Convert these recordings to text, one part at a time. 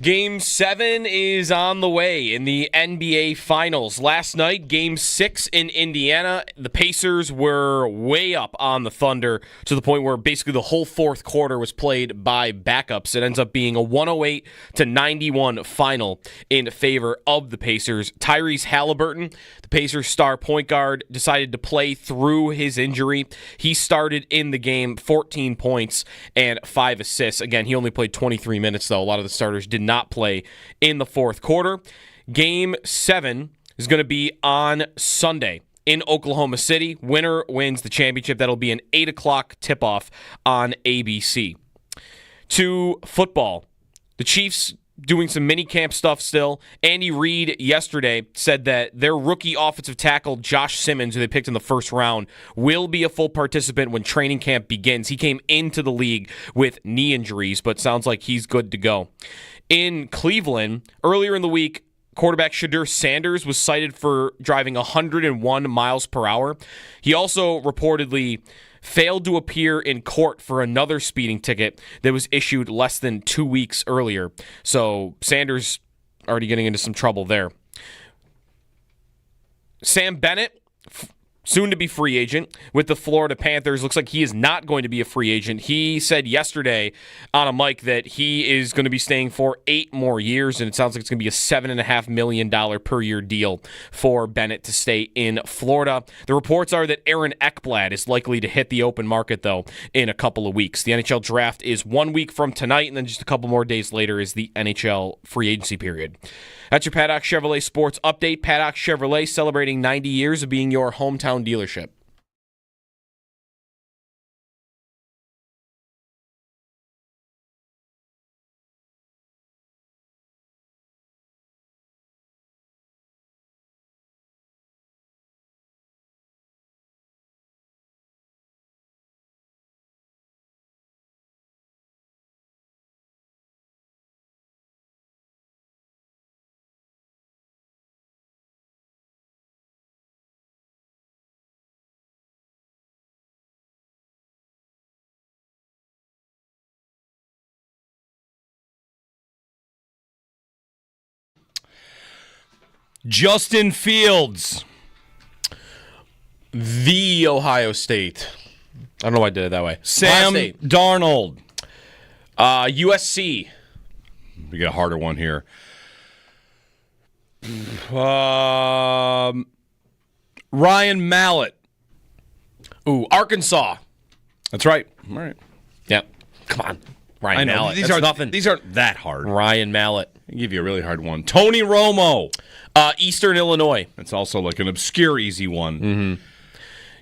Game 7 is on the way in the NBA Finals. Last night, Game 6 in Indiana, the Pacers were way up on the Thunder to the point where basically the whole fourth quarter was played by backups. It ends up being a 108-91 final in favor of the Pacers. Tyrese Halliburton, the Pacers star point guard, decided to play through his injury. He started in the game, 14 points and 5 assists. Again, he only played 23 minutes, though. A lot of the starters did not play in the fourth quarter. Game 7 is going to be on Sunday in Oklahoma City. Winner wins the championship. That'll be an 8 o'clock tip-off on ABC. To football. The Chiefs doing some mini camp stuff still. Andy Reid yesterday said that their rookie offensive tackle, Josh Simmons, who they picked in the first round, will be a full participant when training camp begins. He came into the league with knee injuries, but sounds like he's good to go. In Cleveland, earlier in the week, quarterback Shedeur Sanders was cited for driving 101 miles per hour. He also reportedly failed to appear in court for another speeding ticket that was issued less than 2 weeks earlier. So Sanders already getting into some trouble there. Sam Bennett, soon to be free agent with the Florida Panthers. Looks like he is not going to be a free agent. He said yesterday on a mic that he is going to be staying for 8 more years, and it sounds like it's going to be a $7.5 million per year deal for Bennett to stay in Florida. The reports are that Aaron Ekblad is likely to hit the open market, though, in a couple of weeks. The NHL draft is 1 week from tonight, and then just a couple more days later is the NHL free agency period. That's your Paddock Chevrolet Sports Update. Paddock Chevrolet celebrating 90 years of being your hometown dealership. Justin Fields. The Ohio State. I don't know why I did it that way. Sam Darnold. USC. We get a harder one here. Ryan Mallett. Ooh, Arkansas. That's right. All right. Yeah. Come on. Ryan I know. Mallett. These aren't that hard. Ryan Mallett. I'll give you a really hard one. Tony Romo. Eastern Illinois. That's also like an obscure, easy one.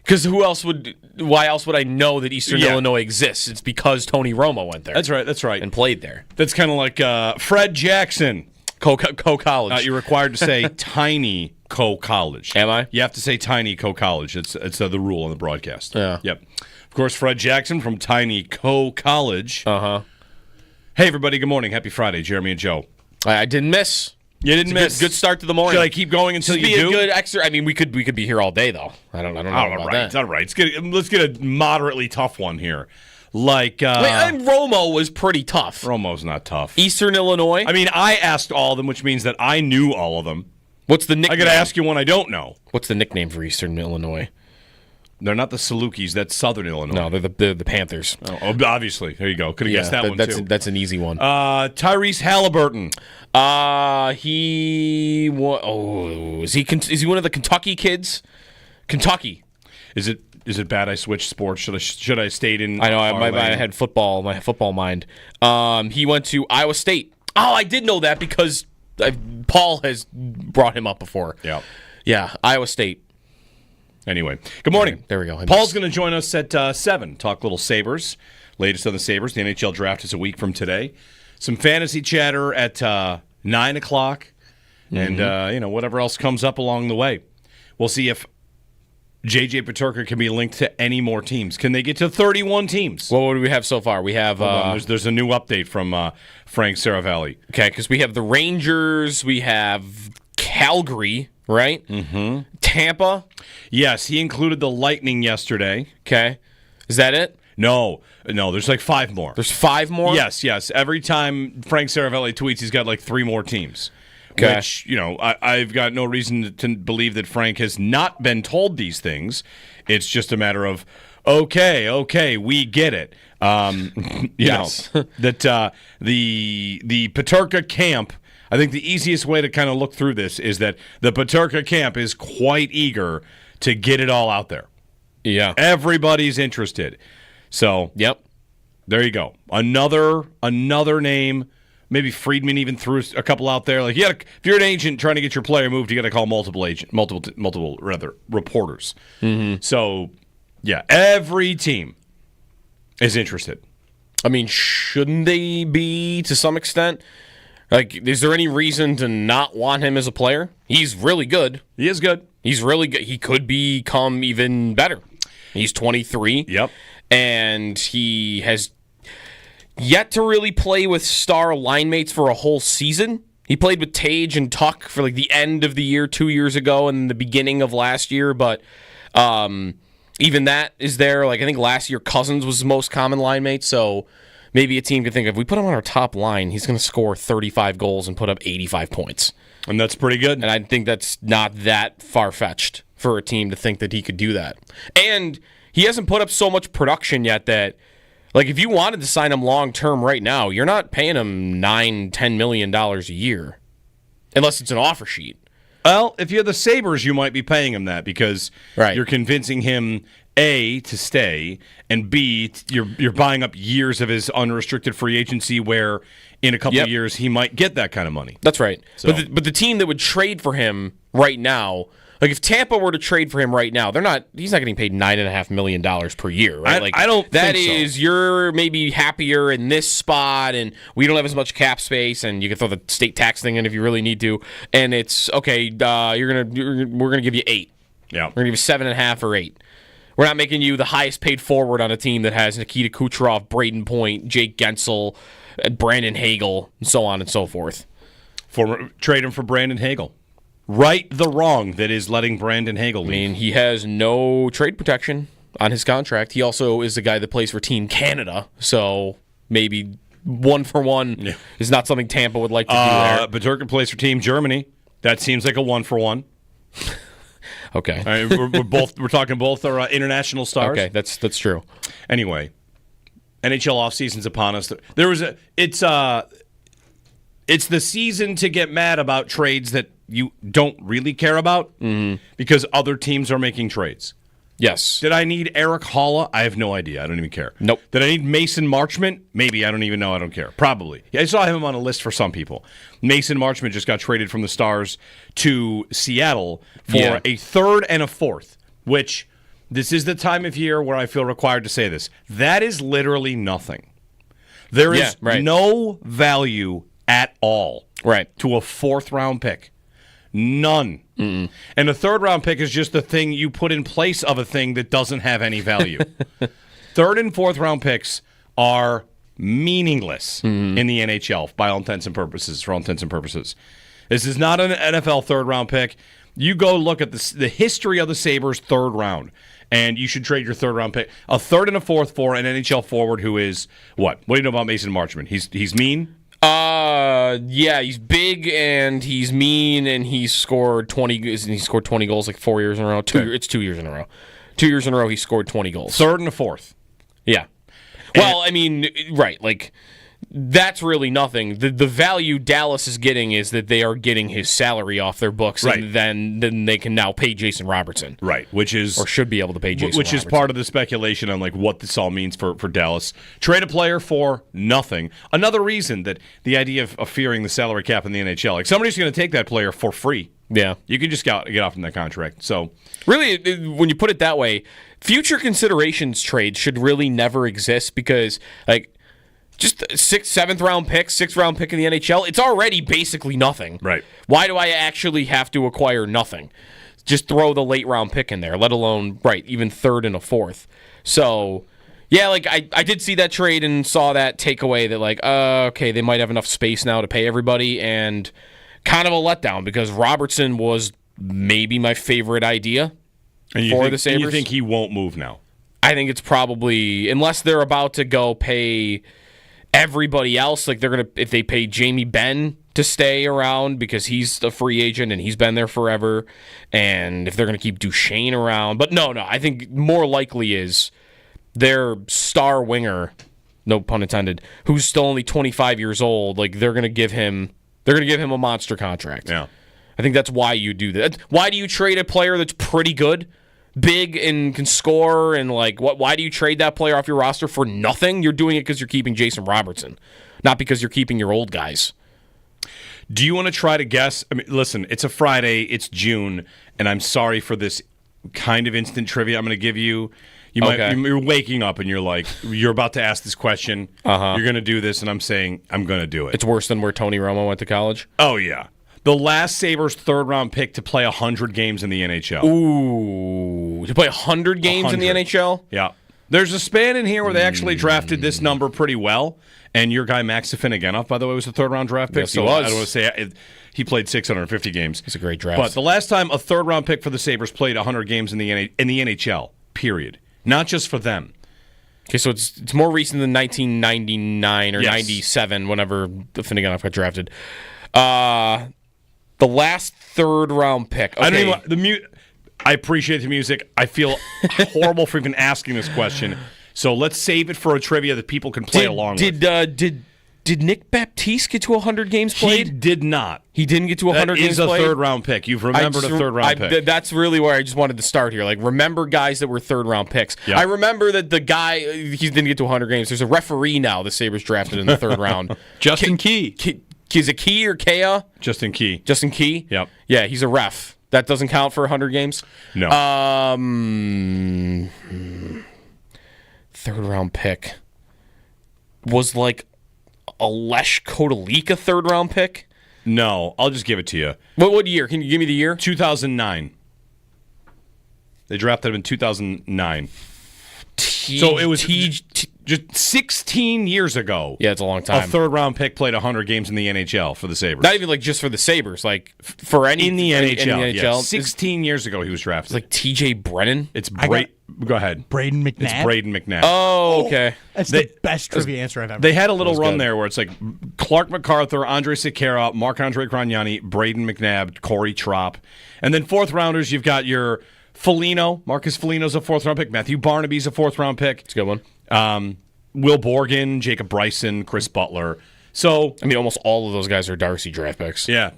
Because why else would I know that Eastern Illinois exists? It's because Tony Romo went there. That's right. And played there. That's kind of like Fred Jackson. Co-college. You're required to say Tiny Co-College. Am I? You have to say Tiny Co-College. It's the rule on the broadcast. Yeah. Yep. Of course, Fred Jackson from Tiny Co-College. Uh-huh. Hey, everybody. Good morning. Happy Friday. Jeremy and Joe. I didn't miss. You didn't miss. Good start to the morning. Should I keep going until you do? Be a good extra. I mean, we could be here all day though. I don't know about that. All right. Let's get a moderately tough one here. Like Romo was pretty tough. Romo's not tough. Eastern Illinois. I mean, I asked all of them, which means that I knew all of them. What's the nickname? I got to ask you one I don't know. What's the nickname for Eastern Illinois? They're not the Salukis. That's Southern Illinois. No, they're the Panthers. Oh, obviously. There you go. Could have guessed that one, too. That's an easy one. Tyrese Halliburton. Is he one of the Kentucky kids? Kentucky. Is it bad I switched sports? Should I have stayed in I know. I had football, my football mind. He went to Iowa State. Oh, I did know that because Paul has brought him up before. Yeah. Yeah, Iowa State. Anyway, good morning. There we go. Paul's going to join us at 7. Talk little Sabres. Latest on the Sabres. The NHL draft is a week from today. Some fantasy chatter at 9 o'clock. And, whatever else comes up along the way. We'll see if J.J. Peterka can be linked to any more teams. Can they get to 31 teams? Well, what do we have so far? We have... there's a new update from Frank Saravalli. Okay, because we have the Rangers. We have Calgary, right? Mm-hmm. Tampa. Yes, he included the Lightning yesterday. Okay. Is that it? No, there's like 5 more. There's 5 more? Yes. Every time Frank Saravelli tweets, he's got like 3 more teams. Okay. Which, I've got no reason to believe that Frank has not been told these things. It's just a matter of, okay, we get it. Yes. That the Peterka camp, I think the easiest way to kind of look through this is that the Peterka camp is quite eager to get it all out there. Yeah. Everybody's interested. So, Yep. there you go. Another name. Maybe Friedman even threw a couple out there. Like, if you're an agent trying to get your player moved, you got to call multiple reporters. Mm-hmm. So, yeah, every team is interested. I mean, shouldn't they be to some extent? Like, is there any reason to not want him as a player? He's really good. He is good. He's really good. He could become even better. He's 23. Yep. And he has yet to really play with star line mates for a whole season. He played with Tage and Tuck for like the end of the year 2 years ago and the beginning of last year, but even that is there. Like, I think last year Cousins was his most common line mate, so maybe a team could think if we put him on our top line, he's going to score 35 goals and put up 85 points. And that's pretty good. And I think that's not that far-fetched for a team to think that he could do that. And he hasn't put up so much production yet that, like, if you wanted to sign him long-term right now, you're not paying him $9-10 million a year, unless it's an offer sheet. Well, if you're the Sabres, you might be paying him that because you're convincing him, A, to stay, and B, you're buying up years of his unrestricted free agency where in a couple of years he might get that kind of money. That's right. So. But the team that would trade for him right now, like if Tampa were to trade for him right now, he's not getting paid $9.5 million per year, right? I don't think so. You're maybe happier in this spot, and we don't have as much cap space, and you can throw the state tax thing in if you really need to, and it's okay. We're gonna give you 8. Yeah, we're gonna give you 7.5 or 8. We're not making you the highest paid forward on a team that has Nikita Kucherov, Braden Point, Jake Gensel, Brandon Hagel, and so on and so forth. Trade him for Brandon Hagel. Right the wrong that is letting Brandon Hagel leave. I mean, he has no trade protection on his contract. He also is the guy that plays for Team Canada, so maybe 1-for-1 is not something Tampa would like to do there. Peterka plays for Team Germany. That seems like a 1-for-1. Okay. All right, we're talking both are international stars. Okay, that's true. Anyway, NHL offseason's upon us. It's the season to get mad about trades that you don't really care about because other teams are making trades. Yes. Did I need Eric Halla? I have no idea. I don't even care. Nope. Did I need Mason Marchment? Maybe. I don't even know. I don't care. Probably. Yeah, I saw him on a list for some people. Mason Marchment just got traded from the Stars to Seattle for a 3rd and a 4th, which this is the time of year where I feel required to say this. That is literally nothing. There is no value at all to a 4th-round pick. None. Mm-mm. And a 3rd-round pick is just the thing you put in place of a thing that doesn't have any value. 3rd and 4th-round picks are meaningless in the NHL for all intents and purposes. This is not an NFL 3rd-round pick. You go look at the history of the Sabres 3rd round, and you should trade your 3rd-round pick. A 3rd and a 4th for an NHL forward who is what? What do you know about Mason Marchment? He's mean? Yeah, he's big and he's mean and he's scored 20 goals like 4 years in a row. It's 2 years in a row. 2 years in a row he scored 20 goals. 3rd and a 4th. Yeah. Well, I mean, right, like that's really nothing. The value Dallas is getting is that they are getting his salary off their books, and then they can now pay Jason Robertson, right? Or should be able to pay Jason which Robertson. Is part of the speculation on like what this all means for Dallas. Trade a player for nothing. Another reason that the idea of fearing the salary cap in the NHL, like somebody's going to take that player for free. Yeah, you can just get off from that contract. So really, when you put it that way, future considerations trades should really never exist because like. Just 6th round pick, 6th round pick in the NHL, it's already basically nothing. Right. Why do I actually have to acquire nothing? Just throw the late round pick in there, let alone, even 3rd and a 4th. So, yeah, like I did see that trade and saw that takeaway that, like, okay, they might have enough space now to pay everybody, and kind of a letdown because Robertson was maybe my favorite idea for the Sabres. And you think he won't move now? I think it's probably, unless they're about to go pay everybody else, like they're going to, if they pay Jamie Benn to stay around because he's a free agent and he's been there forever, and if they're going to keep Duchesne around. But no, I think more likely is their star winger, no pun intended, who's still only 25 years old, like they're going to give him a monster contract. Yeah. I think that's why you do that. Why do you trade a player that's pretty good, big, and can score, and like why do you trade that player off your roster for nothing? You're doing it because you're keeping Jason Robertson, not because you're keeping your old guys. Do you want to try to guess? I mean, listen, it's a Friday, it's June, and I'm sorry for this kind of instant trivia I'm going to give you. You're waking up and you're like, you're about to ask this question. You're going to do this, and I'm saying I'm going to do it. It's worse than where Tony Romo went to college? Oh, yeah. The last Sabres third-round pick to play 100 games in the NHL. Ooh. To play 100 games in the NHL? Yeah. There's a span in here where they actually drafted this number pretty well. And your guy, Max Afinogenov, by the way, was a third-round draft pick. Yes, he was. I don't want to say he played 650 games. It's a great draft. But the last time a third-round pick for the Sabres played 100 games in the NHL, period. Not just for them. Okay, so it's more recent than 1999 or 97, whenever Afinogenov got drafted. The last third-round pick. Okay. I don't even, I appreciate the music. I feel horrible for even asking this question. So let's save it for a trivia that people can play along with. Did Nick Baptiste get to 100 games played? He did not. He didn't get to 100 games played? That is a third-round pick. You've remembered a third-round pick. That's really where I just wanted to start here. Like, remember guys that were third-round picks. Yep. I remember that the guy, he didn't get to 100 games. There's a referee now the Sabres drafted in the third round. Justin Key. Is it Key or Kea? Justin Key. Justin Key? Yep. Yeah, he's a ref. That doesn't count for 100 games? No. Third-round pick. Was like a Lech Kotelika third-round pick? No, I'll just give it to you. What year? Can you give me the year? 2009. They drafted him in 2009. So it was just 16 years ago. Yeah, it's a long time. A third-round pick played 100 games in the NHL for the Sabres. Not even like just for the Sabres, like for any in the NHL. Yeah. 16 years ago he was drafted. It's like T.J. Brennan. It's Go ahead. Braden McNabb. It's Braden McNabb. Oh, okay. That's the best trivia answer I've ever. They had a little run there where it's like Clark MacArthur, Andre Sekera, Marc-Andre Grignani, Braden McNabb, Corey Tropp, and then fourth rounders. You've got your Foligno. Marcus Foligno's a fourth-round pick. Matthew Barnaby's a fourth-round pick. It's a good one. Will Borgen, Jacob Bryson, Chris Butler. So I mean, almost all of those guys are Darcy draft picks. Yeah,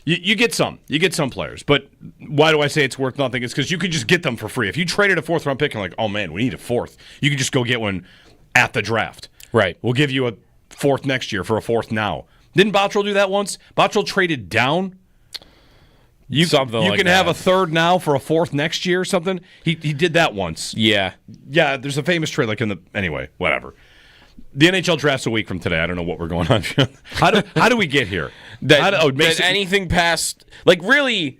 you get some. You get some players. But why do I say it's worth nothing? It's because you could just get them for free. If you traded a fourth-round pick and like, oh, man, we need a fourth, you could just go get one at the draft. Right. We'll give you a fourth next year for a fourth now. Didn't Bottrell do that once? Bottrell traded down. You can have a third now for a fourth next year or something. He did that once. Yeah. Yeah, there's a famous trade anyway, whatever. The NHL draft's a week from today. I don't know what we're going on. How do we get here? Anything past, like, really,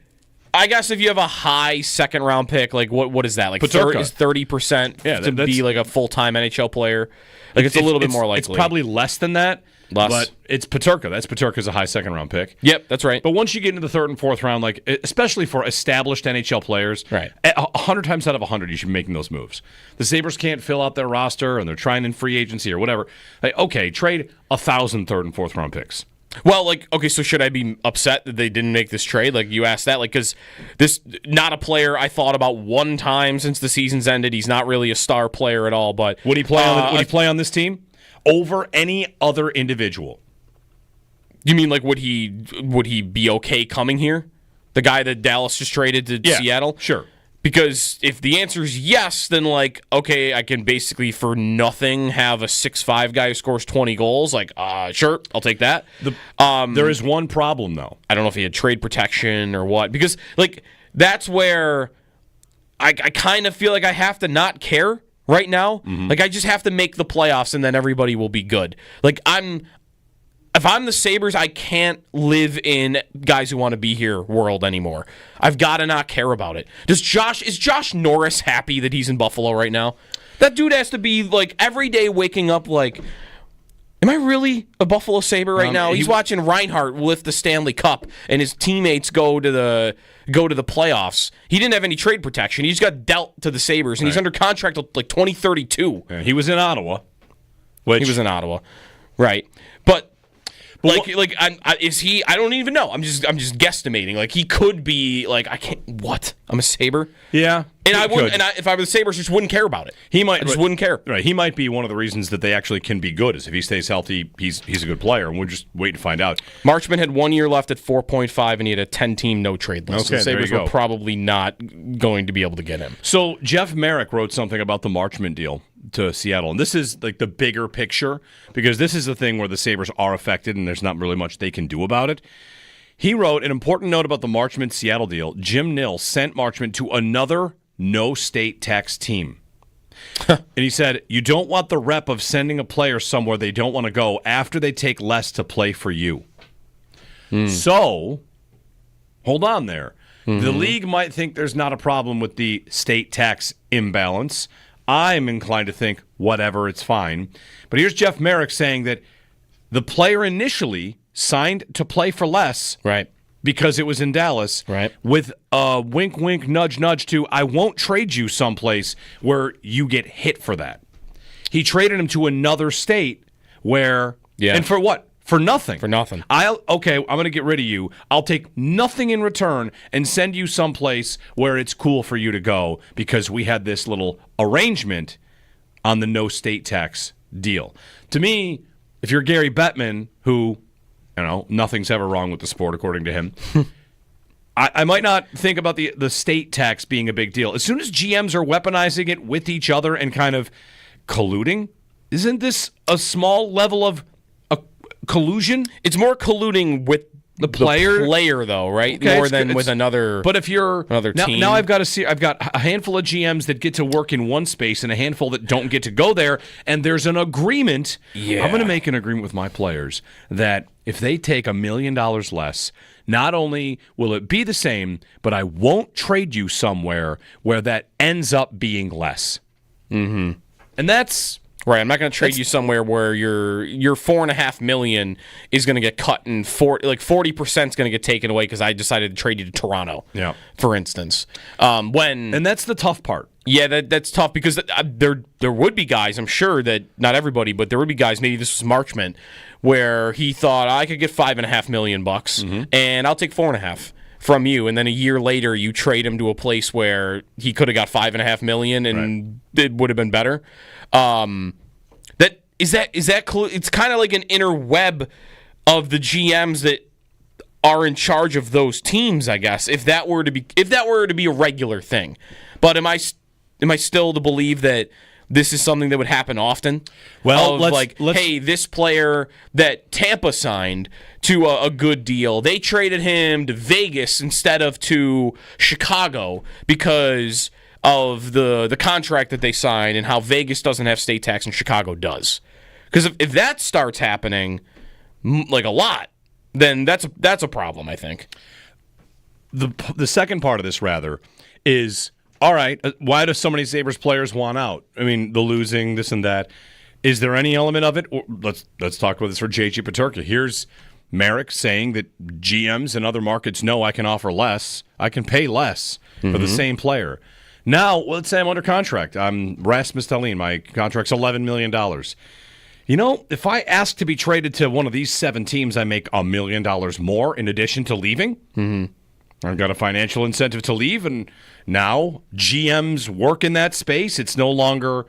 I guess if you have a high second round pick, like what is that? Like Peterka. Is 30% to be like a full-time NHL player? Like it's a little bit more likely. It's probably less than that. But it's Peterka. Peterka's a high second-round pick. Yep, that's right. But once you get into the third and fourth round, like especially for established NHL players, right, 100 times out of 100, you should be making those moves. The Sabres can't fill out their roster, and they're trying in free agency or whatever. Like, okay, trade 1,000 third and fourth round picks. Well, like, okay, so should I be upset that they didn't make this trade? Like, you asked that, like, because this not a player I thought about one time since the season's ended. He's not really a star player at all. But would he play on this team over any other individual? You mean like would he be okay coming here? The guy that Dallas just traded to Seattle? Sure. Because if the answer is yes, then like, okay, I can basically for nothing have a 6'5" guy who scores 20 goals. Like, sure, I'll take that. There is one problem though. I don't know if he had trade protection or what. Because like that's where I kind of feel like I have to not care right now. Mm-hmm. Like I just have to make the playoffs and then everybody will be good. Like if I'm the Sabres, I can't live in guys who want to be here world anymore. I've got to not care about it. Is Josh Norris happy that he's in Buffalo right now? That dude has to be like every day waking up like, Am I really a Buffalo Sabre right now? He's he- watching Reinhart lift the Stanley Cup, and his teammates go to the playoffs. He didn't have any trade protection. He just got dealt to the Sabres, and he's under contract till like 2032. Yeah, he was in Ottawa. He was in Ottawa, right? But is he? I don't even know. I'm just guesstimating. Like he could be like I can't. What? I'm a Sabre. Yeah, and I wouldn't. And if I were the Sabres, I just wouldn't care about it. He might. I just wouldn't care. Right. He might be one of the reasons that they actually can be good. Is if he stays healthy, he's a good player, and we'll just wait to find out. Marchman had 1 year left at 4.5, and he had a 10-team no trade list. Okay, so the Sabres were probably not going to be able to get him. So Jeff Merrick wrote something about the Marchman deal to Seattle, and this is like the bigger picture because this is the thing where the Sabres are affected, and there's not really much they can do about it. He wrote an important note about the Marchman-Seattle deal. Jim Nill sent Marchman to another no-state tax team. And he said, you don't want the rep of sending a player somewhere they don't want to go after they take less to play for you. So, hold on there. The league might think there's not a problem with the state tax imbalance. I'm inclined to think, whatever, it's fine. But here's Jeff Merrick saying that the player initially signed to play for less, right? Because it was in Dallas, right? With a wink, wink, nudge, nudge to, I won't trade you someplace where you get hit for that. He traded him to another state where, and for what? For nothing. For nothing. I'm going to get rid of you. I'll take nothing in return and send you someplace where it's cool for you to go because we had this little arrangement on the no state tax deal. To me, if you're Gary Bettman, who, nothing's ever wrong with the sport according to him, I might not think about the state tax being a big deal. As soon as GMs are weaponizing it with each other and kind of colluding, isn't this a small level of collusion? It's more colluding with the player though, right? Okay, more than with another. But if you're another team, now I've got a handful of GMs that get to work in one space and a handful that don't get to go there, and there's an agreement. Yeah. I'm going to make an agreement with my players that if they take $1 million less, not only will it be the same, but I won't trade you somewhere where that ends up being less. Mm-hmm. And that's. Right, I'm not going to trade you somewhere where your $4.5 million is going to get cut and 40% is going to get taken away because I decided to trade you to Toronto. Yeah, for instance, and that's the tough part. Yeah, that's tough because there would be guys. I'm sure that not everybody, but there would be guys. Maybe this was Marchman, where he thought I could get $5.5 million and I'll take 4.5 from you, and then a year later you trade him to a place where he could have got $5.5 million and it would have been better. It's kind of like an inner web of the GMs that are in charge of those teams, I guess. If that were to be a regular thing, but am I still to believe that this is something that would happen often? Well, hey, this player that Tampa signed to a good deal, they traded him to Vegas instead of to Chicago because of the contract that they signed and how Vegas doesn't have state tax and Chicago does. Because if that starts happening, like a lot, then that's a problem, I think. The second part of this, rather, is, all right, why do so many Sabres players want out? I mean, the losing, this and that. Is there any element of it? Let's talk about this for J.G. Peterka. Here's Merrick saying that GMs in other markets know I can offer less. I can pay less for the same player. Now, let's say I'm under contract. I'm Rasmus Dahlin. My contract's $11 million. If I ask to be traded to one of these 7 teams, I make $1 million more in addition to leaving. I've got a financial incentive to leave, and now GMs work in that space. It's no longer.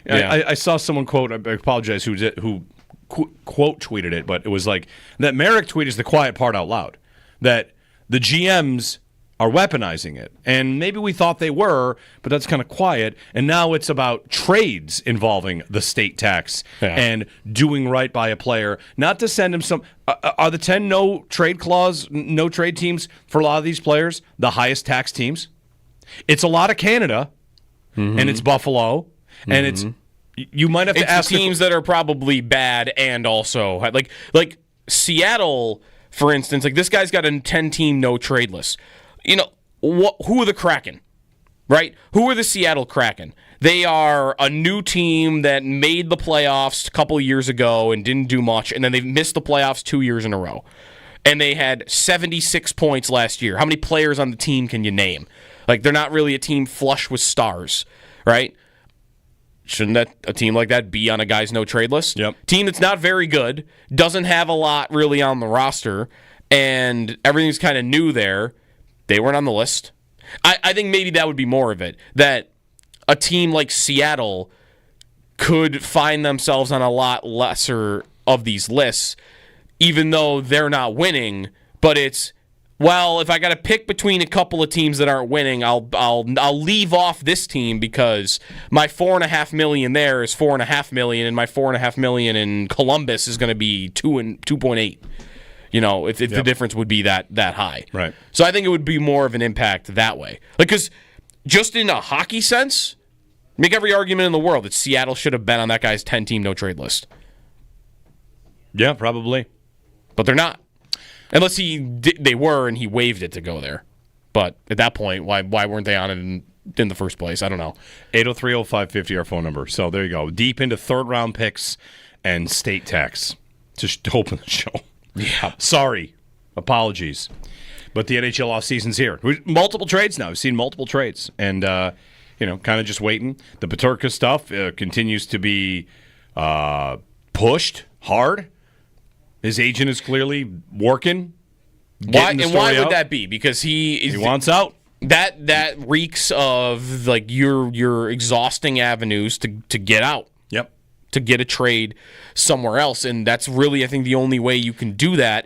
Yeah. I saw someone quote. I apologize. Who quote tweeted it, but it was like that. Merrick tweet is the quiet part out loud. That the GMs are weaponizing it. And maybe we thought they were, but that's kind of quiet. And now it's about trades involving the state tax and doing right by a player. Not to send him some... are the 10 no trade teams for a lot of these players the highest tax teams? It's a lot of Canada, and it's Buffalo, and it's... You might have to ask... teams that are probably bad and also... Like Seattle, for instance, like this guy's got a 10-team no trade list. Who are the Kraken? right? Who are the Seattle Kraken? They are a new team that made the playoffs a couple of years ago and didn't do much, and then they've missed the playoffs 2 years in a row. And they had 76 points last year. How many players on the team can you name? Like, they're not really a team flush with stars, right? Shouldn't a team like that be on a guys no trade list? Yep. Team that's not very good, doesn't have a lot really on the roster, and everything's kind of new there. They weren't on the list. I think maybe that would be more of it, that a team like Seattle could find themselves on a lot lesser of these lists, even though they're not winning. But it's, well, if I got to pick between a couple of teams that aren't winning, I'll leave off this team because my $4.5 million there is $4.5 million, and my $4.5 million in Columbus is going to be 2.8. You know, if the difference would be that high. Right. So I think it would be more of an impact that way. Like, because just in a hockey sense, make every argument in the world that Seattle should have been on that guy's 10-team no-trade list. Yeah, probably. But they're not. Unless they were and he waived it to go there. But at that point, why weren't they on it in the first place? I don't know. 803-0550, our phone number. So there you go. Deep into third-round picks and state tax to open the show. Yeah. Sorry. Apologies. But the NHL offseason's here. Multiple trades now. We've seen multiple trades. And, kind of just waiting. The Peterka stuff continues to be pushed hard. His agent is clearly working. Why would that be? Because he wants out. That reeks of like you're exhausting avenues to get out. Yep. To get a trade somewhere else, and that's really, I think, the only way you can do that.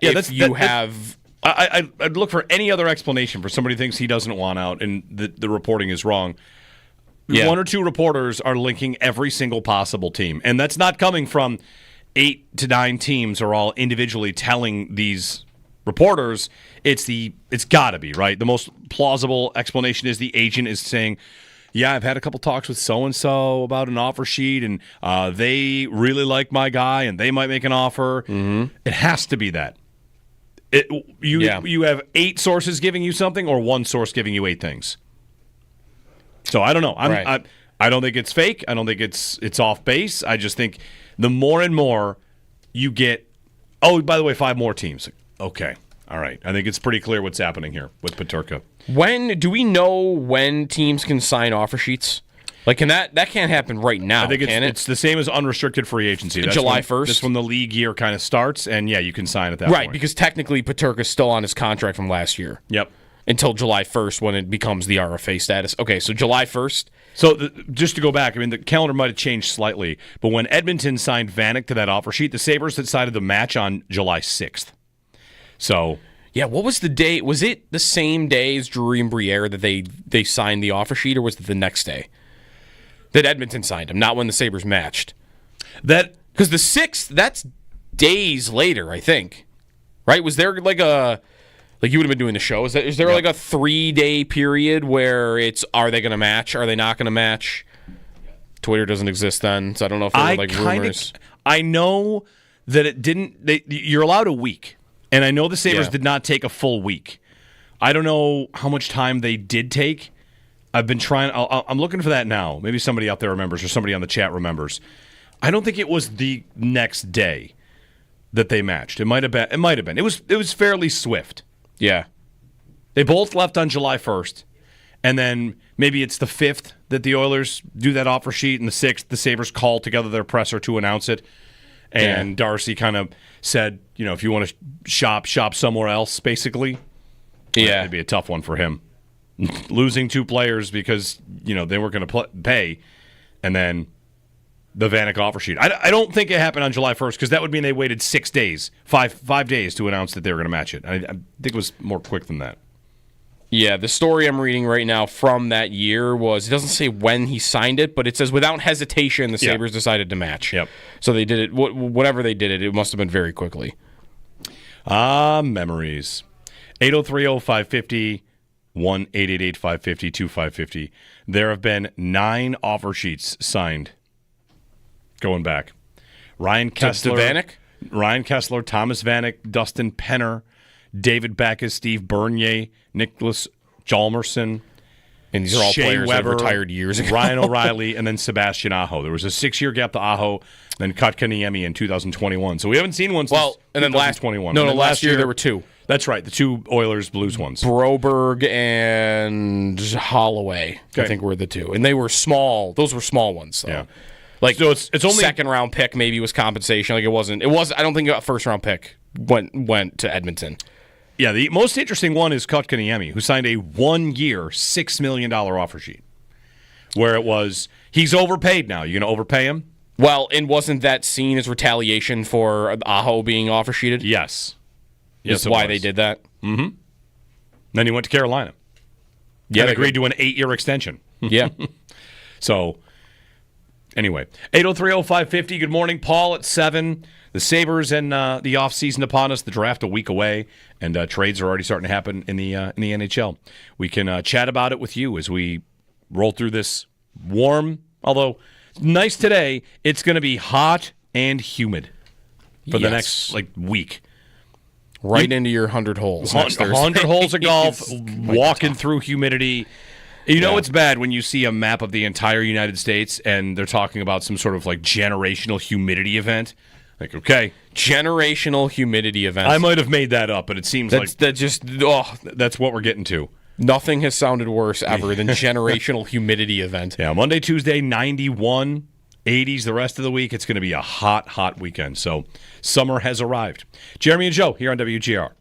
I'd look for any other explanation for somebody who thinks he doesn't want out and the reporting is wrong. Yeah. One or two reporters are linking every single possible team, and that's not coming from 8 to 9 teams are all individually telling these reporters. It's got to be, right? The most plausible explanation is the agent is saying, yeah, I've had a couple talks with so-and-so about an offer sheet, and they really like my guy, and they might make an offer. Mm-hmm. It has to be that. You have 8 sources giving you something or one source giving you 8 things. So I don't know. I don't think it's fake. I don't think it's off base. I just think the more and more you get, oh, by the way, 5 more teams. Okay. All right. I think it's pretty clear what's happening here with Peterka. When do we know when teams can sign offer sheets? Like, that can't happen right now? I think it's the same as unrestricted free agency. That's July 1st. That's when the league year kind of starts, and yeah, you can sign at that point. Right, because technically Peterka's still on his contract from last year. Yep. Until July 1st when it becomes the RFA status. Okay, so July 1st. So just to go back, I mean, the calendar might have changed slightly, but when Edmonton signed Vanek to that offer sheet, the Sabres decided to match on July 6th. So... yeah, what was the day? Was it the same day as Drury and Briere that they signed the offer sheet, or was it the next day that Edmonton signed him, not when the Sabres matched? Because the 6th, that's days later, I think. Right? Was there like you would have been doing the show. Is there like a 3-day period where it's, are they going to match? Are they not going to match? Twitter doesn't exist then, so I don't know if there were like rumors. I know that it didn't. You're allowed a week. And I know the Sabres did not take a full week. I don't know how much time they did take. I've been trying. I'm looking for that now. Maybe somebody out there remembers or somebody on the chat remembers. I don't think it was the next day that they matched. It might have been. It was fairly swift. Yeah. They both left on July 1st. And then maybe it's the 5th that the Oilers do that offer sheet, and the 6th the Sabres call together their presser to announce it. And Darcy kind of said, if you want to shop somewhere else, basically. Yeah. It'd be a tough one for him. Losing 2 players because, they weren't going to pay, and then the Vanek offer sheet. I don't think it happened on July 1st because that would mean they waited 6 days, 5 days to announce that they were going to match it. I think it was more quick than that. Yeah, the story I'm reading right now from that year was, it doesn't say when he signed it, but it says without hesitation, the Sabres decided to match. Yep. So they did it, whatever they did it must have been very quickly. Memories. 803-0550, 1-888-550-2550. There have been 9 offer sheets signed going back. Ryan Kessler. Vanek? Ryan Kessler, Thomas Vanek, Dustin Penner, David Backes, Steve Bernier, Nicholas Hjalmarsson, And these are all Shea players Weber, that retired years ago. Ryan O'Reilly, and then Sebastian Aho. There was a 6-year gap to Aho, then Kotkaniemi in 2021. So we haven't seen one since and then 2021. Last year there were two. That's right, the two Oilers-Blues ones. Broberg and Holloway, I think, were the two. And they were small. Those were small ones. So. Yeah. Like, so it's only second-round pick maybe was compensation. Like, it wasn't. I don't think a first-round pick went to Edmonton. Yeah, the most interesting one is Kotkaniemi, who signed a 1-year, $6 million offer sheet, where it was, he's overpaid now. You going to overpay him? Well, and wasn't that seen as retaliation for Aho being offer sheeted? Yes. That's why they did that? Mm-hmm. Then he went to Carolina. Yeah, and agreed to an 8-year extension. Yeah. So, anyway, 8030550, good morning. Paul at 7. The Sabres and the offseason upon us, the draft a week away, and trades are already starting to happen in the NHL. We can chat about it with you as we roll through this warm, although nice today. It's going to be hot and humid for the next week. Right into your 100 holes. 100 holes of golf, walking through humidity. You know it's bad when you see a map of the entire United States and they're talking about some sort of generational humidity event. Like, okay. Generational humidity event. I might have made that up, but it seems that's what we're getting to. Nothing has sounded worse ever than generational humidity event. Yeah, Monday, Tuesday, 91, 80s the rest of the week. It's going to be a hot, hot weekend. So summer has arrived. Jeremy and Joe here on WGR.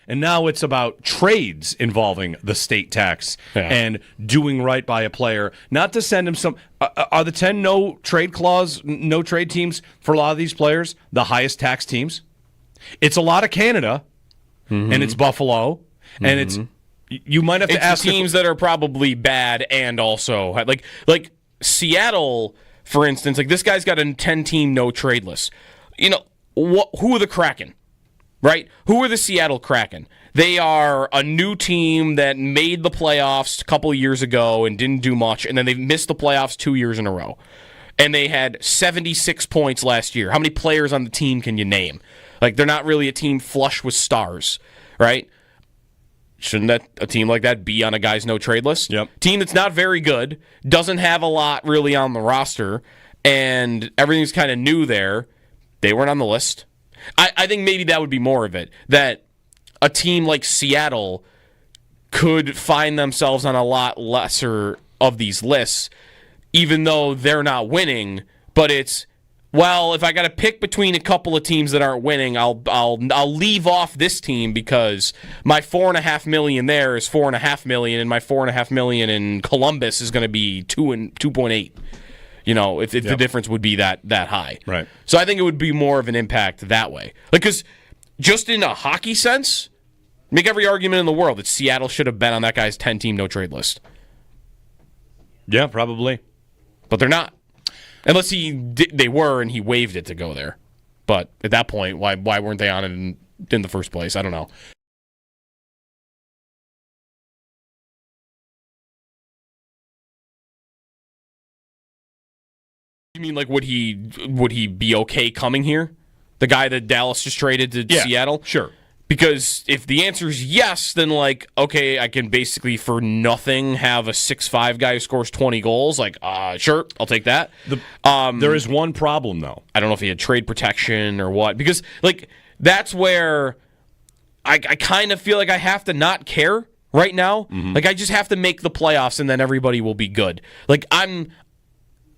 And now it's about trades involving the state tax and doing right by a player. Not to send him some... are the 10 no-trade clause, no-trade teams for a lot of these players the highest tax teams? It's a lot of Canada, and it's Buffalo, and it's... You might have to ask... It's teams that are probably bad and also... Like Seattle, for instance, this guy's got a 10-team no-trade list. You know, who are the Kraken? Right? Who are the Seattle Kraken? They are a new team that made the playoffs a couple of years ago and didn't do much, and then they've missed the playoffs 2 years in a row. And they had 76 points last year. How many players on the team can you name? They're not really a team flush with stars, right? Shouldn't a team like that be on a guy's no-trade list? Yep. Team that's not very good, doesn't have a lot really on the roster, and everything's kind of new there. They weren't on the list. I think maybe that would be more of it, that a team like Seattle could find themselves on a lot lesser of these lists, even though they're not winning. But it's, if I got to pick between a couple of teams that aren't winning, I'll leave off this team because my $4.5 million there is $4.5 million, and my $4.5 million in Columbus is going to be 2.8. You know, if the difference would be that high. Right. So I think it would be more of an impact that way. Because just in a hockey sense, make every argument in the world that Seattle should have been on that guy's 10-team no-trade list. Yeah, probably. But they're not. Unless they were and he waived it to go there. But at that point, why weren't they on it in the first place? I don't know. You mean would he be okay coming here? The guy that Dallas just traded to Seattle? Sure. Because if the answer is yes, then okay, I can basically for nothing have a 6'5" guy who scores 20 goals. Sure, I'll take that. There is one problem though. I don't know if he had trade protection or what. Because that's where I kind of feel like I have to not care right now. Mm-hmm. I just have to make the playoffs and then everybody will be good.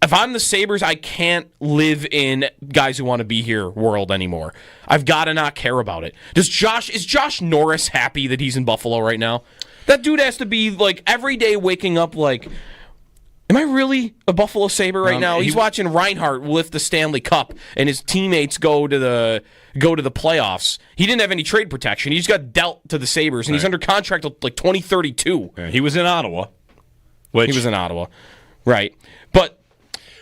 If I'm the Sabres, I can't live in guys who want to be here world anymore. I've got to not care about it. Is Josh Norris happy that he's in Buffalo right now? That dude has to be every day waking up am I really a Buffalo Sabre right now? He's watching Reinhart lift the Stanley Cup and his teammates go to the playoffs. He didn't have any trade protection. He just got dealt to the Sabres and he's under contract till 2032. Yeah, he was in Ottawa. He was in Ottawa. Right.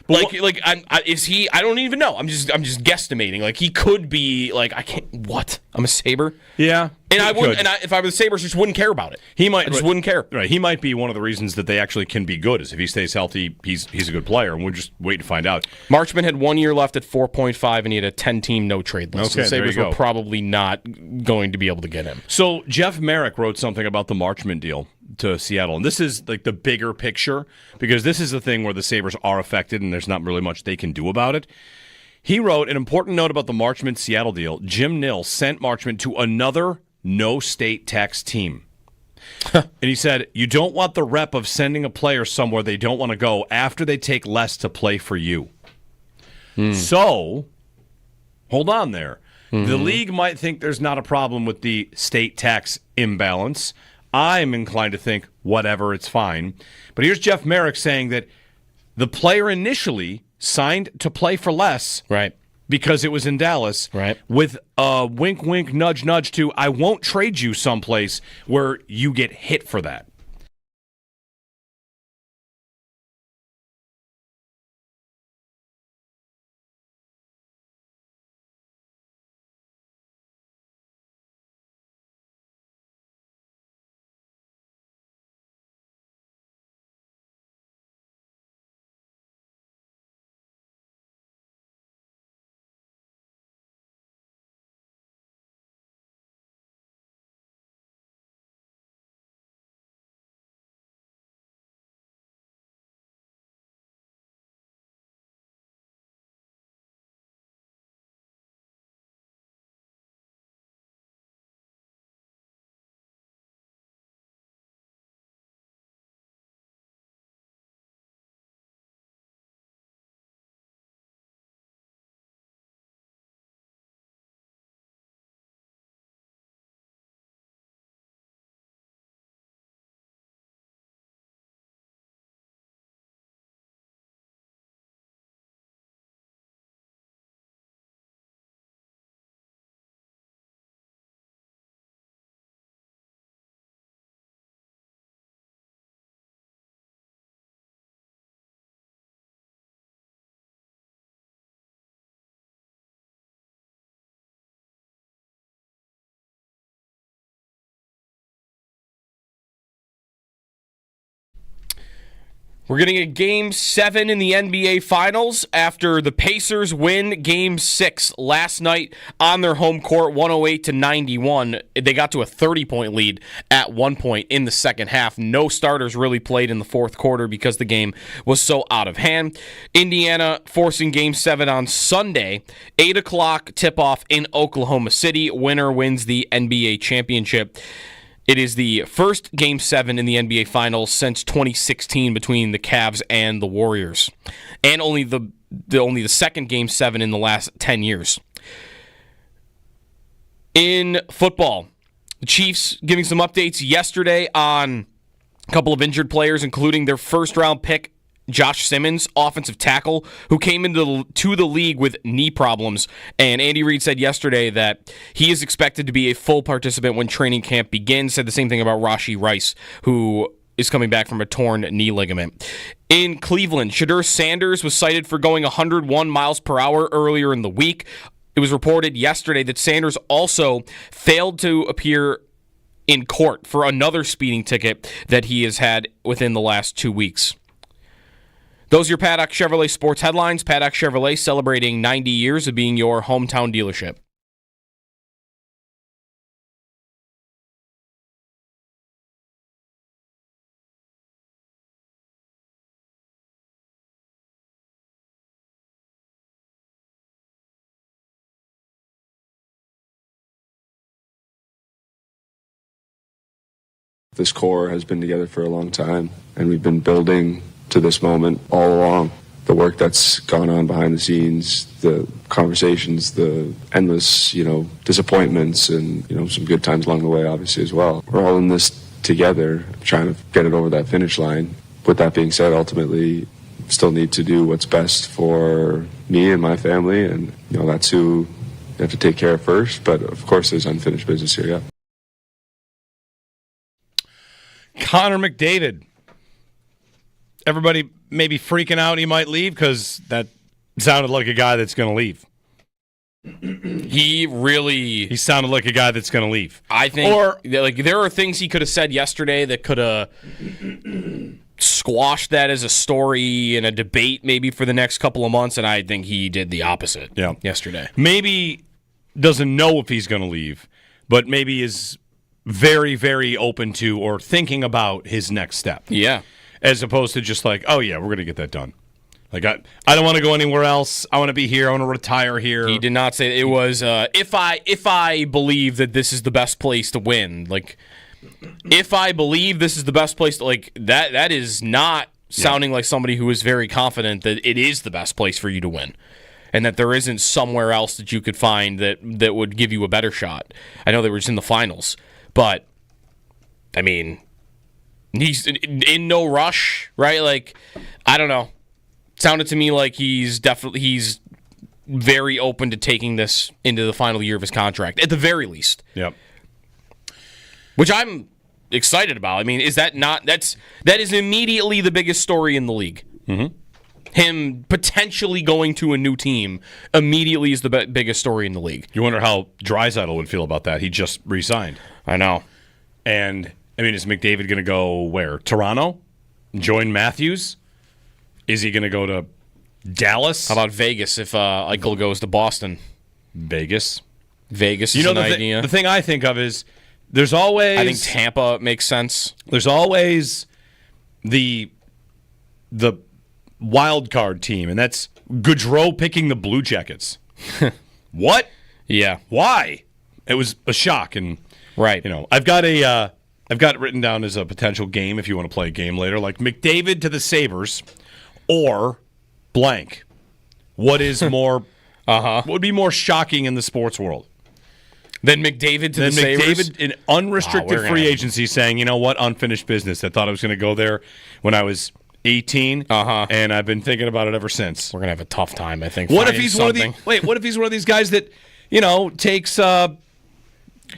Is he? I don't even know. I'm just guesstimating. Like, he could be like, I can't. What? I'm a Sabre. Yeah, and I wouldn't. And if I were the Sabres, just wouldn't care about it. I just wouldn't care. Right. He might be one of the reasons that they actually can be good is if he stays healthy, he's a good player, and we'll just wait to find out. Marchman had 1 year left at 4.5, and he had a 10-team no-trade list. Okay, so the Sabres were probably not going to be able to get him. So Jeff Merrick wrote something about the Marchman deal to Seattle, and this is like the bigger picture because this is the thing where the Sabres are affected, and there's not really much they can do about it. He wrote an important note about the Marchman-Seattle deal. Jim Nill sent Marchman to another no-state tax team. And he said, you don't want the rep of sending a player somewhere they don't want to go after they take less to play for you. So, hold on there. The league might think there's not a problem with the state tax imbalance. I'm inclined to think, whatever, it's fine. But here's Jeff Merrick saying that the player initially signed to play for less. Right. Because it was in Dallas, right? With a wink, wink, nudge, nudge to, I won't trade you someplace where you get hit for that. We're getting a Game 7 in the NBA Finals after the Pacers win Game 6 last night on their home court, 108-91. They got to a 30-point lead at one point in the second half. No starters really played in the fourth quarter because the game was so out of hand. Indiana forcing Game 7 on Sunday, 8 o'clock tip-off in Oklahoma City. Winner wins the NBA championship. It is the first Game 7 in the NBA Finals since 2016 between the Cavs and the Warriors, and only the second Game 7 in the last 10 years. In football, the Chiefs giving some updates yesterday on a couple of injured players, including their first-round pick, Josh Simmons, offensive tackle, who came into the league with knee problems. And Andy Reid said yesterday that he is expected to be a full participant when training camp begins. Said the same thing about Rashee Rice, who is coming back from a torn knee ligament. In Cleveland, Shedeur Sanders was cited for going 101 miles per hour earlier in the week. It was reported yesterday that Sanders also failed to appear in court for another speeding ticket that he has had within the last 2 weeks. Those are your Paddock Chevrolet sports headlines. Paddock Chevrolet celebrating 90 years of being your hometown dealership. This core has been together for a long time, and we've been building to this moment all along. The work that's gone on behind the scenes, the conversations, the endless, disappointments, and, some good times along the way, obviously, as well. We're all in this together, trying to get it over that finish line. With that being said, ultimately, still need to do what's best for me and my family, and, that's who you have to take care of first. But, of course, there's unfinished business here, yeah. Connor McDavid everybody maybe freaking out he might leave? Because that sounded like a guy that's going to leave. He sounded like a guy that's going to leave. I think there are things he could have said yesterday that could have squashed that as a story in a debate maybe for the next couple of months, and I think he did the opposite yesterday. Maybe doesn't know if he's going to leave, but maybe is very, very open to or thinking about his next step. Yeah. As opposed to just like, oh, yeah, we're going to get that done. Like, I don't want to go anywhere else. I want to be here. I want to retire here. He did not say it was, if I believe that this is the best place to win. Like, if I believe this is the best place, that is not sounding like somebody who is very confident that it is the best place for you to win, and that there isn't somewhere else that you could find that would give you a better shot. I know they were just in the finals, but I mean, he's in no rush, right? Like, I don't know. Sounded to me like he's very open to taking this into the final year of his contract, at the very least. Yep. Which I'm excited about. I mean, that is immediately the biggest story in the league. Mm-hmm. Him potentially going to a new team immediately is the biggest story in the league. You wonder how Draisaitl would feel about that. He just re-signed. I know. And, I mean, is McDavid going to go where? Toronto? Join Matthews? Is he going to go to Dallas? How about Vegas if Eichel goes to Boston? Vegas is an idea. The thing I think of is there's always... I think Tampa makes sense. There's always the wild card team, and that's Gaudreau picking the Blue Jackets. What? Yeah. Why? It was a shock, and right. I've got it written down as a potential game if you want to play a game later, like McDavid to the Sabres or blank. What is more? What would be more shocking in the sports world? Then McDavid to the Sabres? McDavid in unrestricted free agency saying, you know what, unfinished business. I thought I was going to go there when I was 18, and I've been thinking about it ever since. We're going to have a tough time, I think. What if he's one of these guys that, takes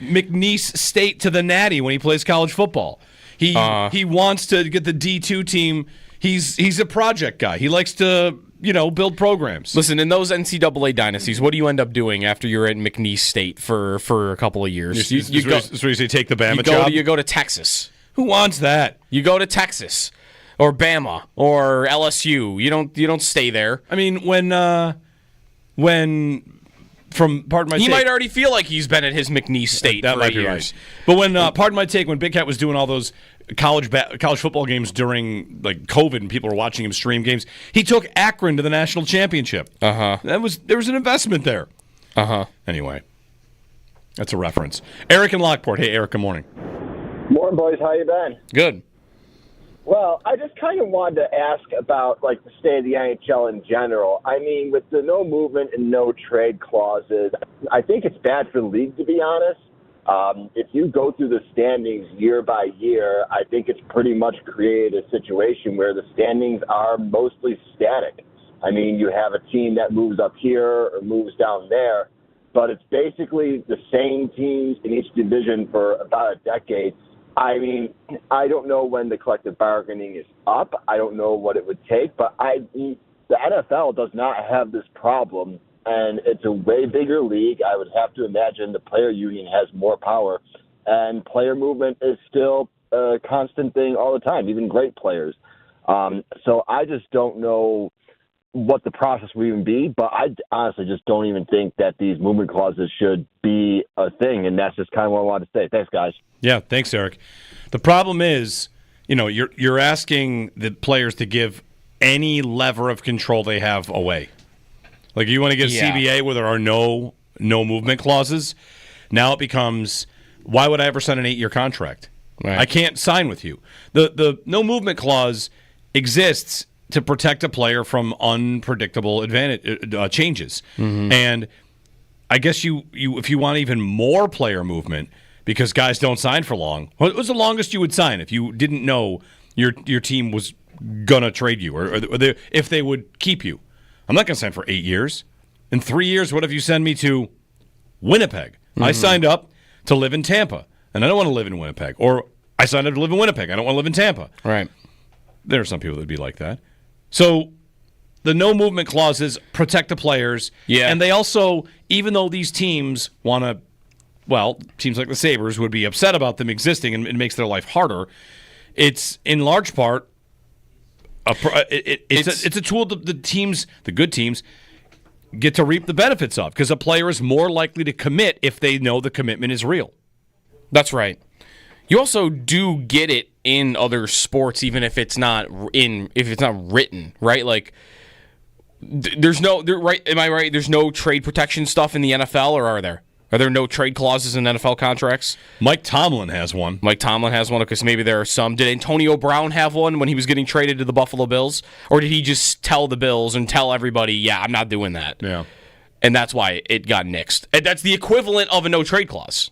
McNeese State to the Natty when he plays college football? He wants to get the D2 team. He's a project guy. He likes to, build programs. Listen, in those NCAA dynasties, what do you end up doing after you're at McNeese State for a couple of years? You say take the Bama job? You go to Texas. Who wants that? You go to Texas or Bama or LSU. You don't stay there. I mean, from pardon my take, he might already feel like he's been at his McNeese State that for might 8 be years. Right. But when pardon my take, when Big Cat was doing all those college football games during COVID and people were watching him stream games, he took Akron to the national championship. There was an investment there. Anyway, that's a reference. Eric in Lockport. Hey, Eric. Good morning. Morning, boys. How you been? Good. Well, I just kind of wanted to ask about the state of the NHL in general. I mean, with the no movement and no trade clauses, I think it's bad for the league, to be honest. If you go through the standings year by year, I think it's pretty much created a situation where the standings are mostly static. I mean, you have a team that moves up here or moves down there, but it's basically the same teams in each division for about a decade. I mean, I don't know when the collective bargaining is up. I don't know what it would take, but the NFL does not have this problem, and it's a way bigger league. I would have to imagine the player union has more power, and player movement is still a constant thing all the time, even great players. So I just don't know what the process would even be, but I honestly just don't even think that these movement clauses should be a thing, and that's just kind of what I wanted to say. Thanks, guys. Yeah, thanks, Eric. The problem is, you're asking the players to give any lever of control they have away. Like, you want to get CBA where there are no movement clauses. Now it becomes, why would I ever sign an 8-year contract? Right. I can't sign with you. The no movement clause exists to protect a player from unpredictable changes. And I guess you if you want even more player movement, because guys don't sign for long. What was the longest you would sign if you didn't know your team was going to trade you or if they would keep you? I'm not going to sign for 8 years. In 3 years, what if you send me to Winnipeg? I signed up to live in Tampa, and I don't want to live in Winnipeg. Or I signed up to live in Winnipeg. I don't want to live in Tampa. Right. There are some people that'd be like that. So the no movement clauses protect the players. Yeah. And they also, even though these teams want to, well, teams like the Sabres would be upset about them existing and it makes their life harder, it's in large part, it's a tool that the teams, the good teams, get to reap the benefits of because a player is more likely to commit if they know the commitment is real. That's right. You also do get it in other sports, even if it's not written, right? Like, right? Am I right? There's no trade protection stuff in the NFL, or are there? Are there no trade clauses in NFL contracts? Mike Tomlin has one. Mike Tomlin has one because maybe there are some. Did Antonio Brown have one when he was getting traded to the Buffalo Bills? Or did he just tell the Bills and tell everybody, yeah, I'm not doing that? Yeah. And that's why it got nixed. And that's the equivalent of a no trade clause,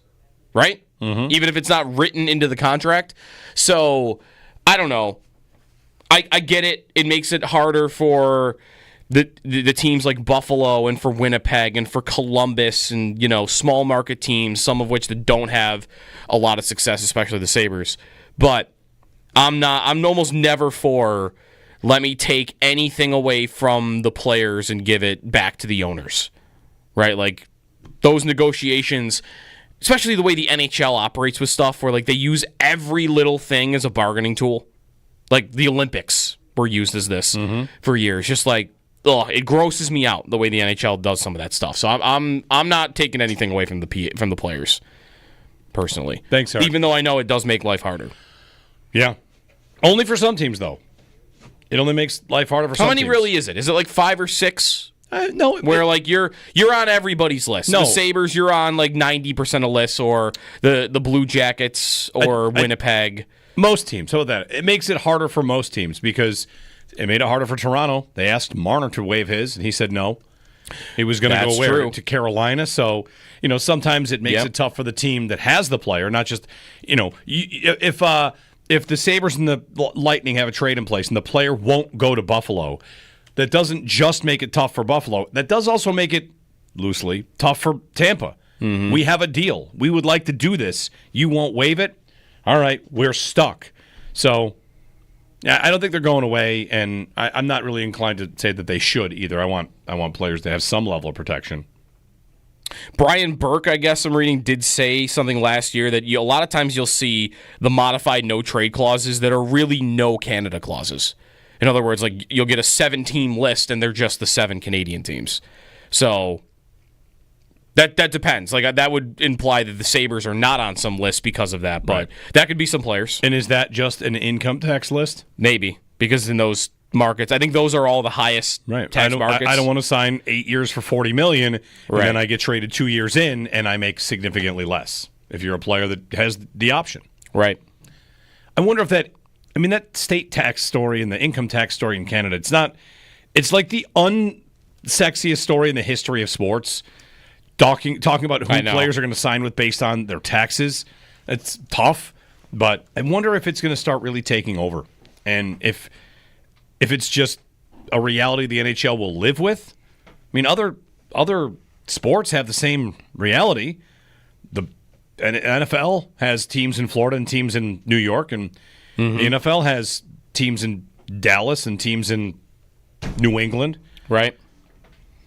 right? Mm-hmm. Even if it's not written into the contract. So, I don't know. I get it. It makes it harder for the teams like Buffalo and for Winnipeg and for Columbus and, small market teams, some of which that don't have a lot of success, especially the Sabres. But I'm almost never for let me take anything away from the players and give it back to the owners. Right? Like those negotiations, especially the way the NHL operates with stuff where like they use every little thing as a bargaining tool. Like the Olympics were used as this for years. Just like it grosses me out the way the NHL does some of that stuff. So I'm not taking anything away from the players, personally. Thanks, Eric. Even though I know it does make life harder. Yeah, only for some teams though. It only makes life harder for some teams. How many really is it? Is it like 5 or 6? No, where like you're on everybody's list. No. The Sabres, you're on like 90% of lists, or the Blue Jackets or Winnipeg. Most teams. How about that? It makes it harder for most teams because it made it harder for Toronto. They asked Marner to waive his, and he said no. He was going to go where? To Carolina. So, sometimes it makes it tough for the team that has the player, not just, if the Sabres and the Lightning have a trade in place and the player won't go to Buffalo, that doesn't just make it tough for Buffalo. That does also make it, loosely, tough for Tampa. Mm-hmm. We have a deal. We would like to do this. You won't waive it? All right, we're stuck. So, I don't think they're going away, and I'm not really inclined to say that they should either. I want players to have some level of protection. Brian Burke, I guess I'm reading, did say something last year that a lot of times you'll see the modified no-trade clauses that are really no Canada clauses. In other words, like you'll get a 7-team list, and they're just the 7 Canadian teams. So that depends. Like that would imply that the Sabres are not on some list because of that, but that could be some players. And is that just an income tax list? Maybe, because in those markets, I think those are all the highest tax markets. I don't want to sign 8 years for $40 million, and then I get traded 2 years in, and I make significantly less. If you're a player that has the option, right? I wonder if that state tax story and the income tax story in Canada, it's like the unsexiest story in the history of sports. Talking about who players are going to sign with based on their taxes. It's tough, but I wonder if it's going to start really taking over, and if it's just a reality the NHL will live with. I mean, other sports have the same reality. The NFL has teams in Florida and teams in New York, and the NFL has teams in Dallas and teams in New England. Right.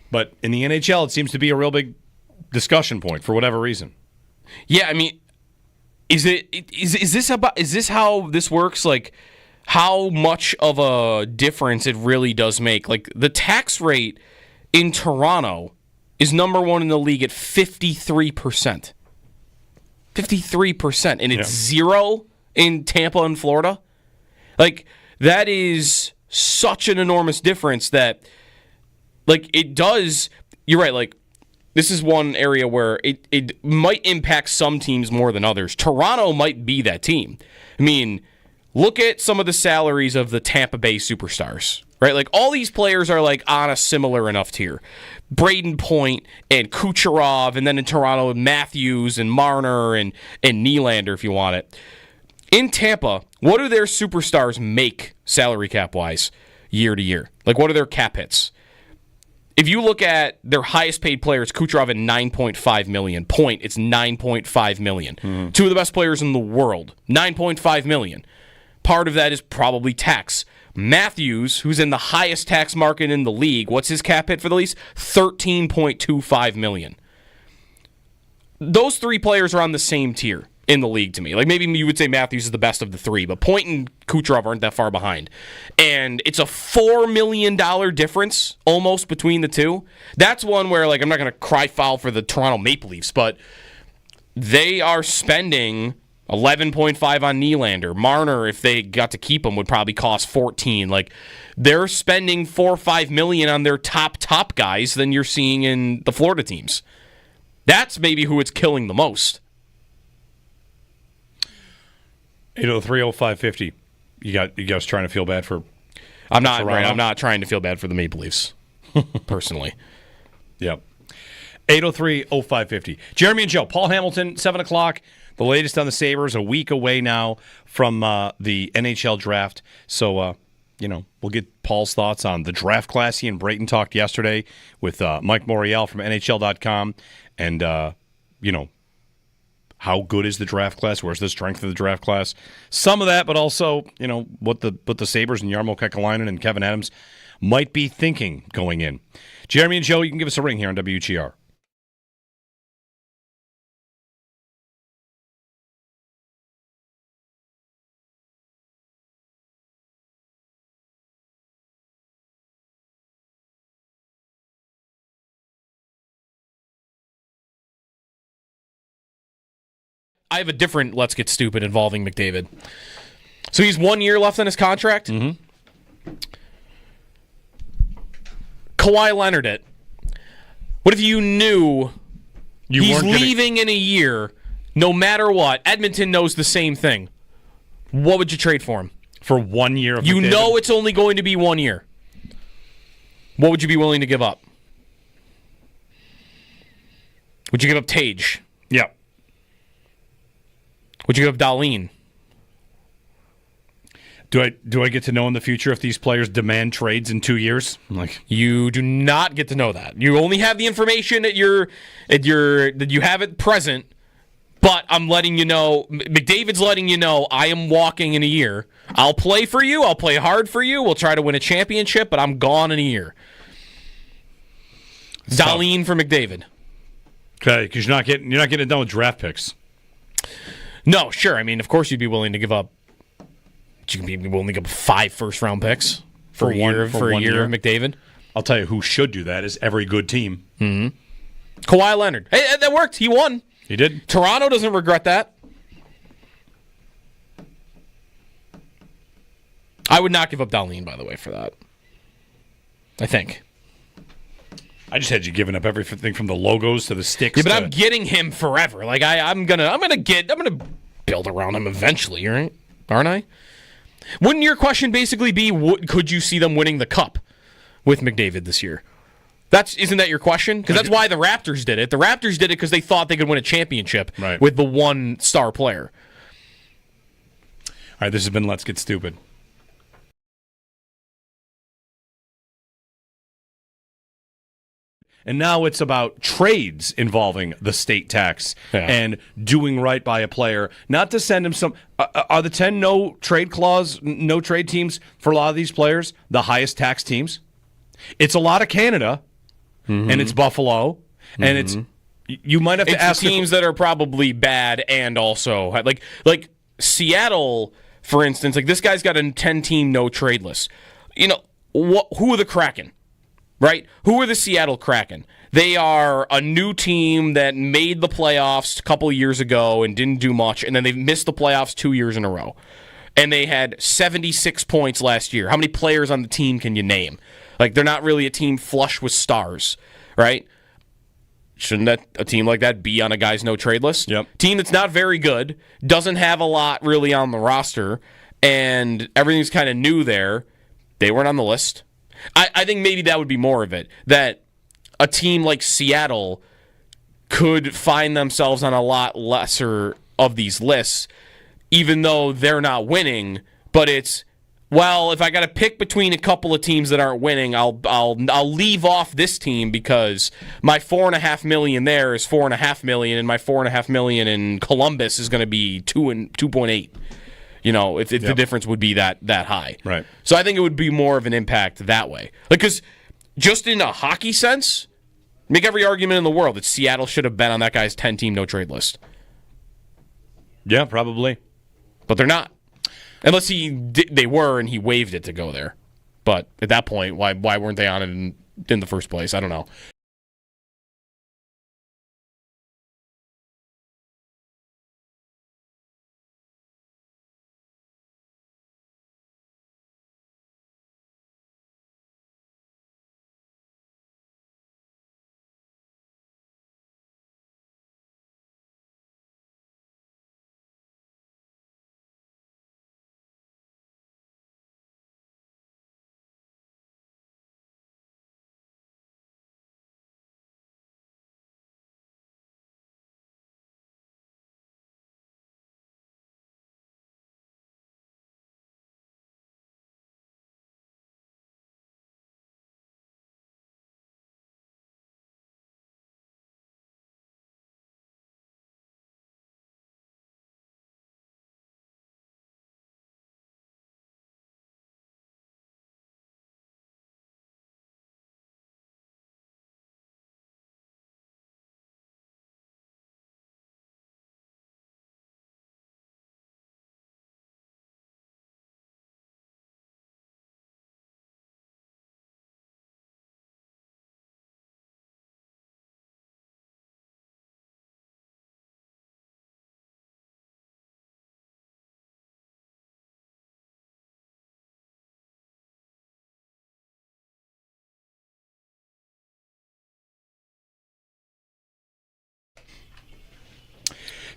But in the NHL, it seems to be a real big discussion point for whatever reason. Yeah, I mean, is this how this works? Like, how much of a difference it really does make? Like, the tax rate in Toronto is number 1 in the league at 53%. 53%, and it's 0 in Tampa and Florida. Like, that is such an enormous difference that, like, it does. You're right. Like, this is one area where it might impact some teams more than others. Toronto might be that team. I mean, look at some of the salaries of the Tampa Bay superstars, right? Like, all these players are, like, on a similar enough tier. Braden Point and Kucherov, and then in Toronto, Matthews and Marner and Nylander, if you want it. In Tampa, what do their superstars make salary cap-wise year to year? Like, what are their cap hits? If you look at their highest paid players, Kucherov at $9.5 million. Point, it's $9.5 million. Two of the best players in the world, $9.5 million. part of that is probably tax. Matthews, who's in the highest tax market in the league, what's his cap hit for the Leafs? $13.25 million. Those three players are on the same tier in the league to me. Like, maybe you would say Matthews is the best of the three, but Point and Kucherov aren't that far behind. And it's a $4 million difference almost between the two. That's one where, like, I'm not going to cry foul for the Toronto Maple Leafs, but they are spending 11.5 on Nylander. Marner, if they got to keep him, would probably cost 14. Like, they're spending $4 or $5 million on their top guys than you're seeing in the Florida teams. That's maybe who it's killing the most. 803-0550. You guys trying to feel bad for? I'm not right. I'm not trying to feel bad for the Maple Leafs, personally. Yep. 803-0550. Jeremy and Joe, Paul Hamilton, 7 o'clock. The latest on the Sabres, a week away now from the NHL draft. So, we'll get Paul's thoughts on the draft class. He and Brayton talked yesterday with Mike Morial from NHL.com. And, how good is the draft class? Where's the strength of the draft class? Some of that, but also, what the Sabres and Jarmo Kekalainen and Kevin Adams might be thinking going in. Jeremy and Joe, you can give us a ring here on WGR. I have a different Let's Get Stupid involving McDavid. So he's 1 year left on his contract. Mm-hmm. Kawhi Leonard it. What if you knew he's leaving in a year, no matter what? Edmonton knows the same thing. What would you trade for him? For 1 year of McDavid? You know it's only going to be 1 year. What would you be willing to give up? Would you give up Tage? Yeah. Would you give up Dahlin? Do I get to know in the future if these players demand trades in 2 years? You do not get to know that. You only have the information that you have at present. But I'm letting you know, McDavid's letting you know, I am walking in a year. I'll play for you. I'll play hard for you. We'll try to win a championship, but I'm gone in a year. Dahlin for McDavid. Okay, because you're not getting it done with draft picks. No, sure. I mean, of course you'd be willing to give up. You can be willing to give up 5 first-round picks for a year of McDavid. I'll tell you who should do that is every good team. Mm-hmm. Kawhi Leonard. Hey, that worked. He won. He did. Toronto doesn't regret that. I would not give up Dahlin, by the way, for that. I think. I just had you giving up everything from the logos to the sticks. Yeah, but I'm getting him forever. Like I'm gonna build around him eventually, right? Aren't I? Wouldn't your question basically be, could you see them winning the cup with McDavid this year? Isn't that your question? Because that's why the Raptors did it. The Raptors did it because they thought they could win a championship with the one star player. All right, this has been Let's Get Stupid. And now it's about trades involving the state tax and doing right by a player. Not to send him some... are the 10 no trade teams for a lot of these players the highest tax teams? It's a lot of Canada, and it's Buffalo, and it's... You might have to ask... teams that are probably bad and also... Like Seattle, for instance, like this guy's got a 10-team no trade list. Who are the Kraken? Right? Who are the Seattle Kraken? They are a new team that made the playoffs a couple of years ago and didn't do much, and then they've missed the playoffs 2 years in a row. And they had 76 points last year. How many players on the team can you name? Like, they're not really a team flush with stars, right? Shouldn't a team like that be on a guy's no-trade list? Yep. Team that's not very good, doesn't have a lot really on the roster, and everything's kind of new there. They weren't on the list. I think maybe that would be more of it, that a team like Seattle could find themselves on a lot lesser of these lists, even though they're not winning. But it's, well, if I got to pick between a couple of teams that aren't winning, I'll leave off this team because my $4.5 million there is $4.5 million, and my $4.5 million in Columbus is going to be 2.8. if the difference would be that high. Right. So I think it would be more of an impact that way. Because just in a hockey sense, make every argument in the world that Seattle should have been on that guy's 10-team no-trade list. Yeah, probably. But they're not. Unless they were and he waived it to go there. But at that point, why weren't they on it in the first place? I don't know.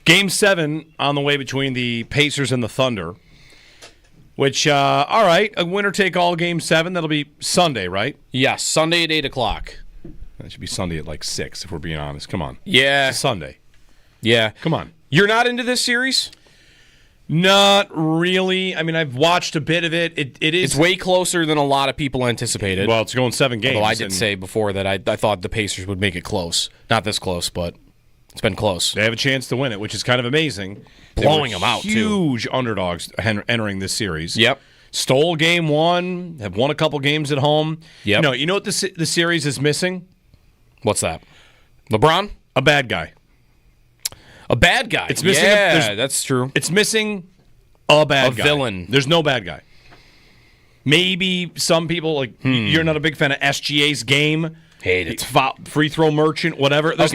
Game 7 on the way between the Pacers and the Thunder, which, all right, a winner-take-all Game 7. That'll be Sunday, right? Yes, Sunday at 8 o'clock. That should be Sunday at like 6, if we're being honest. Come on. Yeah. It's Sunday. Yeah. Come on. You're not into this series? Not really. I mean, I've watched a bit of it. It is. It's way closer than a lot of people anticipated. Well, it's going 7 games. Although I did say before that I thought the Pacers would make it close. Not this close, but it's been close. They have a chance to win it, which is kind of amazing. Blowing them out, huge too. underdogs entering this series. Yep. Stole game 1, have won a couple games at home. Yep. You know what the series is missing? What's that? LeBron? A bad guy. A bad guy. It's missing. That's true. It's missing a bad guy. A villain. There's no bad guy. Maybe some people you're not a big fan of SGA's game. Hate it. Free throw merchant, whatever. That's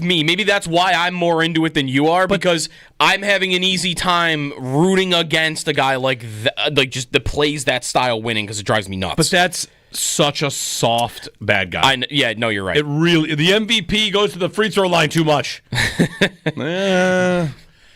me. Maybe that's why I'm more into it than you are, because I'm having an easy time rooting against a guy like that plays that style winning because it drives me nuts. But that's such a soft bad guy. You're right. It really, the MVP goes to the free throw line too much.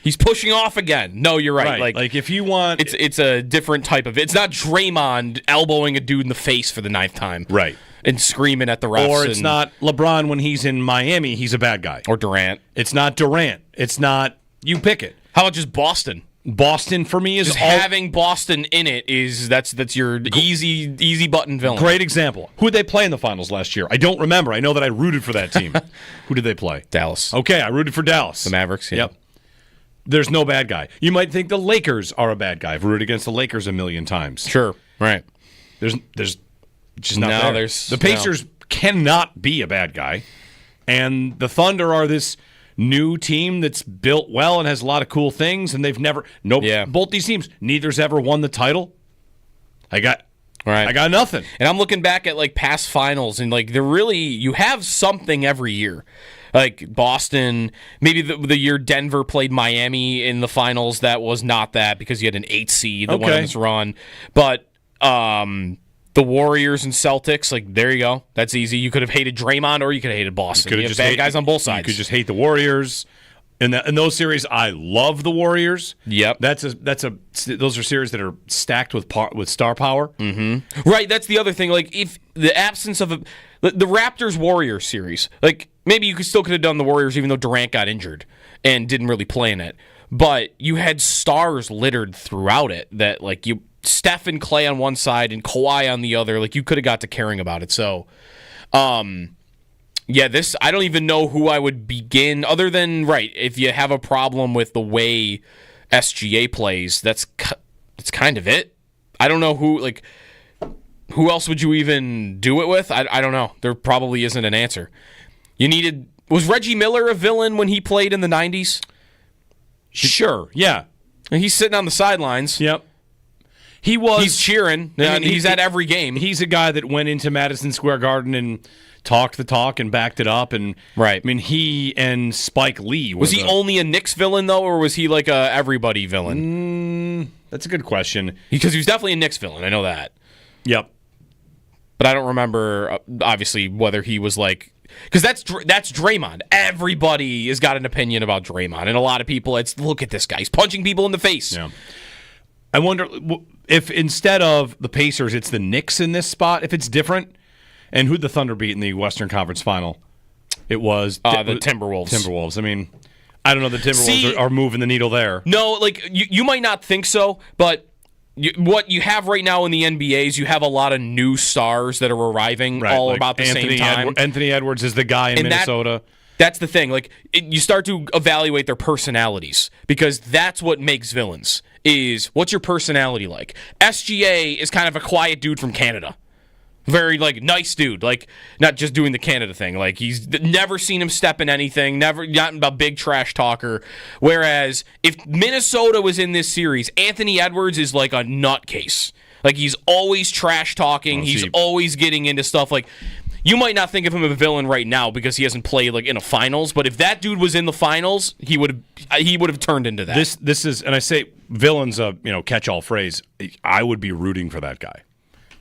He's pushing off again. No, you're right. Like if you want, it's a different type of. It's not Draymond elbowing a dude in the face for the 9th time, right? And screaming at the refs. Or it's not LeBron when he's in Miami. He's a bad guy. Or Durant. It's not Durant. It's not. You pick it. How about just Boston? Boston for me is just having Boston in it is that's your easy button villain. Great example. Who did they play in the finals last year? I don't remember. I know that I rooted for that team. Who did they play? Dallas. Okay, I rooted for Dallas. The Mavericks. Yeah. Yep. There's no bad guy. You might think the Lakers are a bad guy. I've rooted against the Lakers a million times. Sure. Right. There's just not there. The Pacers cannot be a bad guy, and the Thunder are this new team that's built well and has a lot of cool things, and they've never. Both these teams, neither's ever won the title. I got nothing. And I'm looking back at past finals, and they're really, you have something every year. Like Boston, maybe the year Denver played Miami in the finals, that was not that because you had an 8 seed that went on this run. But the Warriors and Celtics, there you go. That's easy. You could have hated Draymond or you could have hated Boston. You have bad guys on both sides. You could just hate the Warriors. In those series, I love the Warriors. Yep. Those are series that are stacked with star power. Mm-hmm. Right. That's the other thing. If the absence of the Raptors Warriors series, maybe you could have done the Warriors even though Durant got injured and didn't really play in it. But you had stars littered throughout it that Steph and Clay on one side and Kawhi on the other. You could have got to caring about it. So, this, I don't even know who I would begin other than, if you have a problem with the way SGA plays, that's kind of it. I don't know who else would you even do it with? I don't know. There probably isn't an answer. Was Reggie Miller a villain when he played in the 90s? Sure, yeah. And he's sitting on the sidelines. Yep. He was. He's cheering. And he's at every game. He's a guy that went into Madison Square Garden and talked the talk and backed it up. And right. I mean, he and Spike Lee was he only a Knicks villain though, or was he like a everybody villain? That's a good question. Because he was definitely a Knicks villain. I know that. Yep. But I don't remember obviously whether he was like. Because that's Draymond. Everybody has got an opinion about Draymond, and a lot of people. It's look at this guy. He's punching people in the face. Yeah. I wonder if instead of the Pacers, it's the Knicks in this spot. If it's different, and who'd the Thunder beat in the Western Conference Final? It was the Timberwolves. Timberwolves. I mean, I don't know. The Timberwolves are moving the needle there. No, like you might not think so, but. What you have right now in the NBA is you have a lot of new stars that are arriving all like about the same time. Anthony Edwards is the guy in Minnesota. That's the thing. Like you start to evaluate their personalities because that's what makes villains. Is what's your personality like? SGA is kind of a quiet dude from Canada. Very nice dude, not just doing the Canada thing. Like he's never seen him step in anything, never gotten a big trash talker. Whereas if Minnesota was in this series, Anthony Edwards is like a nutcase. Like he's always trash talking. He's always getting into stuff. Like you might not think of him as a villain right now because he hasn't played in a finals. But if that dude was in the finals, he would have turned into that. This is, and I say villain's a catch-all phrase. I would be rooting for that guy.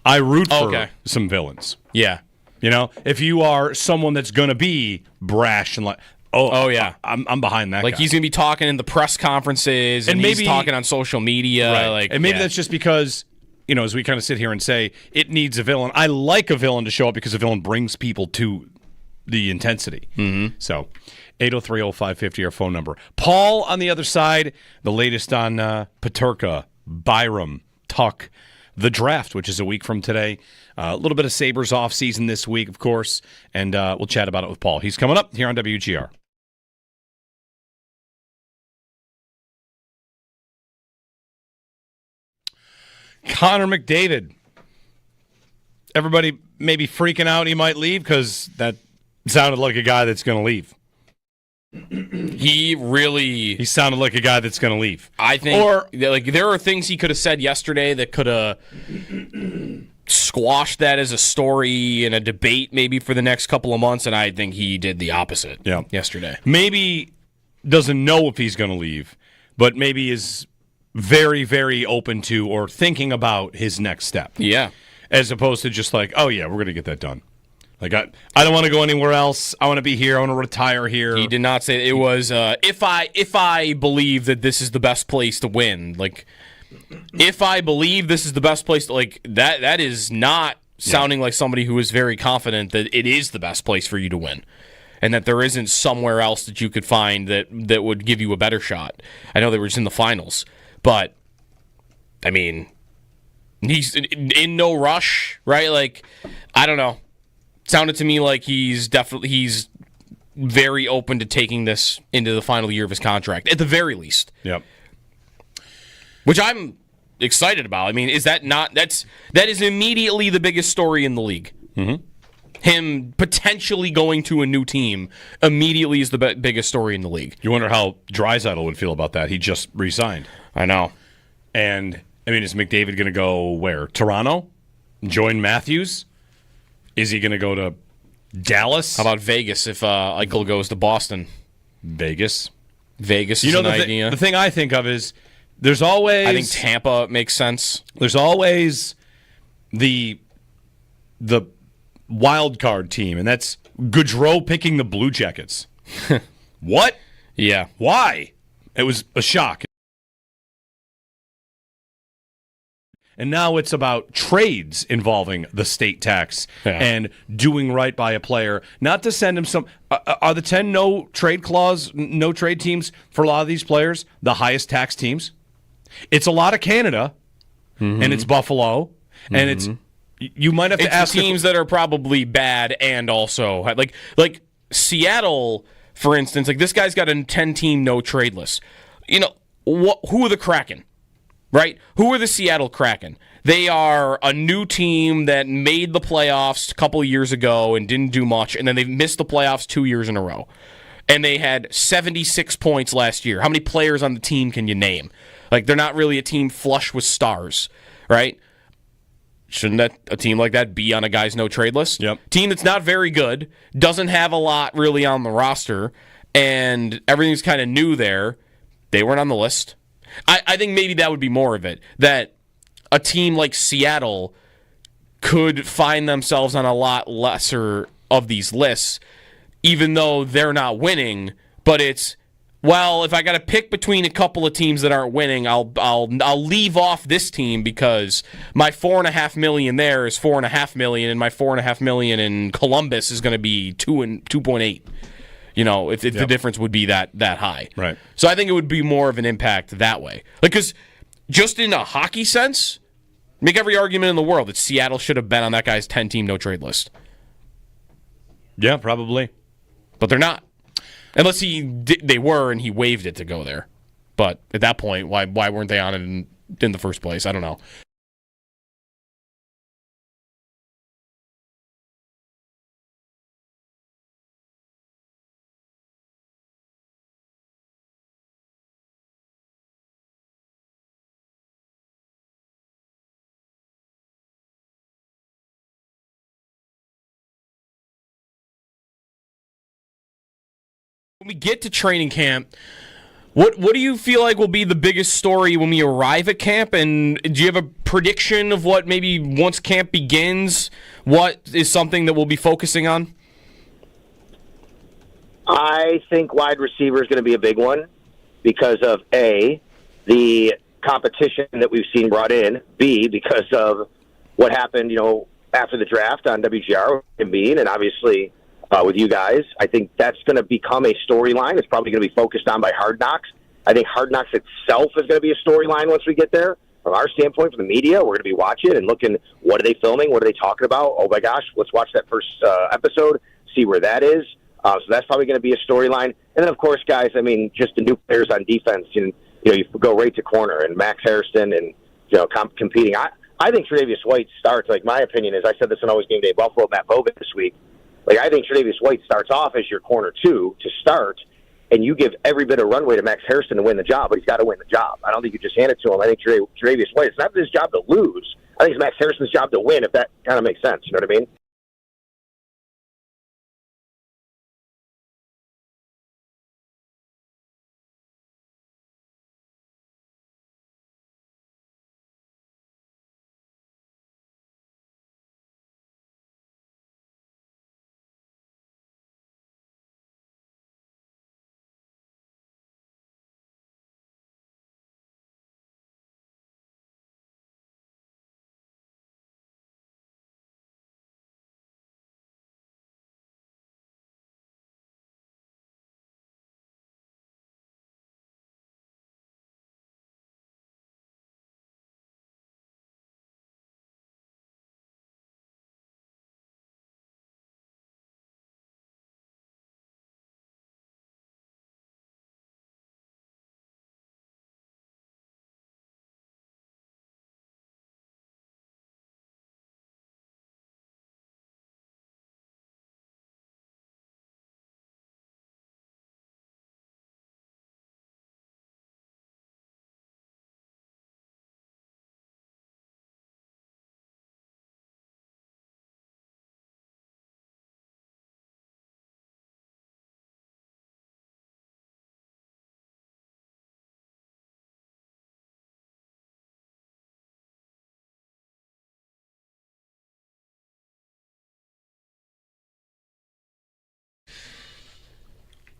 I root for some villains. Yeah. If you are someone that's going to be brash and yeah. I'm behind that guy. He's going to be talking in the press conferences and maybe he's talking on social media. Right. And maybe that's just because, as we kind of sit here and say, it needs a villain. I like a villain to show up because a villain brings people to the intensity. Mm-hmm. So 803-0550, our phone number. Paul on the other side, the latest on Peterka, Byram, Tuck, the draft, which is a week from today. A little bit of Sabres offseason this week, of course, and we'll chat about it with Paul. He's coming up here on WGR. Connor McDavid. Everybody may be freaking out he might leave because that sounded like a guy that's going to leave. He sounded like a guy that's going to leave. I think there are things he could have said yesterday that could have squashed that as a story and a debate maybe for the next couple of months, and I think he did the opposite yesterday. Maybe doesn't know if he's going to leave, but maybe is very, very open to or thinking about his next step. Yeah. As opposed to just we're going to get that done. I don't want to go anywhere else. I want to be here. I want to retire here. He did not say it was. If I believe that this is the best place to win, if I believe this is the best place to that is not sounding like somebody who is very confident that it is the best place for you to win, and that there isn't somewhere else that you could find that would give you a better shot. I know they were just in the finals, but I mean, he's in no rush, right? I don't know. Sounded to me like he's very open to taking this into the final year of his contract, at the very least. Yep. Which I'm excited about. I mean, that is immediately the biggest story in the league. Mm-hmm. Him potentially going to a new team immediately is the biggest story in the league. You wonder how Draisaitl would feel about that. He just re-signed. I know. And, I mean, is McDavid going to go where? Toronto? Join Matthews? Is he going to go to Dallas? How about Vegas if Eichel goes to Boston? Vegas is an idea. The thing I think of is there's always... I think Tampa makes sense. There's always the wild card team, and that's Gaudreau picking the Blue Jackets. What? Yeah. Why? It was a shock. And now it's about trades involving the state tax and doing right by a player. Not to send him some... are the 10 no trade teams for a lot of these players the highest tax teams? It's a lot of Canada, and it's Buffalo, and it's... You might have to ask... teams that are probably bad and also... Like Seattle, for instance, this guy's got a 10-team no-trade list. who are the Kraken, right? Who are the Seattle Kraken? They are a new team that made the playoffs a couple of years ago and didn't do much, and then they've missed the playoffs 2 years in a row. And they had 76 points last year. How many players on the team can you name? Like, they're not really a team flush with stars, right? Shouldn't a team like that be on a guys no trade list? Yep. Team that's not very good, doesn't have a lot really on the roster, and everything's kind of new there. They weren't on the list. I think maybe that would be more of it, that a team like Seattle could find themselves on a lot lesser of these lists, even though they're not winning. But it's, well, if I got to pick between a couple of teams that aren't winning, I'll leave off this team because my $4.5 million there is $4.5 million, and my $4.5 million in Columbus is going to be 2.8. You know, if the difference would be that high. Right. So I think it would be more of an impact that way. Because just in a hockey sense, make every argument in the world that Seattle should have been on that guy's 10-team no-trade list. Yeah, probably. But they're not. Unless they were and he waived it to go there. But at that point, why weren't they on it in the first place? I don't know. When we get to training camp, what do you feel like will be the biggest story when we arrive at camp? And do you have a prediction of what maybe once camp begins, what is something that we'll be focusing on? I think wide receiver is going to be a big one because of A, the competition that we've seen brought in, B, because of what happened, after the draft on WGR and obviously with you guys. I think that's going to become a storyline. It's probably going to be focused on by Hard Knocks. I think Hard Knocks itself is going to be a storyline once we get there. From our standpoint, from the media, we're going to be watching and looking, what are they filming? What are they talking about? Oh, my gosh, let's watch that first episode, see where that is. So that's probably going to be a storyline. And then, of course, guys, just the new players on defense. You go right to corner, and Max Hairston and, competing. I think Tre'Davious White starts, my opinion is, I said this on Always Game Day Buffalo, Matt Bogan this week. I think Tre'Davious White starts off as your corner 2 to start, and you give every bit of runway to Max Hairston to win the job, but he's got to win the job. I don't think you just hand it to him. I think Tre'Davious White, it's not his job to lose. I think it's Max Hairston's job to win, if that kind of makes sense. You know what I mean?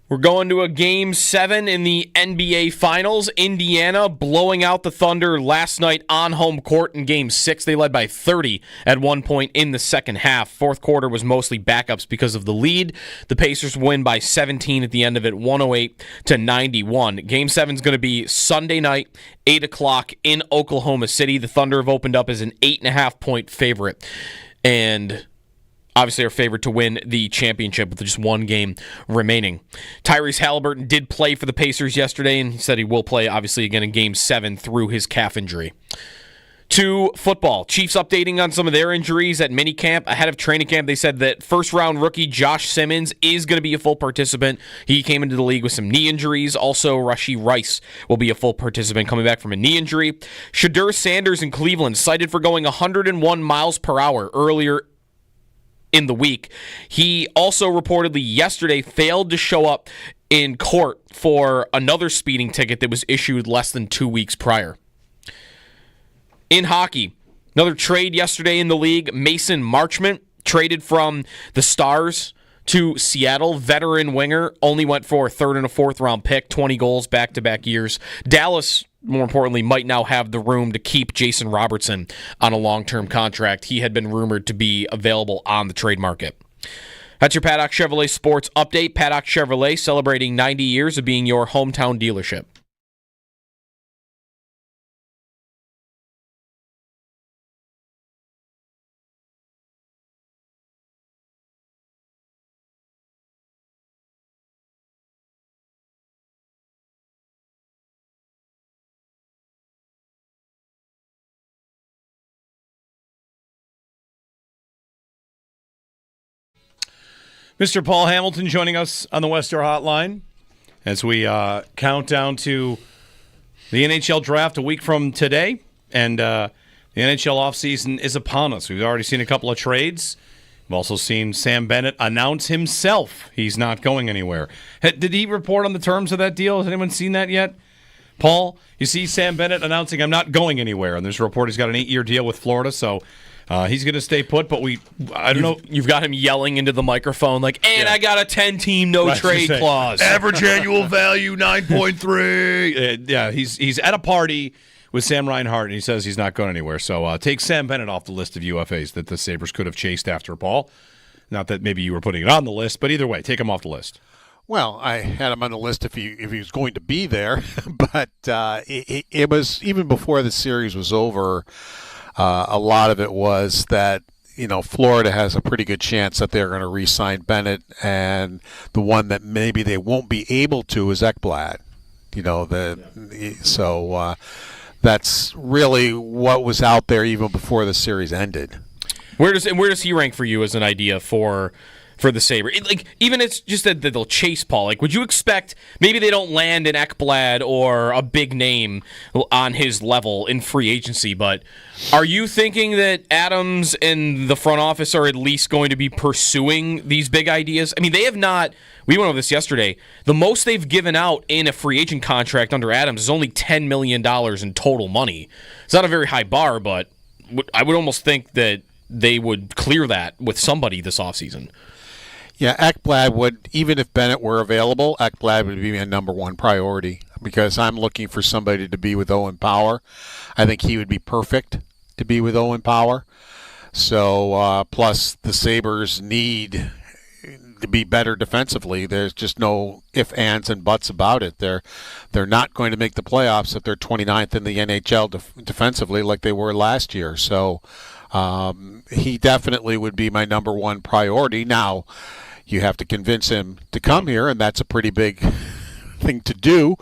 We're going to a Game 7 in the NBA Finals. Indiana blowing out the Thunder last night on home court in Game 6. They led by 30 at one point in the second half. Fourth quarter was mostly backups because of the lead. The Pacers win by 17 at the end of it, 108-91. Game 7 is going to be Sunday night, 8 o'clock in Oklahoma City. The Thunder have opened up as an 8.5-point favorite. And obviously are favored to win the championship with just one game remaining. Tyrese Halliburton did play for the Pacers yesterday, and he said he will play, obviously, again in Game 7 through his calf injury. To football, Chiefs updating on some of their injuries at minicamp. Ahead of training camp, they said that first-round rookie Josh Simmons is going to be a full participant. He came into the league with some knee injuries. Also, Rashee Rice will be a full participant coming back from a knee injury. Shedeur Sanders in Cleveland, cited for going 101 miles per hour earlier in the week. He also reportedly yesterday failed to show up in court for another speeding ticket that was issued less than 2 weeks prior. In hockey, another trade yesterday in the league. Mason Marchment traded from the Stars to Seattle. Veteran winger, only went for a third and a fourth round pick, 20 goals back-to-back years. Dallas, more importantly, might now have the room to keep Jason Robertson on a long-term contract. He had been rumored to be available on the trade market. That's your Paddock Chevrolet Sports Update. Paddock Chevrolet celebrating 90 years of being your hometown dealership. Mr. Paul Hamilton joining us on the Wester Hotline as we count down to the NHL draft a week from today. And the NHL offseason is upon us. We've already seen a couple of trades. We've also seen Sam Bennett announce himself he's not going anywhere. Did he report on the terms of that deal? Has anyone seen that yet? Paul, you see Sam Bennett announcing, I'm not going anywhere. And there's a report he's got an 8-year deal with Florida, so he's going to stay put, but I don't know. You've got him yelling into the microphone like, and I got a 10-team no-trade clause. Average annual value, 9.3. Yeah, he's at a party with Sam Reinhart, and he says he's not going anywhere. So take Sam Bennett off the list of UFAs that the Sabres could have chased after, Paul. Not that maybe you were putting it on the list, but either way, take him off the list. Well, I had him on the list if he was going to be there, but it was, even before the series was over, a lot of it was that, Florida has a pretty good chance that they're going to re-sign Bennett, and the one that maybe they won't be able to is Ekblad. So that's really what was out there even before the series ended. Where does he rank for you as an idea for the Sabres? Even it's just that they'll chase Paul. Would you expect maybe they don't land an Ekblad or a big name on his level in free agency, but are you thinking that Adams and the front office are at least going to be pursuing these big ideas? I mean, they have not. We went over this yesterday. The most they've given out in a free agent contract under Adams is only $10 million in total money. It's not a very high bar, but I would almost think that they would clear that with somebody this offseason. Yeah, Ekblad would, even if Bennett were available, Ekblad would be my number one priority because I'm looking for somebody to be with Owen Power. I think he would be perfect to be with Owen Power. So, plus the Sabres need to be better defensively. There's just no ifs, ands, and buts about it. They're not going to make the playoffs if they're 29th in the NHL defensively like they were last year. So he definitely would be my number one priority. Now, you have to convince him to come here, and that's a pretty big thing to do.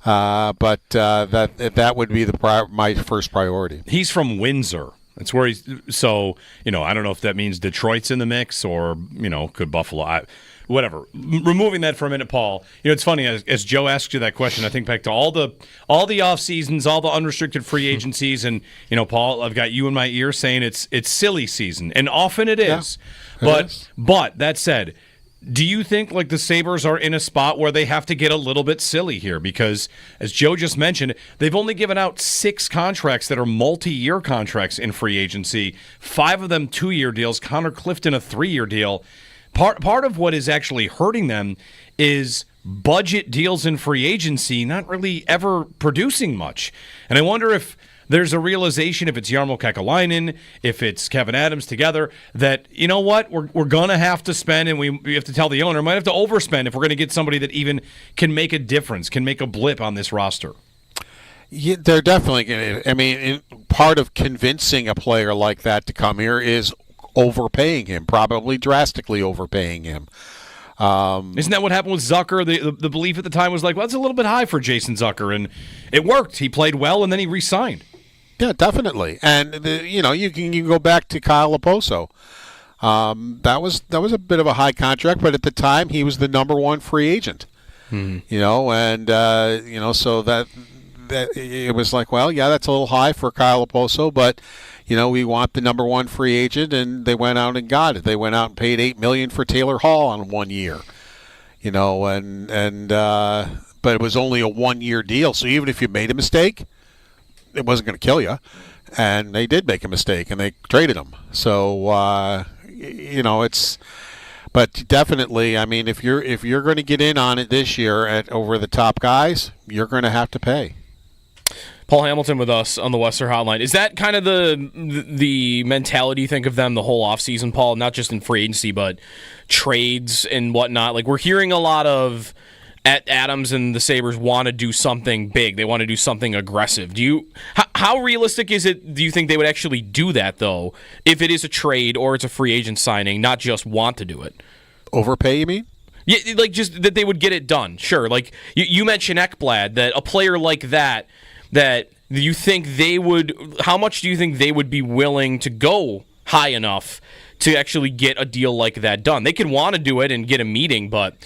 But that would be my first priority. He's from Windsor. That's where he's. So I don't know if that means Detroit's in the mix or could Buffalo. Whatever. Removing that for a minute, Paul. It's funny as Joe asked you that question. I think back to all the off seasons, all the unrestricted free agencies, and Paul, I've got you in my ear saying it's silly season, and often it is. Yeah, but that said, do you think the Sabres are in a spot where they have to get a little bit silly here? Because as Joe just mentioned, they've only given out 6 contracts that are multi-year contracts in free agency. 5 of them 2-year deals. Connor Clifton a 3-year deal. Part of what is actually hurting them is budget deals in free agency not really ever producing much. And I wonder if there's a realization, if it's Jarmo Kekalainen, if it's Kevin Adams together, that, we're going to have to spend, and we have to tell the owner, might have to overspend if we're going to get somebody that even can make a difference, can make a blip on this roster. Yeah, they're definitely going to. I mean, part of convincing a player like that to come here is overpaying him, probably drastically overpaying him. Isn't that what happened with Zucker? The belief at the time was like, well, that's a little bit high for Jason Zucker, and it worked. He played well, and then he re-signed. Yeah, definitely. And you can go back to Kyle Laposo. That was a bit of a high contract, but at the time he was the number one free agent. So that it was like, well, yeah, that's a little high for Kyle Laposo, but we want the number one free agent, and they went out and got it. They went out and paid $8 million for Taylor Hall on 1 year. But it was only a 1 year deal, so even if you made a mistake, it wasn't going to kill you. And they did make a mistake, and they traded him. So it's. But definitely, I mean, if you're going to get in on it this year at over the top guys, you're going to have to pay. Paul Hamilton with us on the Western Hotline. Is that kind of the mentality you think of them the whole offseason, Paul? Not just in free agency, but trades and whatnot. Like, we're hearing a lot of Adams and the Sabres want to do something big. They want to do something aggressive. How realistic is it, do you think they would actually do that, though, if it is a trade or it's a free agent signing, not just want to do it? Overpay, you mean? Yeah, like just that they would get it done. Sure. Like you mentioned Ekblad, that a player like that you think they would, how much do you think they would be willing to go high enough to actually get a deal like that done? They could want to do it and get a meeting, but,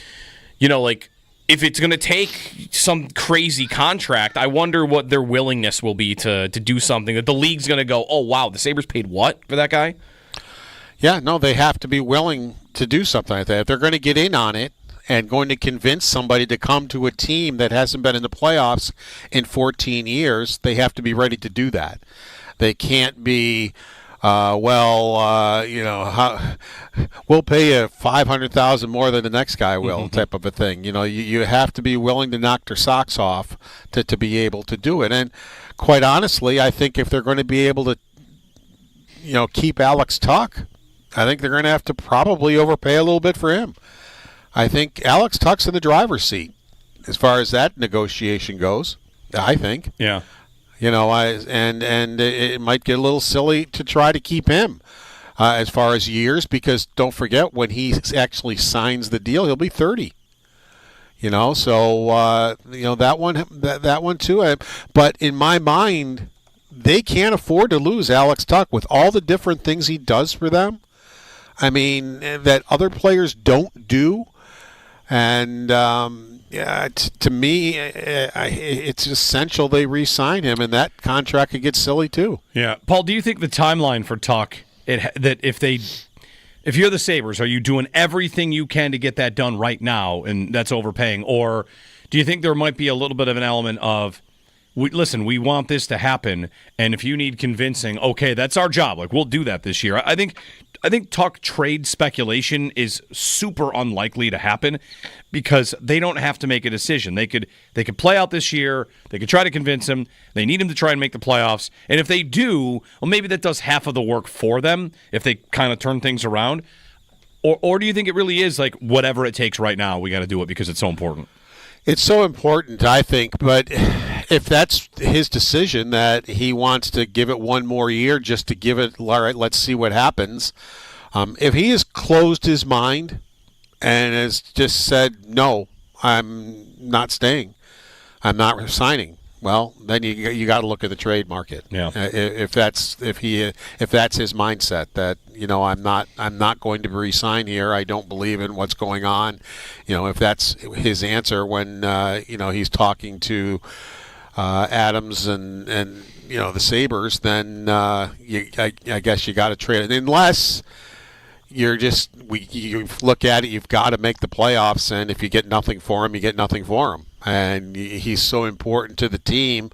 if it's going to take some crazy contract, I wonder what their willingness will be to do something that the league's going to go, oh, wow, the Sabres paid what for that guy? Yeah, no, they have to be willing to do something like that. If they're going to get in on it and going to convince somebody to come to a team that hasn't been in the playoffs in 14 years, they have to be ready to do that. They can't be, we'll pay you $500,000 more than the next guy will, type of a thing. You have to be willing to knock their socks off to be able to do it. And quite honestly, I think if they're going to be able to, keep Alex Tuch, I think they're going to have to probably overpay a little bit for him. I think Alex Tuch's in the driver's seat as far as that negotiation goes, I think. Yeah. And it might get a little silly to try to keep him as far as years, because don't forget, when he actually signs the deal, he'll be 30. That one too. But in my mind, they can't afford to lose Alex Tuch with all the different things he does for them. I mean, that other players don't do. And to me, it's essential they re-sign him, and that contract could get silly too. Yeah, Paul, do you think the timeline for Tuch, that if you're the Sabres, are you doing everything you can to get that done right now, and that's overpaying, or do you think there might be a little bit of an element of, we want this to happen, and if you need convincing, okay, that's our job. Like, we'll do that this year. I think Tuch trade speculation is super unlikely to happen because they don't have to make a decision. They could play out this year. They could try to convince him. They need him to try and make the playoffs. And if they do, well, maybe that does half of the work for them if they kind of turn things around. Or do you think it really is like whatever it takes right now, we got to do it because it's so important? It's so important, I think, but if that's his decision that he wants to give it one more year just to give it, all right, let's see what happens. If he has closed his mind and has just said, no, I'm not staying, I'm not resigning, well, then you got to look at the trade market. Yeah. If that's his mindset that I'm not going to resign here. I don't believe in what's going on. If that's his answer when he's talking to Adams and the Sabres, then I guess you got to trade it, unless you look at it. You've got to make the playoffs, and if you get nothing for him, you get nothing for him. And he's so important to the team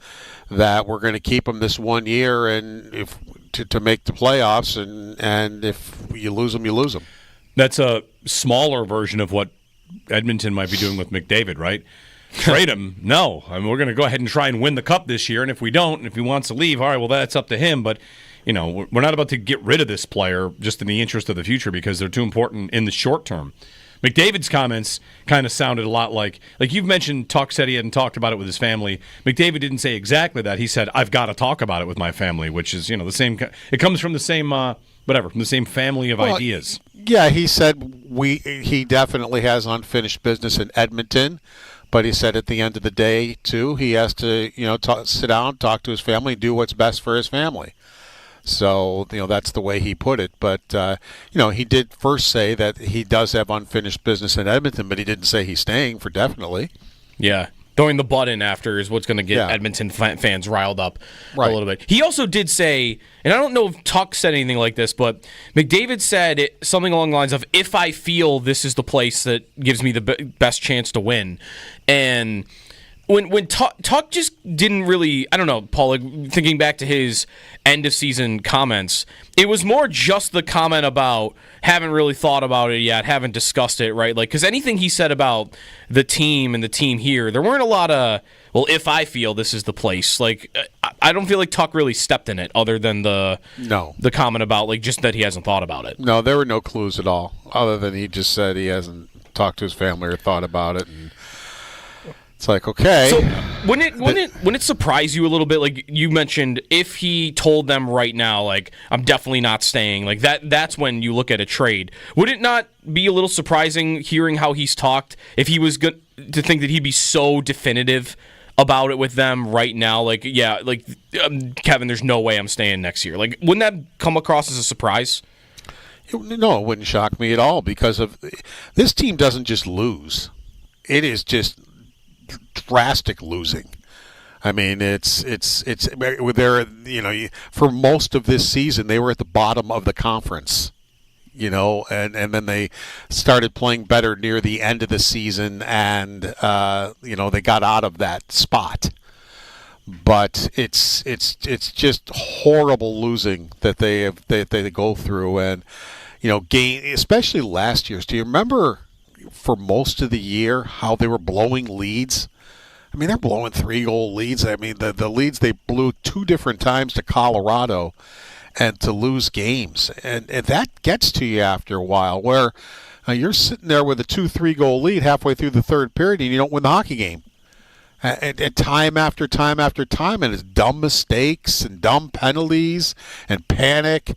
that we're going to keep him this 1 year, and to make the playoffs, and if you lose him, you lose him. That's a smaller version of what Edmonton might be doing with McDavid, right? Trade him? No. I mean, we're going to go ahead and try and win the cup this year, and if we don't, and if he wants to leave, all right, well, that's up to him. But we're not about to get rid of this player just in the interest of the future because they're too important in the short term. McDavid's comments kind of sounded a lot like you've mentioned. Tuch said he hadn't talked about it with his family. McDavid didn't say exactly that. He said, "I've got to talk about it with my family," which is the same. It comes from the same whatever, from the same family of ideas. Yeah, he said he definitely has unfinished business in Edmonton, but he said at the end of the day too, he has to sit down, talk to his family, do what's best for his family. So that's the way he put it. But he did first say that he does have unfinished business in Edmonton, but he didn't say he's staying for definitely. Yeah. Throwing the butt in after is what's going to get Edmonton fans riled up a little bit. He also did say, and I don't know if Tuck said anything like this, but McDavid said something along the lines of, if I feel this is the place that gives me the best chance to win. And when Tuck just didn't really, I don't know, Paul, thinking back to his end-of-season comments, it was more just the comment about haven't really thought about it yet, haven't discussed it, right? Like, because anything he said about the team and the team here, there weren't a lot of, well, if I feel this is the place. Like, I don't feel like Tuck really stepped in it other than the comment about, like, just that he hasn't thought about it. No, there were no clues at all, other than he just said he hasn't talked to his family or thought about it, and it's like, okay. So wouldn't it surprise you a little bit? Like you mentioned, if he told them right now, like, I'm definitely not staying, like that's when you look at a trade. Would it not be a little surprising hearing how he's talked if he was good to think that he'd be so definitive about it with them right now? Like, yeah, like Kevin, there's no way I'm staying next year. Like, wouldn't that come across as a surprise? No, it wouldn't shock me at all, because of this team doesn't just lose. It is just drastic losing. I mean, it's they're for most of this season they were at the bottom of the conference, and then they started playing better near the end of the season, and they got out of that spot. But it's just horrible losing that they go through, and especially last year's. Do you remember for most of the year how they were blowing leads? I mean, they're blowing 3-goal leads. I mean, the leads they blew 2 different times to Colorado and to lose games. And that gets to you after a while, where you're sitting there with a 2-3-goal lead halfway through the third period and you don't win the hockey game. And time after time after time, and it's dumb mistakes and dumb penalties and panic.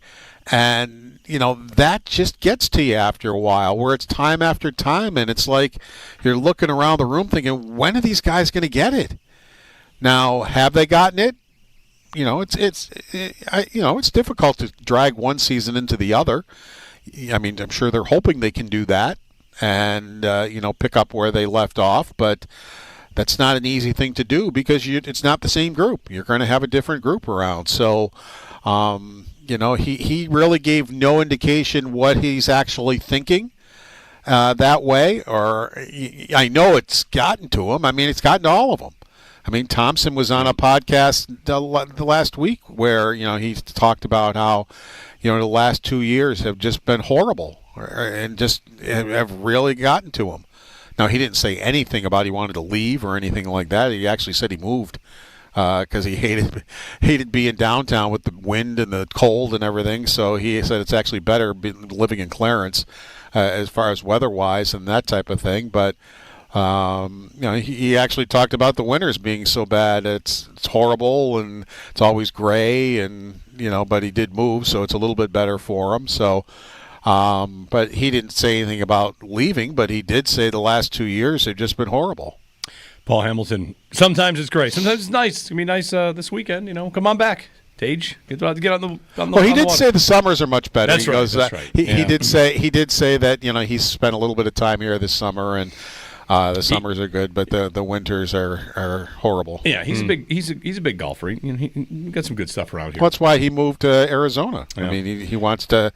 And that just gets to you after a while, where it's time after time, and it's like you're looking around the room thinking, when are these guys going to get it? Now, have they gotten it? It's difficult to drag one season into the other. I mean, I'm sure they're hoping they can do that and pick up where they left off, but that's not an easy thing to do, because it's not the same group. You're going to have a different group around. So, he really gave no indication what he's actually thinking that way. Or I know it's gotten to him. I mean, it's gotten to all of them. I mean, Thompson was on a podcast the last week where, he talked about how, the last 2 years have just been horrible and just have really gotten to him. Now, he didn't say anything about he wanted to leave or anything like that. He actually said he moved because he hated being downtown with the wind and the cold and everything. So he said it's actually better living in Clarence as far as weather-wise and that type of thing. But he actually talked about the winters being so bad. It's horrible and it's always gray, and but he did move, so it's a little bit better for him. So. But he didn't say anything about leaving, but he did say the last 2 years have just been horrible. Paul Hamilton, sometimes it's great. Sometimes it's nice. It's going to be nice this weekend. Come on back, Tage. Get on the Well, he did say the summers are much better. That's right. That's right. He did say that he's spent a little bit of time here this summer, and the summers are good, but the winters are horrible. Yeah, he's a big golfer. He got some good stuff around here. Well, that's why he moved to Arizona. Yeah. I mean, he wants to,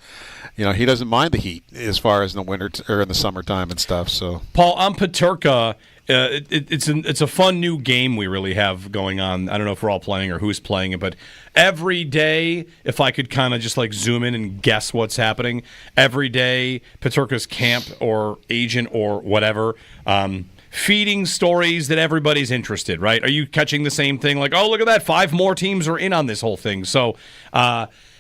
he doesn't mind the heat as far as in the winter or in the summertime and stuff. So, Paul, on Peterka, it's a fun new game we really have going on. I don't know if we're all playing or who's playing it, but every day, if I could kind of just like zoom in and guess what's happening, every day, Peterka's camp or agent or whatever, feeding stories that everybody's interested, right? Are you catching the same thing? Like, oh, look at that, 5 more teams are in on this whole thing. So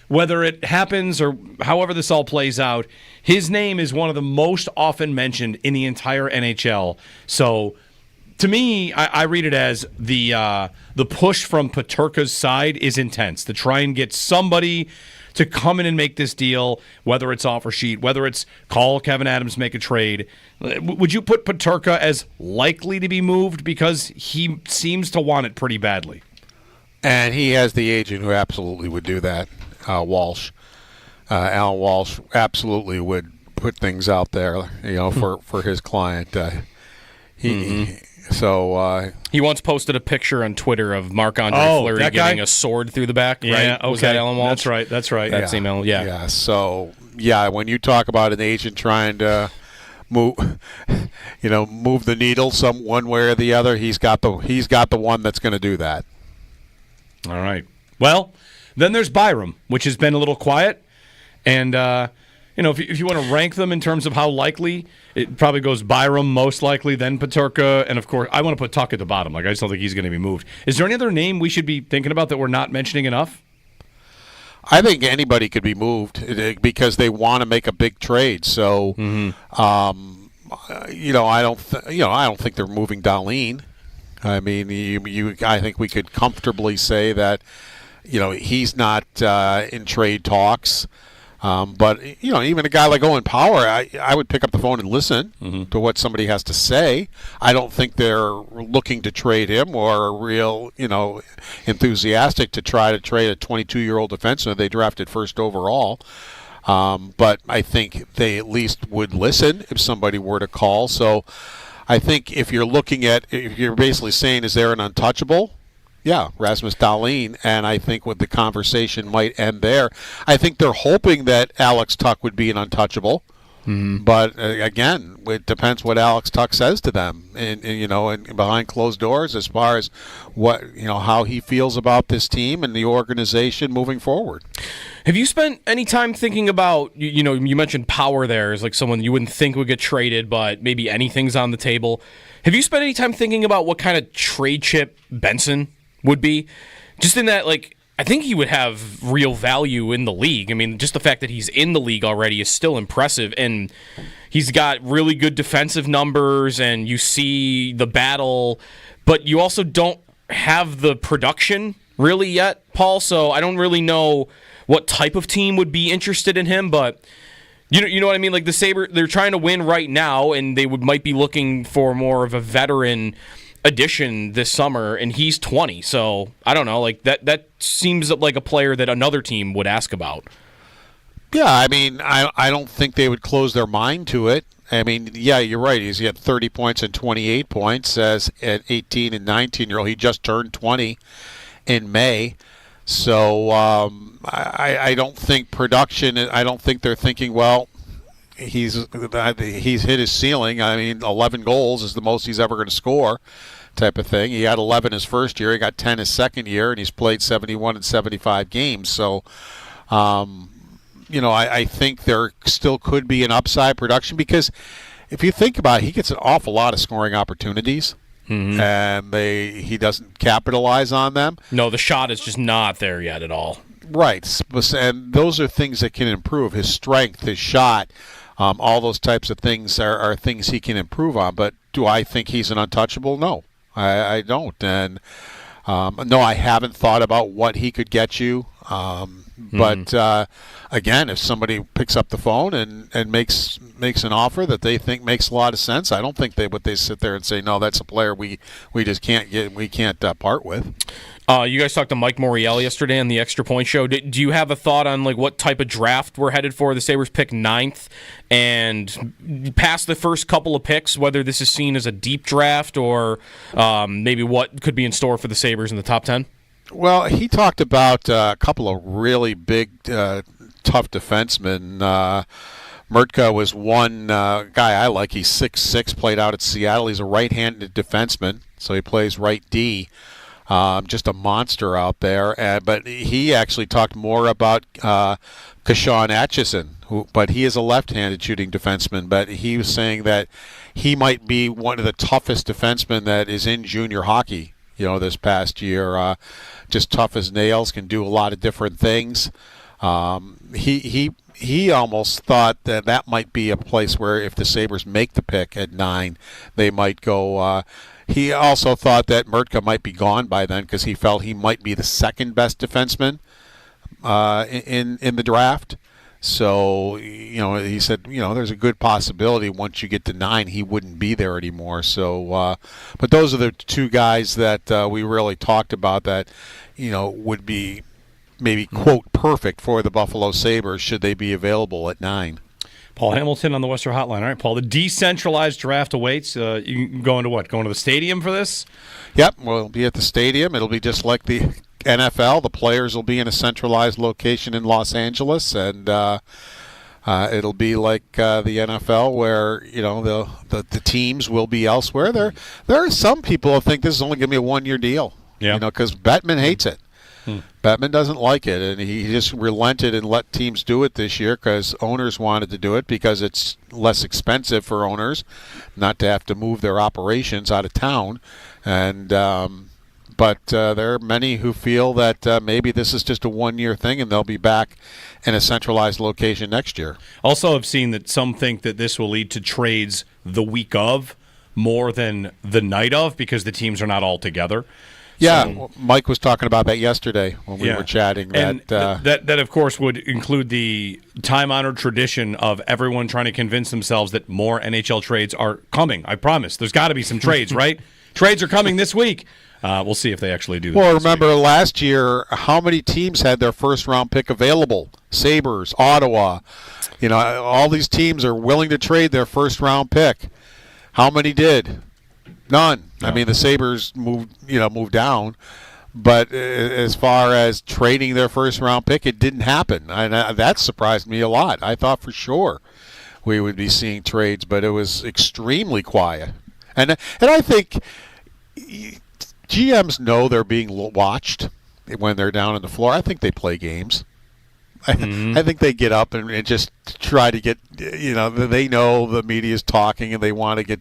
whether it happens or however this all plays out, his name is one of the most often mentioned in the entire NHL. So to me, I read it as the push from Peterka's side is intense to try and get somebody to come in and make this deal, whether it's offer sheet, whether it's call Kevin Adams, make a trade. Would you put Peterka as likely to be moved because he seems to want it pretty badly? And he has the agent who absolutely would do that, Walsh. Alan Walsh absolutely would put things out there, for his client. He once posted a picture on Twitter of Marc-Andre Fleury getting a sword through the back, right? Okay. Was that Alan Walsh? That's right. That same Alan, yeah. Yeah, so, when you talk about an agent trying to move the needle one way or the other, he's got the one that's going to do that. All right. Well, then there's Byram, which has been a little quiet. And, if you want to rank them in terms of how likely, it probably goes Byram most likely, then Peterka, and, of course, I want to put Tuch at the bottom. I just don't think he's going to be moved. Is there any other name we should be thinking about that we're not mentioning enough? I think anybody could be moved because they want to make a big trade. So, I don't think they're moving Dahlin. I mean, I think we could comfortably say that, he's not in trade talks. But even a guy like Owen Power, I would pick up the phone and listen to what somebody has to say. I don't think they're looking to trade him or are real, enthusiastic to try to trade a 22-year-old defenseman they drafted first overall. But I think they at least would listen if somebody were to call. So I think if you're basically saying, is there an untouchable? Yeah, Rasmus Dahlin, and I think the conversation might end there. I think they're hoping that Alex Tuch would be an untouchable, but again, it depends what Alex Tuch says to them, and behind closed doors as far as how he feels about this team and the organization moving forward. Have you spent any time thinking about, you mentioned Power there as like someone you wouldn't think would get traded, but maybe anything's on the table. Have you spent any time thinking about what kind of trade chip Benson would be? Just in that, I think he would have real value in the league. I mean, just the fact that he's in the league already is still impressive, and he's got really good defensive numbers, and you see the battle, but you also don't have the production really yet, Paul, so I don't really know what type of team would be interested in him, but you know what I mean? Like the Sabres, they're trying to win right now, and they might be looking for more of a veteran addition this summer, and he's 20, so I don't know, that seems like a player that another team would ask about. Yeah, I mean, I don't think they would close their mind to it. I mean, yeah, you're right. He had 30 points and 28 points as an 18 and 19-year-old. He just turned 20 in May. So I don't think production, I don't think they're thinking, well, he's hit his ceiling. I mean, 11 goals is the most he's ever going to score type of thing. He had 11 his first year. He got 10 his second year, and he's played 71 and 75 games. So, I think there still could be an upside production because if you think about it, he gets an awful lot of scoring opportunities. And he doesn't capitalize on them. No, the shot is just not there yet at all. Right, and those are things that can improve. His strength, his shot, all those types of things are things he can improve on. But do I think he's an untouchable? No, I don't. And no, I haven't thought about what he could get you. But again, if somebody picks up the phone and makes an offer that they think makes a lot of sense, I don't think they sit there and say, no, that's a player we just can't part with. You guys talked to Mike Moriel yesterday on the Extra Point Show. Do you have a thought on what type of draft we're headed for? The Sabres pick 9th, and past the first couple of picks, whether this is seen as a deep draft or maybe what could be in store for the Sabres in the top 10? Well, he talked about a couple of really big, tough defensemen. Murtka was one guy I like. He's 6'6", played out at Seattle. He's a right-handed defenseman, so he plays right D. Just a monster out there. But he actually talked more about Kashawn Atchison, but he is a left-handed shooting defenseman. But he was saying that he might be one of the toughest defensemen that is in junior hockey. This past year, just tough as nails, can do a lot of different things. He almost thought that might be a place where if the Sabres make the pick at 9, they might go. He also thought that Murtka might be gone by then because he felt he might be the second best defenseman in the draft. So, he said, there's a good possibility once you get to 9, he wouldn't be there anymore. So, but those are the two guys that we really talked about that, would be maybe, quote, perfect for the Buffalo Sabres should they be available at 9. Paul Hamilton on the Western Hotline. All right, Paul, the decentralized draft awaits. You can go into what? Going to the stadium for this? Yep, we'll be at the stadium. It'll be just like the NFL. The players will be in a centralized location in Los Angeles, and it'll be like the NFL where the teams will be elsewhere. There are some people who think this is only going to be a 1-year deal. Yeah. Because Bettman hates it. Bettman doesn't like it, and he just relented and let teams do it this year because owners wanted to do it because it's less expensive for owners not to have to move their operations out of town. And but there are many who feel that maybe this is just a 1-year thing and they'll be back in a centralized location next year. Also, I've seen that some think that this will lead to trades the week of more than the night of because the teams are not all together. Yeah, Mike was talking about that yesterday when we were chatting. And that, of course, would include the time-honored tradition of everyone trying to convince themselves that more NHL trades are coming. I promise. There's got to be some trades, right? Trades are coming this week. We'll see if they actually do that. Well, remember last year, how many teams had their first-round pick available? Sabres, Ottawa. All these teams are willing to trade their first-round pick. How many did? None. No. I mean, the Sabres moved down, but as far as trading their first-round pick, it didn't happen. And that surprised me a lot. I thought for sure we would be seeing trades, but it was extremely quiet. And I think GMs know they're being watched when they're down on the floor. I think they play games. I think they get up and just try to get, they know the media's talking and they want to get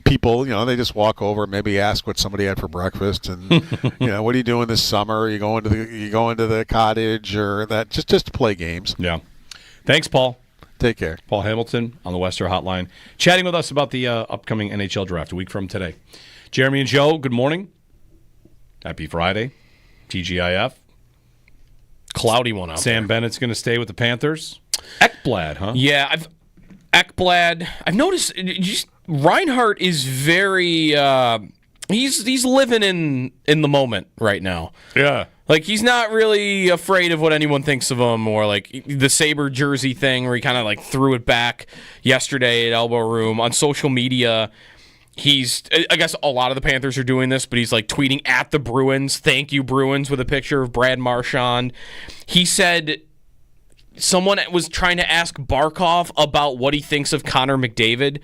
people, they just walk over and maybe ask what somebody had for breakfast and, what are you doing this summer? Are you going to the cottage or that? Just to play games. Yeah. Thanks, Paul. Take care. Paul Hamilton on the Western Hotline, chatting with us about the upcoming NHL draft a week from today. Jeremy and Joe, good morning. Happy Friday. TGIF. Cloudy one out Sam there. Bennett's going to stay with the Panthers. Ekblad, huh? Yeah, Ekblad. I've noticed Reinhart is very. He's living in the moment right now. Yeah. Like, he's not really afraid of what anyone thinks of him, or like the Sabre jersey thing where he kind of like threw it back yesterday at Elbow Room on social media. I guess a lot of the Panthers are doing this, but he's like tweeting at the Bruins, "Thank you, Bruins," with a picture of Brad Marchand. He said someone was trying to ask Barkov about what he thinks of Connor McDavid,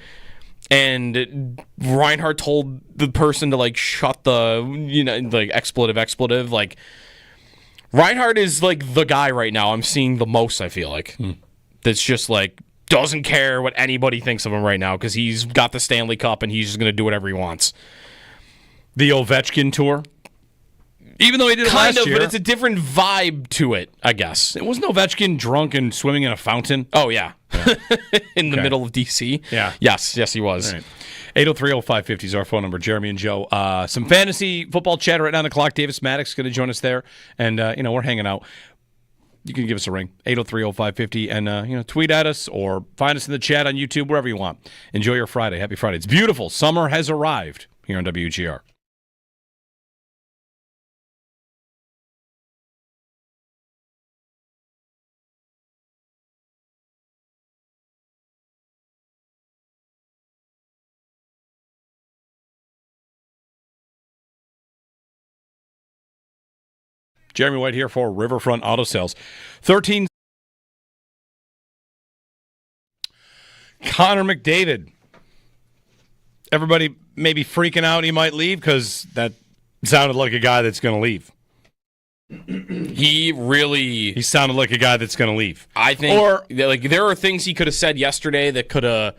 and Reinhart told the person to like shut the, like expletive. Like, Reinhart is like the guy right now I'm seeing the most, I feel like. That's just like, doesn't care what anybody thinks of him right now because he's got the Stanley Cup and he's just going to do whatever he wants. The Ovechkin tour? Even though he did it last year. But it's a different vibe to it, I guess. It wasn't Ovechkin drunk and swimming in a fountain? Oh, yeah. In the middle of D.C.? Yeah. Yes, he was. All right. 803-0550 is our phone number. Jeremy and Joe. Some fantasy football chatter at 9 o'clock. Davis Maddox is going to join us there. And, we're hanging out. You can give us a ring, 803-0550, and tweet at us or find us in the chat on YouTube, wherever you want. Enjoy your Friday. Happy Friday. It's beautiful. Summer has arrived here on WGR. Jeremy White here for Riverfront Auto Sales. 13. Connor McDavid. Everybody may be freaking out he might leave because that sounded like a guy that's going to leave. He sounded like a guy that's going to leave. I think there are things he could have said yesterday that could have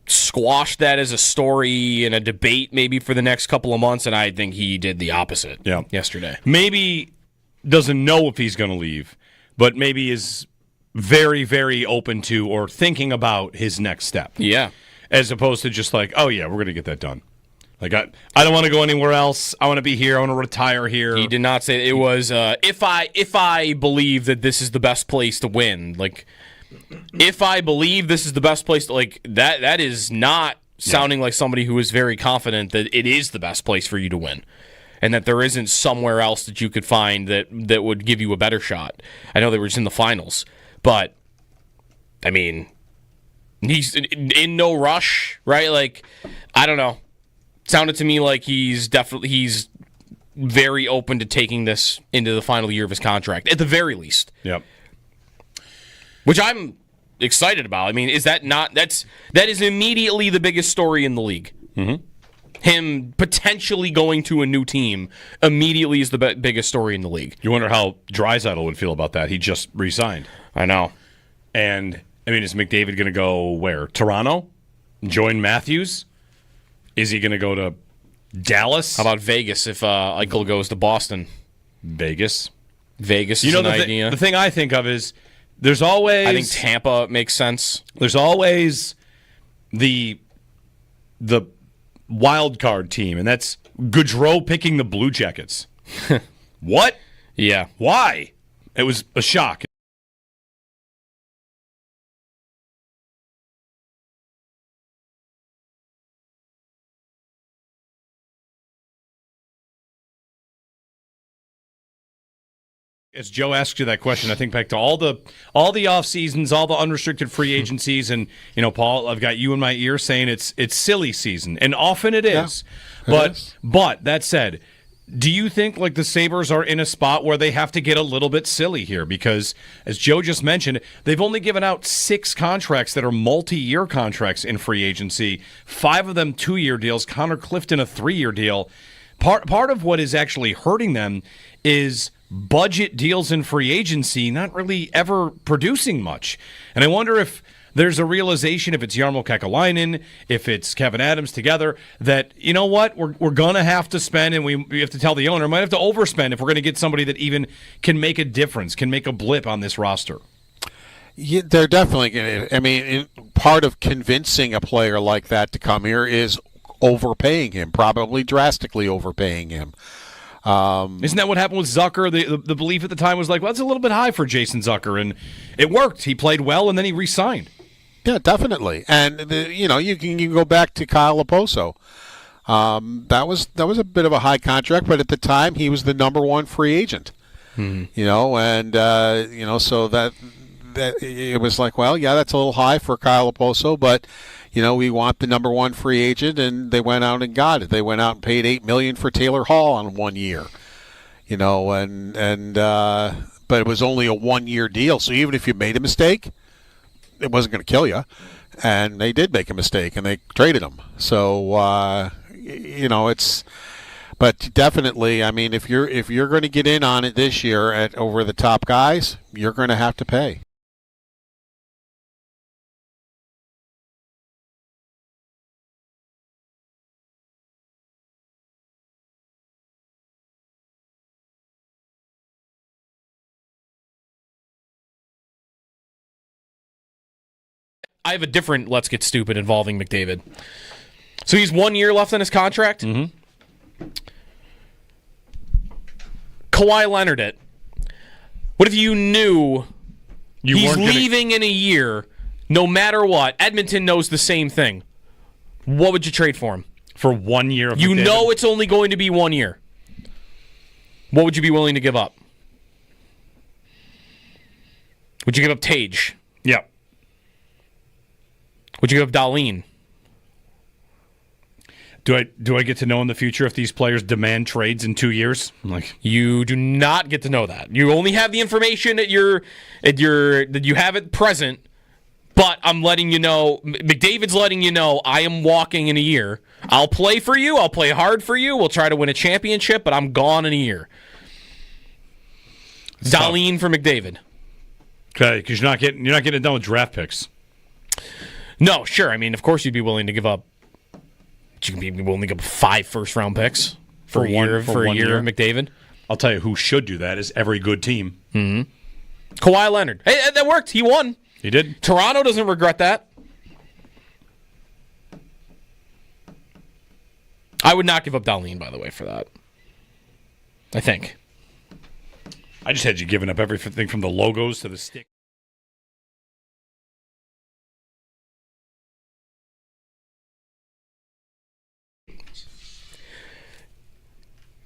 squashed that as a story and a debate maybe for the next couple of months, and I think he did the opposite yesterday. Maybe doesn't know if he's going to leave, but maybe is very, very open to or thinking about his next step. Yeah. As opposed to just like, oh, yeah, we're going to get that done. Like, I don't want to go anywhere else. I want to be here. I want to retire here. He did not say that. It was if I believe that this is the best place to win. Like, if I believe this is the best place to, like, that is not sounding like somebody who is very confident that it is the best place for you to win, and that there isn't somewhere else that you could find that would give you a better shot. I know they were just in the finals, but I mean, he's in no rush, right? Like, I don't know. Sounded to me like he's very open to taking this into the final year of his contract, at the very least. Yep. Which I'm excited about. I mean, that is immediately the biggest story in the league. Mm-hmm. Him potentially going to a new team immediately is the biggest story in the league. You wonder how Draisaitl would feel about that. He just re-signed. I know. And, I mean, is McDavid going to go where? Toronto? Join Matthews? Is he going to go to Dallas? How about Vegas if Eichel goes to Boston? Vegas Vegas is an idea. The thing I think of is there's always... I think Tampa makes sense. There's always the wild card team, and that's Gaudreau picking the Blue Jackets. What? Yeah. Why? It was a shock. As Joe asked you that question, I think back to all the off seasons, all the unrestricted free agencies, and Paul, I've got you in my ear saying it's silly season, and often it is. Yeah, but that said, do you think like the Sabres are in a spot where they have to get a little bit silly here? Because as Joe just mentioned, they've only given out 6 contracts that are multi-year contracts in free agency. 5 of them 2-year deals. Connor Clifton a 3-year deal. Part of what is actually hurting them is budget deals in free agency not really ever producing much. And I wonder if there's a realization, if it's Jarmo Kekalainen, if it's Kevin Adams together, that, you know what, we're going to have to spend, and we have to tell the owner, might have to overspend if we're going to get somebody that even can make a difference, can make a blip on this roster. Yeah, they're definitely going to. I mean, part of convincing a player like that to come here is overpaying him, probably drastically overpaying him. Isn't that what happened with Zucker? The belief at the time was like, well, that's a little bit high for Jason Zucker, and it worked. He played well, and then he re-signed. Yeah, definitely. And you can go back to Kyle Oposo. That was a bit of a high contract, but at the time he was the number 1 free agent. Mm-hmm. So that it was like, well, yeah, that's a little high for Kyle Oposo, but we want the number 1 free agent, and they went out and got it. They went out and paid $8 million for Taylor Hall on 1 year. But it was only a 1-year deal. So even if you made a mistake, it wasn't going to kill you. And they did make a mistake, and they traded him. So it's. But definitely, I mean, if you're going to get in on it this year over the top guys, you're going to have to pay. I have a different Let's Get Stupid involving McDavid. So he's 1 year left on his contract. Mm-hmm. Kawhi Leonard it. What if you knew he's leaving in a year, no matter what? Edmonton knows the same thing. What would you trade for him? For 1 year of You McDavid? know it's only going to be 1 year. What would you be willing to give up? Would you give up Tage? Yeah. Would you give up Darlene? Do I get to know in the future if these players demand trades in 2 years? You do not get to know that. You only have the information that you have at present. But I'm letting you know, McDavid's letting you know, I am walking in a year. I'll play for you. I'll play hard for you. We'll try to win a championship, but I'm gone in a year. Darlene for McDavid. Okay, because you're not getting it done with draft picks. No, sure. I mean, of course you'd be willing to give up. You can be willing to give up 5 first-round picks for a year of McDavid. I'll tell you who should do that is every good team. Mm-hmm. Kawhi Leonard. Hey, that worked. He won. He did. Toronto doesn't regret that. I would not give up Dahlin, by the way, for that. I think. I just had you giving up everything from the logos to the stick.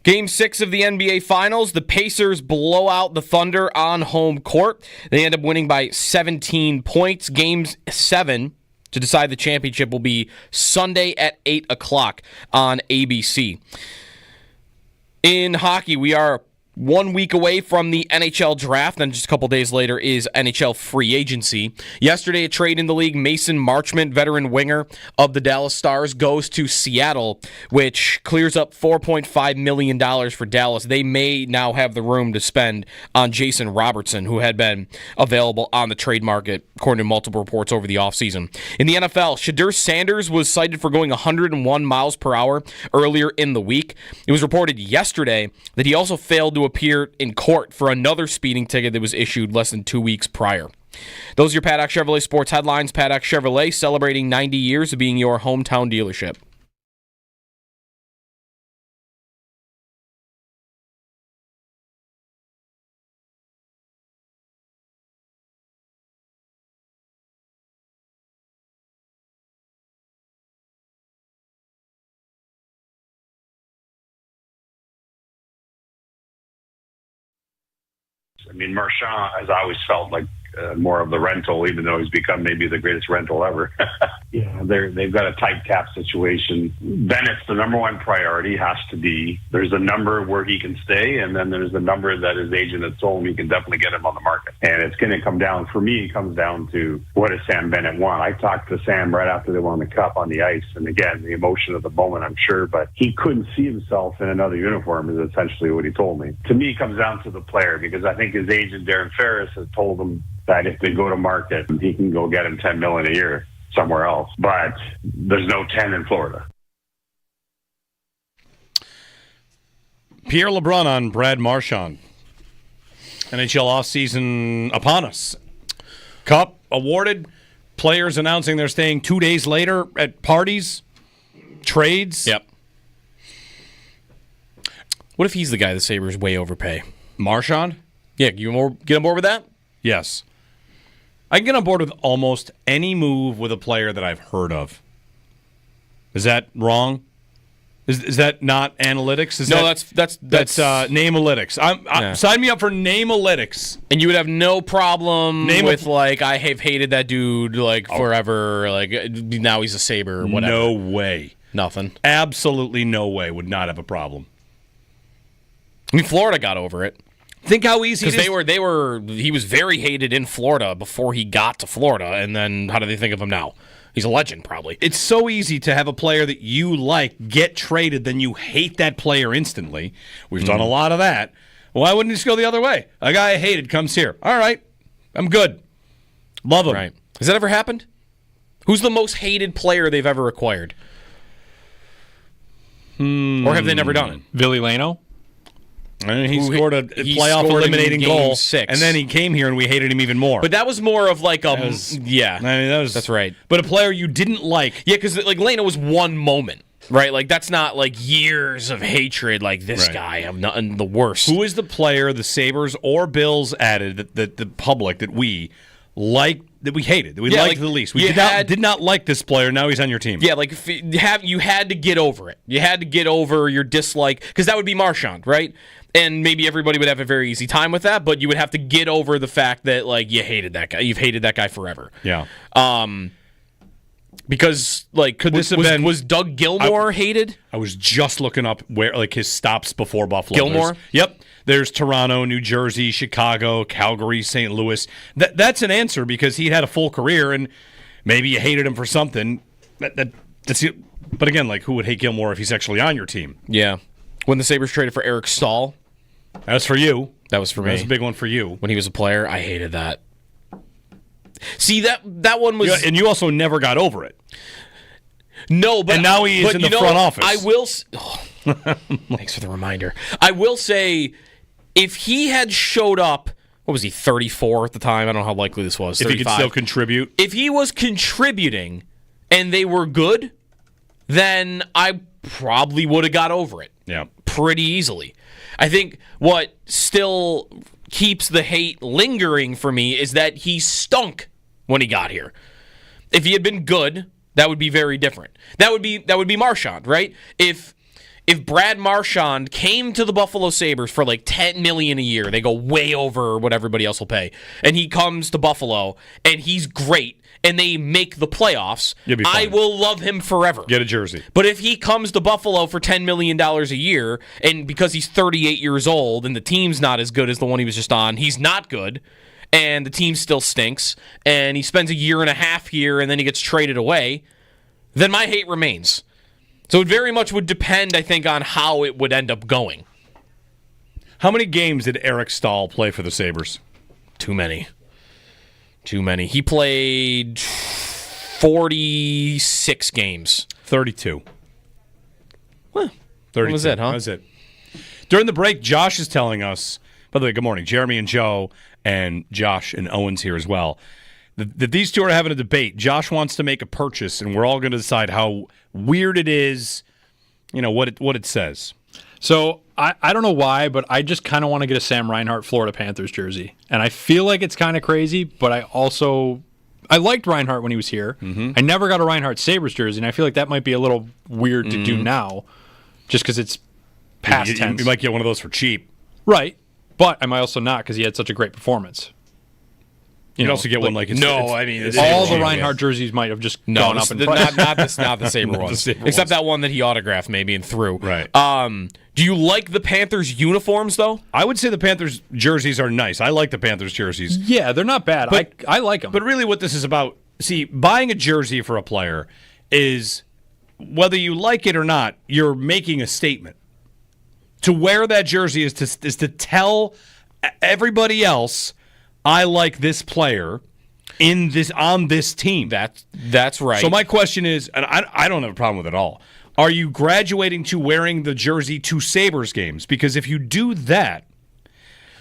Game 6 of the NBA Finals, the Pacers blow out the Thunder on home court. They end up winning by 17 points. Game 7 to decide the championship will be Sunday at 8 o'clock on ABC. In hockey, we are 1 week away from the NHL draft, and just a couple days later is NHL free agency. Yesterday, a trade in the league, Mason Marchment, veteran winger of the Dallas Stars, goes to Seattle, which clears up $4.5 million for Dallas. They may now have the room to spend on Jason Robertson, who had been available on the trade market, according to multiple reports over the offseason. In the NFL, Shedeur Sanders was cited for going 101 miles per hour earlier in the week. It was reported yesterday that he also failed to appear in court for another speeding ticket that was issued less than 2 weeks prior. Those are your Paddock Chevrolet sports headlines. Paddock Chevrolet celebrating 90 years of being your hometown dealership. I mean, Marchand has always felt like more of the rental, even though he's become maybe the greatest rental ever. They've got a tight cap situation. Bennett's the number one priority has to be. There's a number where he can stay, and then there's a number that his agent has told him he can definitely get him on the market. And it's going to come down, for me, it comes down to what does Sam Bennett want? I talked to Sam right after they won the Cup on the ice, and again, the emotion of the moment, I'm sure, but he couldn't see himself in another uniform is essentially what he told me. To me, it comes down to the player, because I think his agent, Darren Ferris, has told him that if they go to market, he can go get him $10 million a year somewhere else. But there's no 10 in Florida. Pierre LeBrun on Brad Marchand. NHL offseason upon us. Cup awarded. Players announcing they're staying 2 days later at parties. Trades. Yep. What if he's the guy the Sabres way overpay? Marchand? Yeah, you get on board with that? Yes. I can get on board with almost any move with a player that I've heard of. Is that wrong? Is that not analytics? That's name-alytics. Sign me up for name-alytics. And you would have no problem with, I have hated that dude, forever. Now he's a Sabre or whatever. No way. Nothing. Absolutely no way. Would not have a problem. I mean, Florida got over it. Think how easy it is. Because he was very hated in Florida before he got to Florida, and then how do they think of him now? He's a legend, probably. It's so easy to have a player that you like get traded, then you hate that player instantly. We've done a lot of that. Why wouldn't he just go the other way? A guy I hated comes here. All right, I'm good. Love him. Right. Has that ever happened? Who's the most hated player they've ever acquired? Or have they never done it? Ville Lano? And he scored a playoff eliminating goal, 6. and then he came here and we hated him even more. But that was more of yeah. I mean, that's right. But a player you didn't like. Yeah, because Lano was one moment, right? That's not years of hatred. This guy, I'm the worst. Who is the player the Sabres or Bills added that the public that we liked, that we hated, that we liked the least? We did not like this player. Now he's on your team. Yeah, you had to get over it. You had to get over your dislike, because that would be Marchand, right? And maybe everybody would have a very easy time with that, but you would have to get over the fact that you hated that guy. You've hated that guy forever. Yeah. Because was Doug Gilmour hated? I was just looking up where his stops before Buffalo. Gilmour? Yep. There's Toronto, New Jersey, Chicago, Calgary, St. Louis. That's an answer, because he had a full career and maybe you hated him for something. That's it. But again, who would hate Gilmour if he's actually on your team? Yeah. When the Sabres traded for Eric Stahl. That was for you. That was for me. That was a big one for you. When he was a player, I hated that. See, that one was... Yeah, and you also never got over it. No, but... And now he is in the front office. I will... Thanks for the reminder. I will say, if he had showed up... What was he, 34 at the time? I don't know how likely this was. 35. If he could still contribute. If he was contributing and they were good, then I probably would have got over it. Yeah. Pretty easily. I think what still keeps the hate lingering for me is that he stunk when he got here. If he had been good, that would be very different. That would be Marchand, right? If Brad Marchand came to the Buffalo Sabres for like $10 million a year, they go way over what everybody else will pay, and he comes to Buffalo and he's great, and they make the playoffs, I will love him forever. Get a jersey. But if he comes to Buffalo for $10 million a year, and because he's 38 years old and the team's not as good as the one he was just on, he's not good, and the team still stinks, and he spends a year and a half here and then he gets traded away, then my hate remains. So it very much would depend, I think, on how it would end up going. How many games did Eric Stahl play for the Sabres? Too many. He played 46 games. 32. Well, 32. That was it, huh? That was it. During the break, Josh is telling us, by the way, good morning, Jeremy and Joe, and Josh and Owen's here as well, that these two are having a debate. Josh wants to make a purchase, and we're all going to decide how weird it is, what it says. So I don't know why, but I just kind of want to get a Sam Reinhart Florida Panthers jersey. And I feel like it's kind of crazy, but I liked Reinhart when he was here. Mm-hmm. I never got a Reinhart Sabres jersey, and I feel like that might be a little weird to do now, just because it's past tense. You might get one of those for cheap. Right, but I might also not because he had such a great performance. You can also get one like it's all the Reinhart jerseys might have just gone up in price. Not the Sabre ones, except that one that he autographed maybe and threw. Right. Do you like the Panthers uniforms though? I would say the Panthers jerseys are nice. I like the Panthers jerseys. Yeah, they're not bad. I like them. But really, what this is about, buying a jersey for a player is whether you like it or not. You're making a statement. To wear that jersey is to tell everybody else, I like this player on this team. That's right. So my question is, and I don't have a problem with it at all. Are you graduating to wearing the jersey to Sabres games? Because if you do that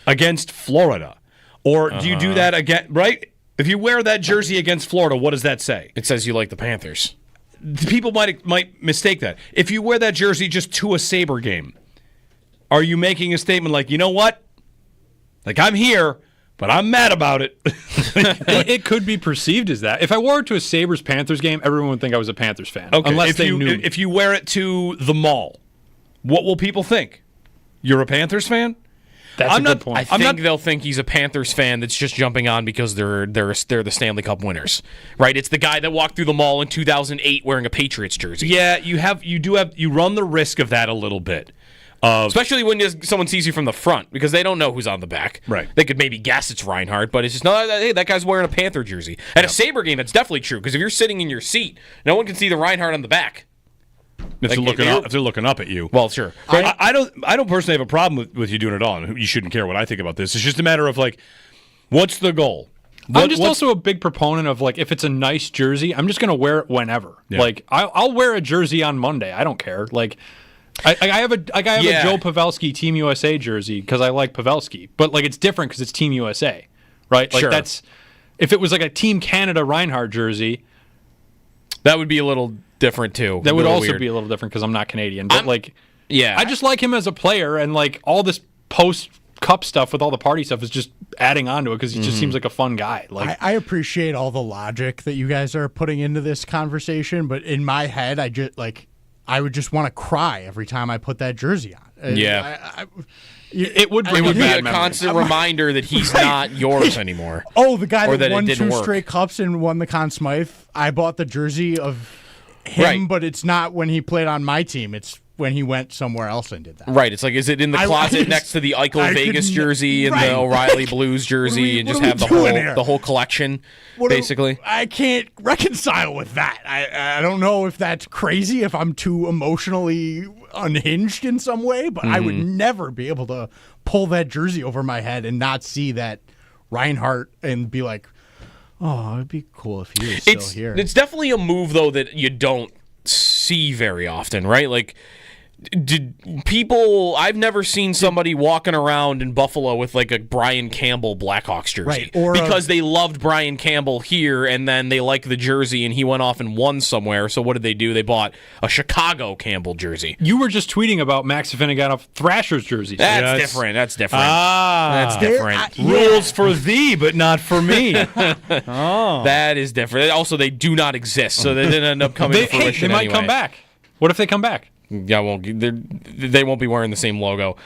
against Florida, or do you do that again? Right? If you wear that jersey against Florida, what does that say? It says you like the Panthers. People might mistake that. If you wear that jersey just to a Sabre game, are you making a statement like, you know what? Like, I'm here, but I'm mad about it. It could be perceived as that. If I wore it to a Sabres-Panthers game, everyone would think I was a Panthers fan. Okay. Unless they knew. If you wear it to the mall, what will people think? You're a Panthers fan? That's a good point. I think they'll think he's a Panthers fan that's just jumping on because they're the Stanley Cup winners, right? It's the guy that walked through the mall in 2008 wearing a Patriots jersey. Yeah, you run the risk of that a little bit. Especially when someone sees you from the front, because they don't know who's on the back. Right. They could maybe guess it's Reinhart, but it's just, no, hey, that guy's wearing a Panther jersey. At a Sabre game, that's definitely true, because if you're sitting in your seat, no one can see the Reinhart on the back. If they're looking up at you. Well, sure. I don't personally have a problem with you doing it all, and you shouldn't care what I think about this. It's just a matter of, what's the goal? I'm just also a big proponent of, if it's a nice jersey, I'm just going to wear it whenever. Yeah. I'll wear a jersey on Monday. I don't care. I have a Joe Pavelski Team USA jersey because I like Pavelski, but it's different because it's Team USA, right? Sure. If it was a Team Canada Reinhart jersey, that would be a little different too. That would also be a little different because I'm not Canadian. But I just like him as a player, and all this post cup stuff with all the party stuff is just adding on to it because he just seems like a fun guy. I appreciate all the logic that you guys are putting into this conversation, but in my head, I would just want to cry every time I put that jersey on. Yeah. It would be a constant reminder that he's not yours anymore. Oh, the guy that won 2 work. straight cups and won the Conn Smythe, I bought the jersey of him, but it's not when he played on my team. It's when he went somewhere else and did that. Right. It's is it in the closet next to the Eichel Vegas jersey and the O'Reilly Blues jersey and just have the whole collection, basically? I can't reconcile with that. I don't know if that's crazy, if I'm too emotionally unhinged in some way, but I would never be able to pull that jersey over my head and not see that Reinhart and be like, oh, it'd be cool if he was still here. It's definitely a move, though, that you don't see very often, right? I've never seen somebody walking around in Buffalo with like a Brian Campbell Blackhawks jersey. Right, or because they loved Brian Campbell here, and then they liked the jersey, and he went off and won somewhere. So what did they do? They bought a Chicago Campbell jersey. You were just tweeting about Max Affinagano Thrashers jerseys. That's different. That's different. That's different. Rules for thee, but not for me. That is different. Also, they do not exist, so they didn't end up coming to fruition they might anyway. come back. What if they come back? Yeah, well, they won't be wearing the same logo.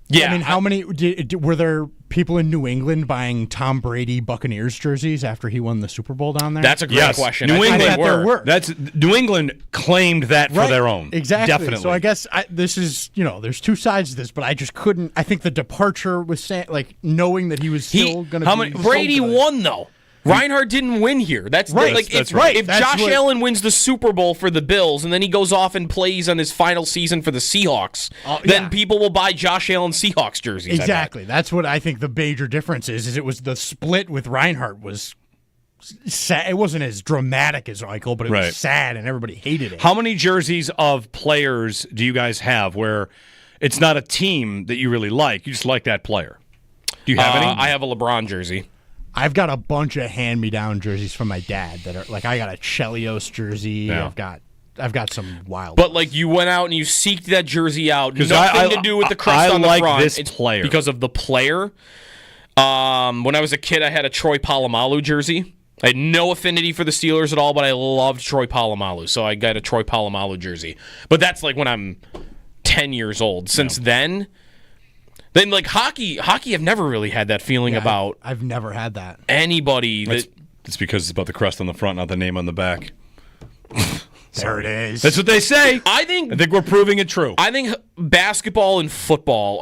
Yeah. I mean, how many were there people in New England buying Tom Brady Buccaneers jerseys after he won the Super Bowl down there? That's a great question. New I think England they were. That's New England claimed that for their own. Exactly. Definitely. So I guess this is, there's two sides to this, but I just couldn't. I think the departure was knowing that he was still going to be. Brady won though. Reinhardt didn't win here. That's right. Like that's if, right. If Josh Allen wins the Super Bowl for the Bills and then he goes off and plays on his final season for the Seahawks, then people will buy Josh Allen Seahawks jerseys. Exactly. That's what I think the major difference is it was the split with Reinhardt was sad. It wasn't as dramatic as Eichel, but it was sad and everybody hated it. How many jerseys of players do you guys have where it's not a team that you really like? You just like that player. Do you have any? I have a LeBron jersey. I've got a bunch of hand-me-down jerseys from my dad that are like I got a Chelios jersey. Yeah. I've got some wild. But like you went out and you seeked that jersey out. Nothing to do with the crest I on the like front. this it's player because of the player. When I was a kid, I had a Troy Polamalu jersey. I had no affinity for the Steelers at all, but I loved Troy Polamalu, so I got a Troy Polamalu jersey. But that's like when I'm 10 years old. Since then like hockey, I've never really had that feeling about. I've never had that. Anybody it's because it's about the crest on the front, not the name on the back. There it is. That's what they say. I think we're proving it true. I think basketball and football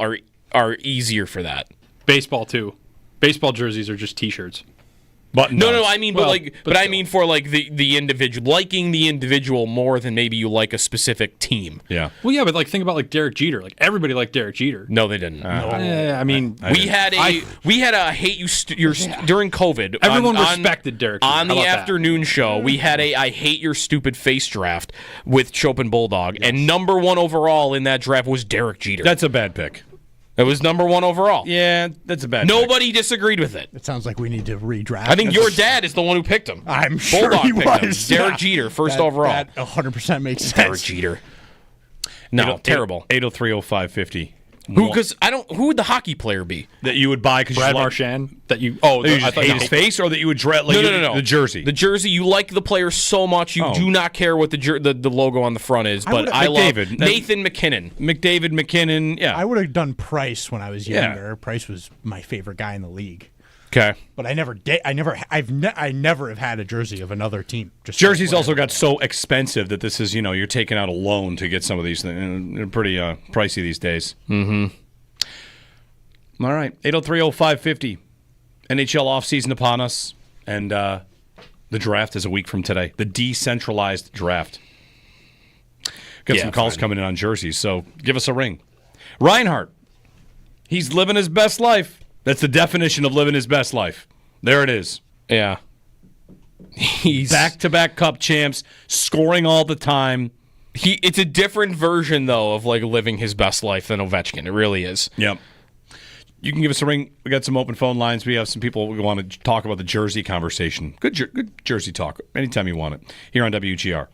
are easier for that. Baseball too. Baseball jerseys are just T-shirts. But no, I mean, well, but I mean for like the individual, liking the individual more than maybe you like a specific team. Yeah. Well, yeah, but like think about like Derek Jeter. Like everybody liked Derek Jeter. No, they didn't. I mean, we had a hate you during COVID. Everyone respected Derek Jeter. On the afternoon show. We had a I hate your stupid face draft with Chopin Bulldog, and number 1 overall in that draft was Derek Jeter. That's a bad pick. It was number 1 overall. Yeah, that's a bad pick. Nobody disagreed with it. It sounds like we need to redraft. I think your dad is the one who picked him. I'm sure Bulldog he picked was. him. Derek Jeter, first overall. That 100% makes sense. Derek Jeter. No, terrible. 803-0550. Who would the hockey player be? That you would buy because Brad you Marchand. That you just hate his face, or that you would dread No. the jersey. The jersey, you like the player so much you do not care what the logo on the front is. But I love McDavid. Nathan McKinnon. McKinnon. Yeah, I would have done Price when I was younger. Yeah. Price was my favorite guy in the league. Okay, but I never did. I never have had a jersey of another team. Jerseys also got so expensive that this is you're taking out a loan to get some of these things. They're pretty pricey these days. Mm-hmm. All right, 803-0550. NHL offseason upon us, and the draft is a week from today. The decentralized draft. Got some calls coming in on jerseys, so give us a ring. Reinhardt, he's living his best life. That's the definition of living his best life. There it is. Yeah. He's back-to-back cup champs, scoring all the time. It's a different version, though, of like living his best life than Ovechkin. It really is. Yep. You can give us a ring. We got some open phone lines. We have some people we want to talk about the jersey conversation. Good jersey talk. Anytime you want it. Here on WGR.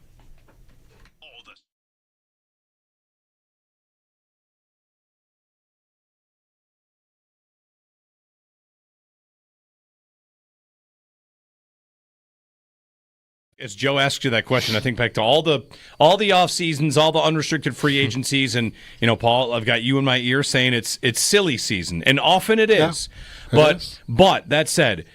As Joe asked you that question, I think back to all the off seasons, all the unrestricted free agencies, and Paul, I've got you in my ear saying it's silly season, and often it is. Yeah, but that said,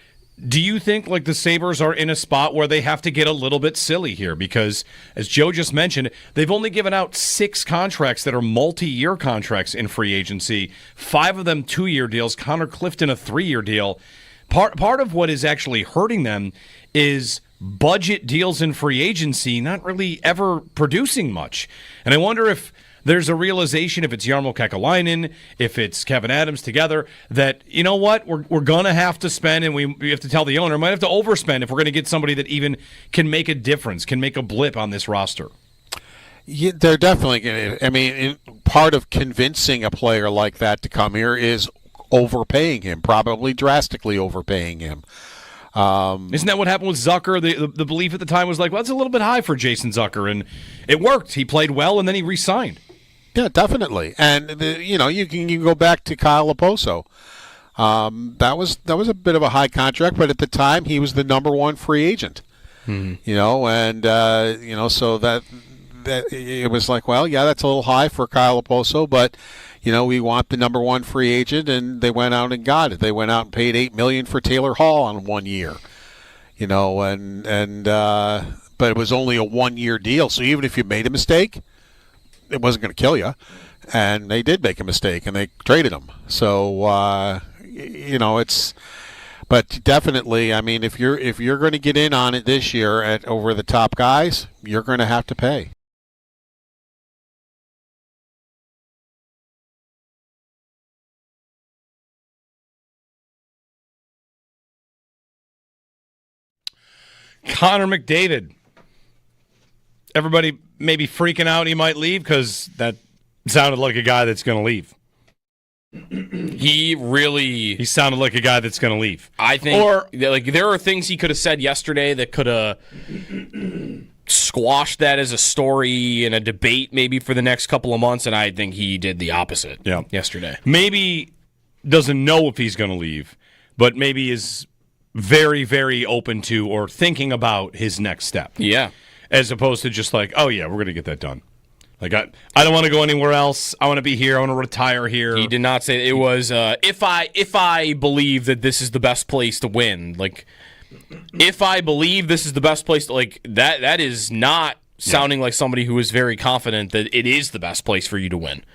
do you think like the Sabres are in a spot where they have to get a little bit silly here? Because as Joe just mentioned, they've only given out 6 contracts that are multi-year contracts in free agency. 5 of them 2-year deals. Connor Clifton a 3-year deal. Part of what is actually hurting them is budget deals in free agency not really ever producing much. And I wonder if there's a realization, if it's Jarmo Kekalainen, if it's Kevin Adams together, that, you know what, we're going to have to spend, and we have to tell the owner, might have to overspend if we're going to get somebody that even can make a difference, can make a blip on this roster. Yeah, they're definitely going to. I mean, part of convincing a player like that to come here is overpaying him, probably drastically overpaying him. Isn't that what happened with Zucker? The belief at the time was like, well, that's a little bit high for Jason Zucker, and it worked. He played well, and then he re-signed. Yeah, definitely. And you can go back to Kyle Oposo. That was a bit of a high contract, but at the time he was the number one free agent. Mm-hmm. So that it was like, well, yeah, that's a little high for Kyle Oposo, but we want the number one free agent, and they went out and got it. They went out and paid $8 million for Taylor Hall on 1 year. But it was only a 1 year deal. So even if you made a mistake, it wasn't going to kill you. And they did make a mistake, and they traded him. So it's. But definitely, I mean, if you're going to get in on it this year at over the top guys, you're going to have to pay. Connor McDavid. Everybody may be freaking out he might leave because that sounded like a guy that's going to leave. He sounded like a guy that's going to leave. I think there are things he could have said yesterday that could have squashed that as a story and a debate maybe for the next couple of months, and I think he did the opposite yesterday. Maybe doesn't know if he's going to leave, but maybe is very, very open to or thinking about his next step. Yeah. As opposed to just like, oh, yeah, we're going to get that done. Like, I don't want to go anywhere else. I want to be here. I want to retire here. He did not say it was, if I believe that this is the best place to win. Like, if I believe this is the best place to, like, that is not sounding like somebody who is very confident that it is the best place for you to win.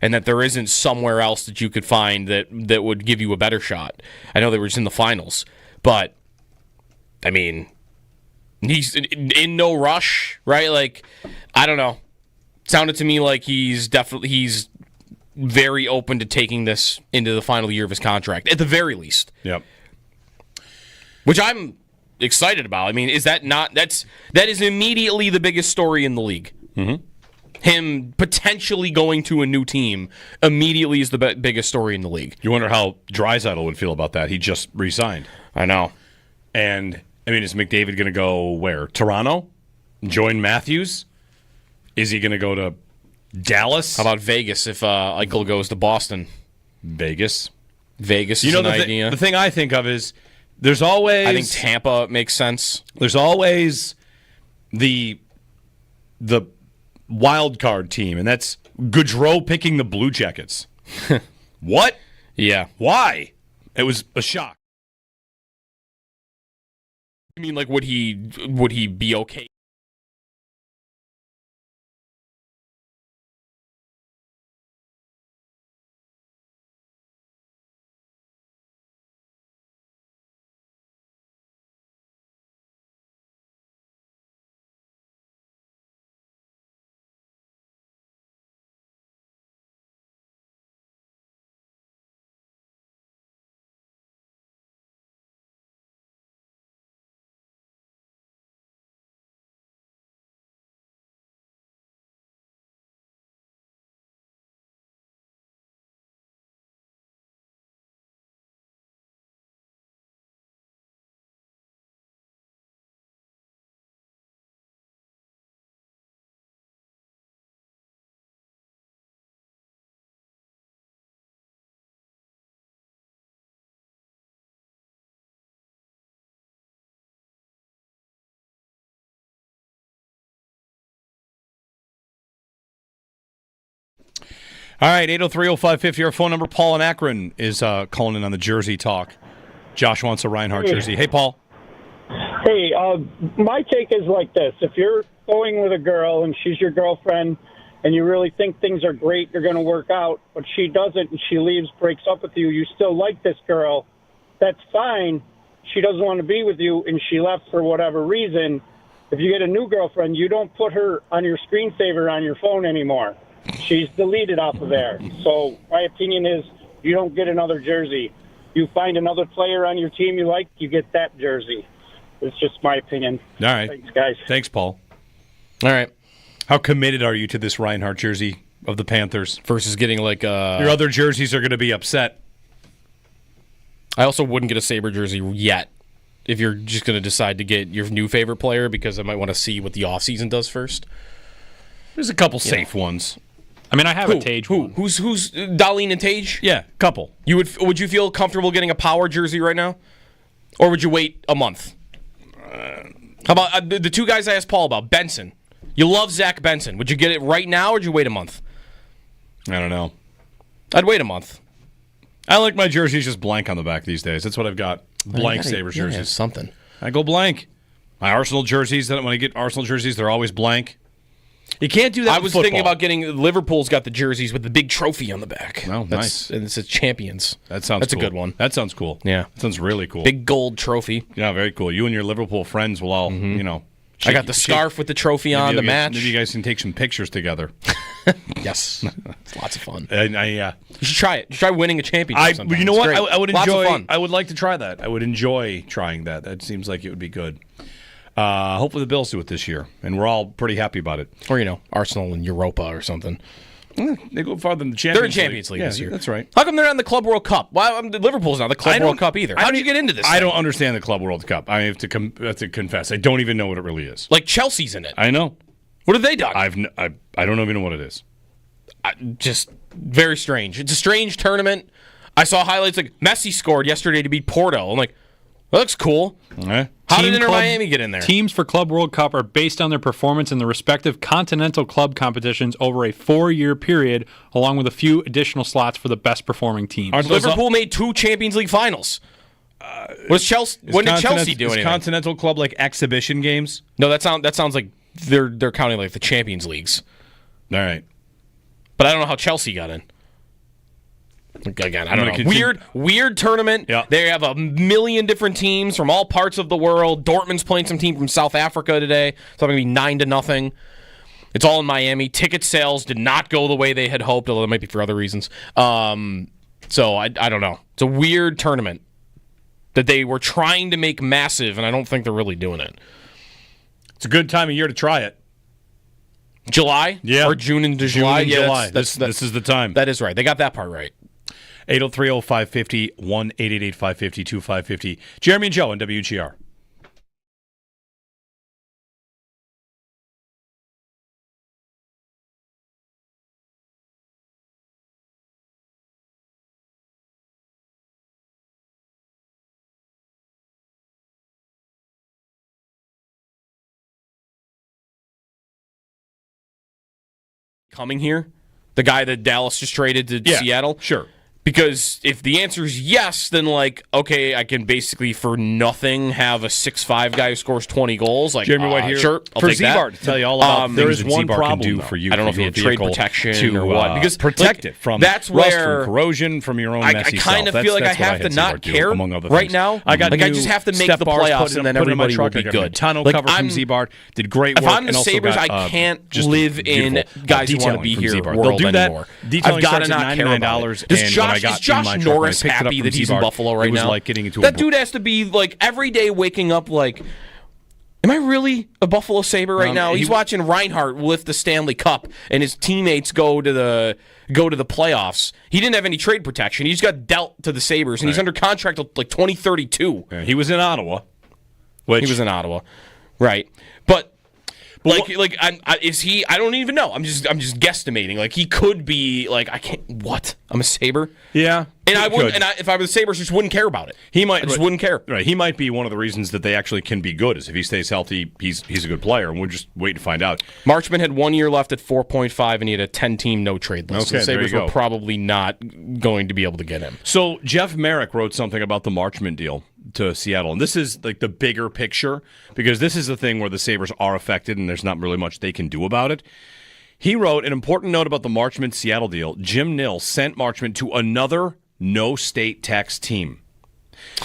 And that there isn't somewhere else that you could find that would give you a better shot. I know they were just in the finals. But, I mean, he's in no rush, right? Like, I don't know. Sounded to me like he's very open to taking this into the final year of his contract, at the very least. Yep. Which I'm excited about. I mean, that is immediately the biggest story in the league. Mm-hmm. Him potentially going to a new team immediately is the biggest story in the league. You wonder how Draisaitl would feel about that. He just re-signed. I know. And, I mean, is McDavid going to go where? Toronto? Join Matthews? Is he going to go to Dallas? How about Vegas if Eichel goes to Boston? Vegas is an idea. The thing I think of is there's always... I think Tampa makes sense. There's always the wild card team, and that's Gaudreau picking the Blue Jackets. What? Yeah. Why? It was a shock. You mean, like, would he be okay? All right, 803-0550, our phone number. Paul in Akron is calling in on the jersey talk. Josh wants a Reinhart jersey. Hey, Paul. Hey, my take is like this. If you're going with a girl and she's your girlfriend and you really think things are great, you're going to work out, but she doesn't and she leaves, breaks up with you, you still like this girl, that's fine. She doesn't want to be with you and she left for whatever reason. If you get a new girlfriend, you don't put her on your screensaver on your phone anymore. She's deleted off of there. So my opinion is you don't get another jersey. You find another player on your team you like, you get that jersey. It's just my opinion. All right. Thanks, guys. Thanks, Paul. All right. How committed are you to this Reinhart jersey of the Panthers? Versus getting like Your other jerseys are going to be upset. I also wouldn't get a Sabre jersey yet if you're just going to decide to get your new favorite player, because I might want to see what the offseason does first. There's a couple safe ones. I mean, I have a Tage one. Who's Darlene and Tage? Yeah, couple. Would you feel comfortable getting a Power jersey right now? Or would you wait a month? How about the two guys I asked Paul about? Benson. You love Zach Benson. Would you get it right now, or would you wait a month? I don't know. I'd wait a month. I like my jerseys just blank on the back these days. That's what I've got. Blank Sabres jerseys. Yeah, something. I go blank. My Arsenal jerseys, when I get Arsenal jerseys, they're always blank. You can't do that. I was thinking about getting Liverpool's got the jerseys with the big trophy on the back. Oh, nice. And it says champions. That's cool. a good one. That sounds cool. Yeah. That sounds really cool. Big gold trophy. Yeah, very cool. You and your Liverpool friends will all, I got the scarf with the trophy on the match. Maybe you guys can take some pictures together. Yes. It's lots of fun. And you should try it. You should try winning a championship sometime. You know what? I would Lots enjoy. of fun. I would like to try that. I would enjoy trying that. That seems like it would be good. Hopefully the Bills do it this year, and we're all pretty happy about it. Or, Arsenal and Europa or something. They go farther than the Champions League. They're in Champions League this year. That's right. How come they're not in the Club World Cup? Why Liverpool's not in the Club World Cup either? How did you get into this? I don't understand the Club World Cup. I have to confess. I don't even know what it really is. Like Chelsea's in it. I know. What have they done? I don't even know what it is. Just very strange. It's a strange tournament. I saw highlights like Messi scored yesterday to beat Porto. I'm like, that looks cool. How did Inter Miami get in there? Teams for Club World Cup are based on their performance in the respective continental club competitions over a 4-year period, along with a few additional slots for the best performing teams. Liverpool made 2 Champions League finals. When did Chelsea do anything? Continental Club like exhibition games? No, that sounds like they're counting like the Champions Leagues. All right. But I don't know how Chelsea got in. Again, I don't know. Weird tournament. Yeah. They have a million different teams from all parts of the world. Dortmund's playing some team from South Africa today. It's going to be 9-0. It's all in Miami. Ticket sales did not go the way they had hoped, although it might be for other reasons. So I don't know. It's a weird tournament that they were trying to make massive, and I don't think they're really doing it. It's a good time of year to try it. July? Yeah. Or June into July? June and July. This is the time. That is right. They got that part right. 803-0550, 1-888-550-2550. Jeremy and Joe on WGR. Coming here? The guy that Dallas just traded to Seattle? Sure. Because if the answer is yes, then, okay, I can basically for nothing have a 6'5" guy who scores 20 goals. Like, Jeremy White here. Sure, I'll for take Ziebart that. to tell you all about there things is that one Ziebart problem, can do though. for you. I don't know if you have trade protection or what. Because protect it from that's rust, where from corrosion, from your own messy I kind of feel like I have to not care right now. I just have to make the playoffs, and then everybody will be good. Tonneau cover from Ziebart did great work. If I'm the Sabres, I can't live in guys who want to be here world anymore. I've got to not care about it. Is Josh Norris happy that he's in Buffalo right now? Like getting into that dude has to be every day waking up am I really a Buffalo Sabre right now? He's watching Reinhart lift the Stanley Cup and his teammates go to the playoffs. He didn't have any trade protection. He just got dealt to the Sabres, and he's under contract till 2032. Yeah, he was in Ottawa. He was in Ottawa, right? But is he? I don't even know. I'm just guesstimating. He could be I can't. What? I'm a Sabre. Yeah, and I wouldn't. And if I was the Sabres, just wouldn't care about it. He might. I just wouldn't care. Right. He might be one of the reasons that they actually can be good. Is if he stays healthy, he's a good player, and we'll just wait to find out. Marchman had 1 year left at 4.5, and he had a 10-team no trade list. Okay, so the Sabres were probably not going to be able to get him. So Jeff Merrick wrote something about the Marchman deal to Seattle, and this is the bigger picture, because this is the thing where the Sabres are affected and there's not really much they can do about it. He wrote an important note about the Marchman-Seattle deal. Jim Nill sent Marchman to another no-state tax team.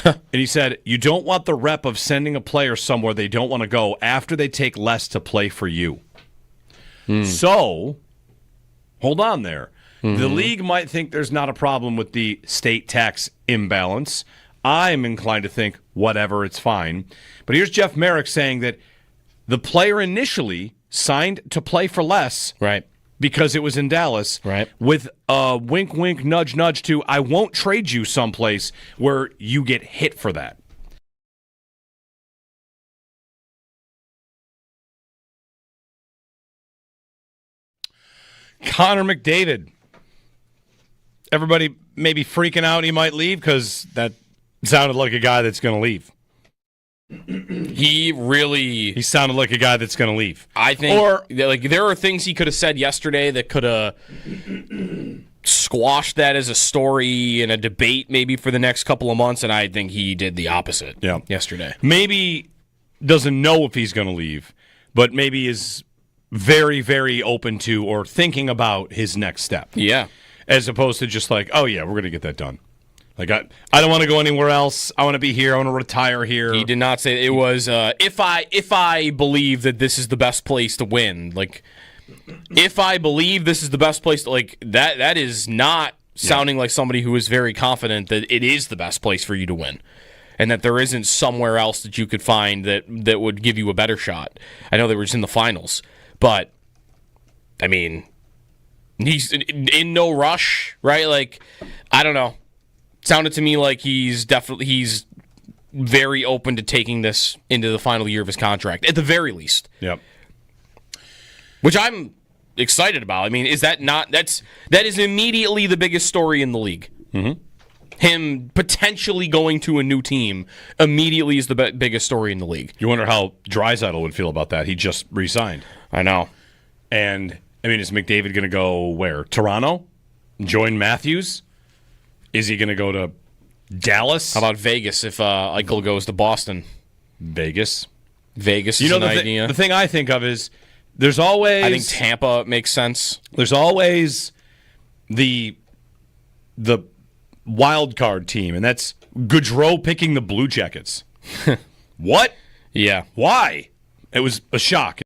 And he said, you don't want the rep of sending a player somewhere they don't want to go after they take less to play for you. So, hold on there. The league might think there's not a problem with the state tax imbalance. I'm inclined to think, whatever, it's fine. But here's Jeff Merrick saying that the player initially signed to play for less. Right. Because it was in Dallas. Right. With a wink, wink, nudge, nudge to, I won't trade you someplace where you get hit for that. Connor McDavid. Everybody may be freaking out he might leave because that sounded like a guy that's going to leave. He sounded like a guy that's going to leave. I think there are things he could have said yesterday that could have squashed that as a story and a debate maybe for the next couple of months, and I think he did the opposite yesterday. Maybe doesn't know if he's going to leave, but maybe is very, very open to or thinking about his next step. Yeah. As opposed to just like, oh, yeah, we're going to get that done. Like, I don't want to go anywhere else. I want to be here. I want to retire here. He did not say it was, if I believe that this is the best place to win. Like, if I believe this is the best place, that is not sounding like somebody who is very confident that it is the best place for you to win. And that there isn't somewhere else that you could find that would give you a better shot. I know they were just in the finals. But, I mean, he's in no rush, right? Like, I don't know. Sounded to me like he's very open to taking this into the final year of his contract, at the very least. Yep. Which I'm excited about. I mean, that is immediately the biggest story in the league. Mm-hmm. Him potentially going to a new team immediately is the biggest story in the league. You wonder how Draisaitl would feel about that. He just re-signed. I know. And, I mean, is McDavid going to go where? Toronto? Join Matthews? Is he going to go to Dallas? How about Vegas if Eichel goes to Boston? Vegas is an idea. The thing I think of is there's always... I think Tampa makes sense. There's always the wild card team, and that's Gaudreau picking the Blue Jackets. What? Yeah. Why? It was a shock.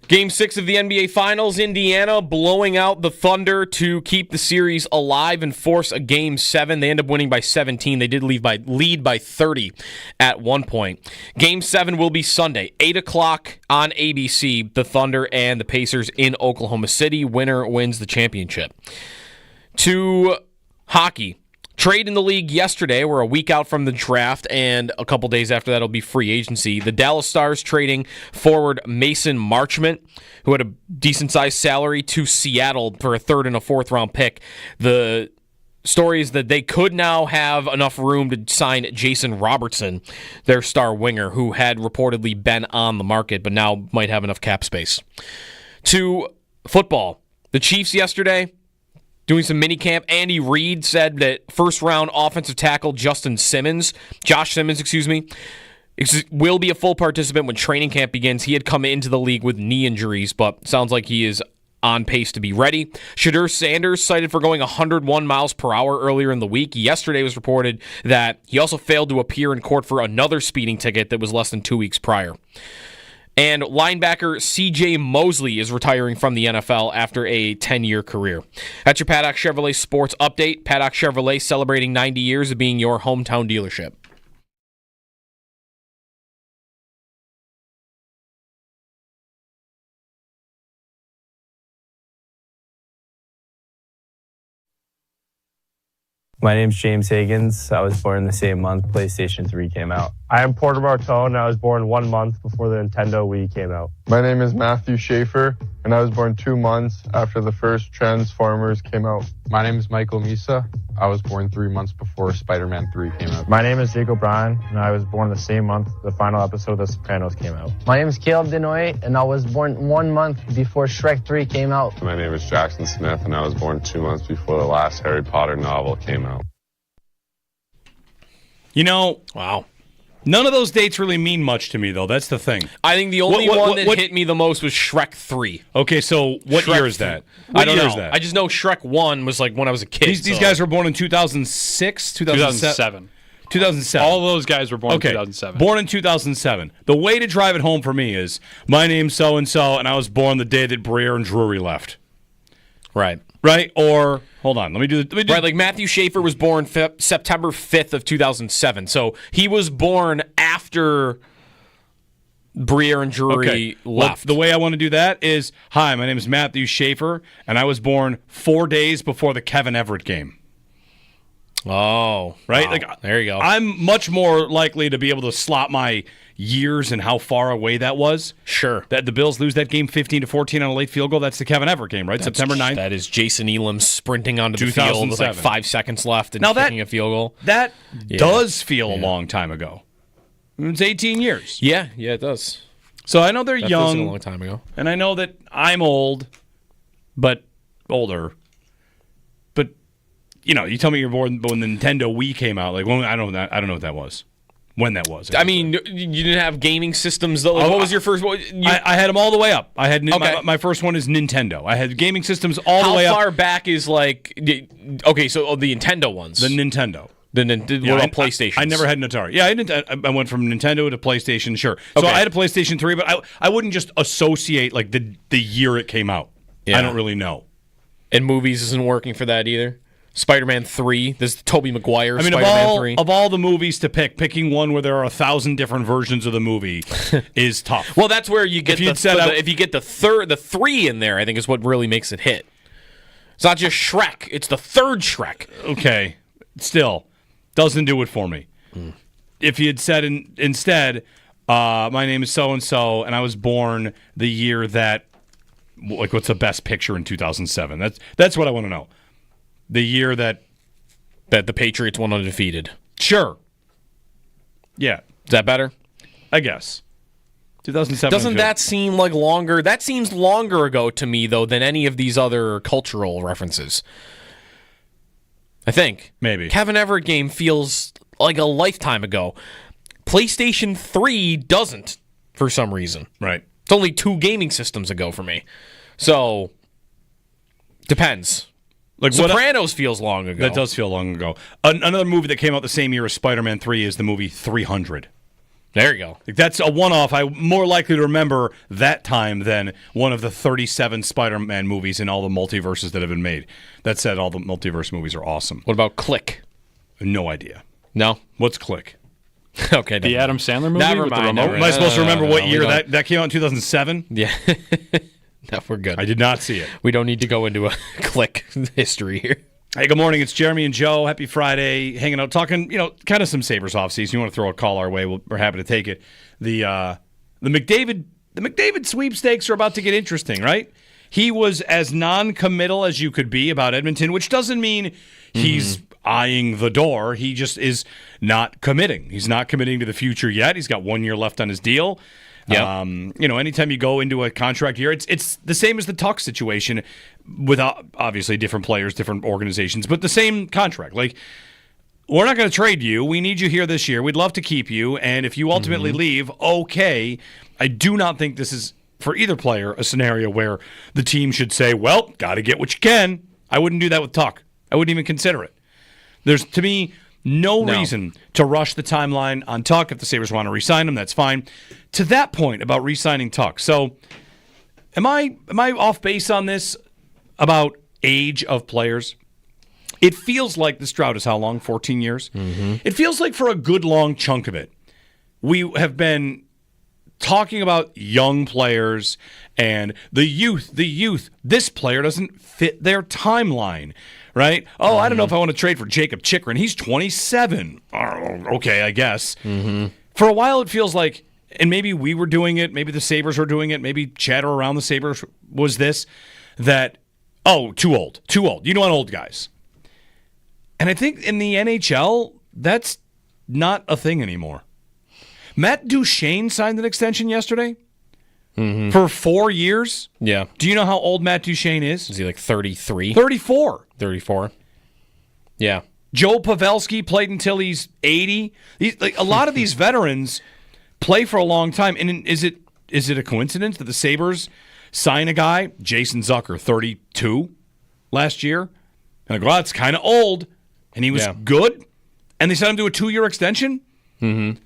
Game 6 of the NBA Finals, Indiana blowing out the Thunder to keep the series alive and force a Game 7. They end up winning by 17. They did lead by 30 at one point. Game 7 will be Sunday, 8 o'clock on ABC. The Thunder and the Pacers in Oklahoma City. Winner wins the championship. To hockey. Trade in the league yesterday. We're a week out from the draft, and a couple days after that it'll be free agency. The Dallas Stars trading forward Mason Marchment, who had a decent-sized salary, to Seattle for a third and a fourth-round pick. The story is that they could now have enough room to sign Jason Robertson, their star winger, who had reportedly been on the market, but now might have enough cap space. To football. The Chiefs yesterday, doing some minicamp. Andy Reid said that first-round offensive tackle Josh Simmons, will be a full participant when training camp begins. He had come into the league with knee injuries, but sounds like he is on pace to be ready. Shadur Sanders cited for going 101 miles per hour earlier in the week. Yesterday was reported that he also failed to appear in court for another speeding ticket that was less than 2 weeks prior. And linebacker C.J. Mosley is retiring from the NFL after a 10-year career. That's your Paddock Chevrolet Sports Update. Paddock Chevrolet celebrating 90 years of being your hometown dealership. My name's James Higgins. I was born the same month PlayStation 3 came out. I am Porter Martone, and I was born 1 month before the Nintendo Wii came out. My name is Matthew Schaefer, and I was born 2 months after the first Transformers came out. My name is Michael Misa. I was born 3 months before Spider-Man 3 came out. My name is Jake O'Brien, and I was born the same month the final episode of The Sopranos came out. My name is Caleb Denoy, and I was born 1 month before Shrek 3 came out. My name is Jackson Smith, and I was born 2 months before the last Harry Potter novel came out. You know, wow. None of those dates really mean much to me, though. That's the thing. I think the only one that hit me the most was Shrek 3. Okay, so what year is that? I don't know. I just know Shrek 1 was like when I was a kid. These guys were born in 2006, 2007. 2007. All those guys were born in 2007. Born in 2007. The way to drive it home for me is, my name's so-and-so, and I was born the day that Breer and Drury left. Right. Right? Or, hold on, let me do right, like Matthew Schaefer was born September 5th of 2007. So he was born after Breer and Drury left. Well, the way I want to do that is, hi, my name is Matthew Schaefer, and I was born 4 days before the Kevin Everett game. Oh. Right? Wow. Like, there you go. I'm much more likely to be able to slot my years and how far away that was. Sure. That the Bills lose that game 15-14 on a late field goal. That's the Kevin Everett game, right? September 9th. That is Jason Elam sprinting onto the field with like 5 seconds left and kicking a field goal. That does feel a long time ago. It's 18 years. Yeah, it does. So I know they're that young. Feels like a long time ago. And I know that I'm old, but older. But, you know, you tell me you're born when the Nintendo Wii came out. Like, well, I don't know what that was. When that was. I mean, you didn't have gaming systems, though. Like, what was your first one? I had them all the way up. I had my first one is Nintendo. I had gaming systems all the way up. How far back is like... Okay, so the Nintendo ones. The Nintendo. What about PlayStation? I never had an Atari. Yeah, I went from Nintendo to PlayStation, sure. So I had a PlayStation 3, but I wouldn't just associate like the year it came out. Yeah. I don't really know. And movies isn't working for that either? Spider-Man 3. There's Tobey Maguire. Spider-Man 3. Of all the movies to pick, picking one where there are 1,000 different versions of the movie is tough. Well, that's where you get if you get the 3 in there, I think is what really makes it hit. It's not just Shrek; it's the third Shrek. Okay, still doesn't do it for me. If you had said instead, my name is so and so, and I was born the year that, like, what's the best picture in 2007? That's what I want to know. The year that the Patriots went undefeated. Sure. Yeah. Is that better? I guess. 2007. Doesn't that seem like longer? That seems longer ago to me, though, than any of these other cultural references. I think. Maybe. Kevin Everett game feels like a lifetime ago. PlayStation 3 doesn't, for some reason. Right. It's only 2 gaming systems ago for me. So, depends. Like Sopranos feels long ago. That does feel long ago. Another movie that came out the same year as Spider-Man 3 is the movie 300. There you go. Like, that's a one-off. I'm more likely to remember that time than one of the 37 Spider-Man movies in all the multiverses that have been made. That said, all the multiverse movies are awesome. What about Click? No idea. No? What's Click? Okay. The Adam Sandler movie Never with the mind. remote? Am I supposed to remember what year that came out in 2007? Yeah. No, we're good. I did not see it. We don't need to go into a Click history here. Hey, good morning. It's Jeremy and Joe. Happy Friday. Hanging out, talking, kind of some Sabres offseason. You want to throw a call our way, we're happy to take it. The McDavid sweepstakes are about to get interesting, right? He was as non-committal as you could be about Edmonton, which doesn't mean he's eyeing the door. He just is not committing. He's not committing to the future yet. He's got 1 year left on his deal. Yep. Anytime you go into a contract year, it's the same as the Tuck situation with obviously different players, different organizations, but the same contract. Like, we're not going to trade you. We need you here this year. We'd love to keep you. And if you ultimately leave, okay. I do not think this is, for either player, a scenario where the team should say, well, got to get what you can. I wouldn't do that with Tuck. I wouldn't even consider it. There's, to me, no reason to rush the timeline on Tuck. If the Sabres want to re-sign him, that's fine. To that point about re-signing Tuck. So, am I off base on this about age of players? It feels like this drought is how long? 14 years? Mm-hmm. It feels like for a good long chunk of it, we have been talking about young players and the youth. This player doesn't fit their timeline, right? Oh, I don't know if I want to trade for Jacob Chikrin. He's 27. Okay, I guess. Mm-hmm. For a while, it feels like, and maybe we were doing it, maybe the Sabres were doing it, maybe chatter around the Sabres was this, that, too old. You don't want old guys. And I think in the NHL, that's not a thing anymore. Matt Duchene signed an extension yesterday for 4 years. Yeah. Do you know how old Matt Duchene is? Is he like 33? 34. 34. Yeah. Joe Pavelski played until he's 80. A lot of these veterans play for a long time. And is it a coincidence that the Sabres sign a guy, Jason Zucker, 32, last year? And I go, that's kind of old. And he was good. And they signed him to a 2-year extension? Mm-hmm.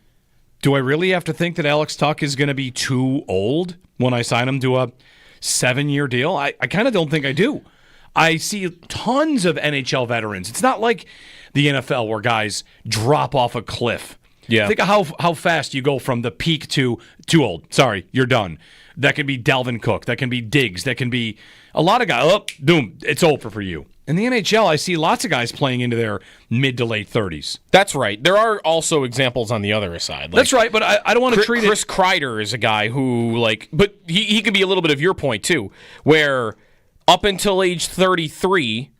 Do I really have to think that Alex Tuck is going to be too old when I sign him to a 7-year deal? I kind of don't think I do. I see tons of NHL veterans. It's not like the NFL where guys drop off a cliff. Yeah. Think of how fast you go from the peak to too old. Sorry, you're done. That can be Dalvin Cook. That can be Diggs. That can be a lot of guys. Boom, it's over for you. In the NHL, I see lots of guys playing into their mid to late 30s. That's right. There are also examples on the other side. That's right, but I don't want to treat Chris Kreider is a guy who, but he could be a little bit of your point, too, where up until age 33,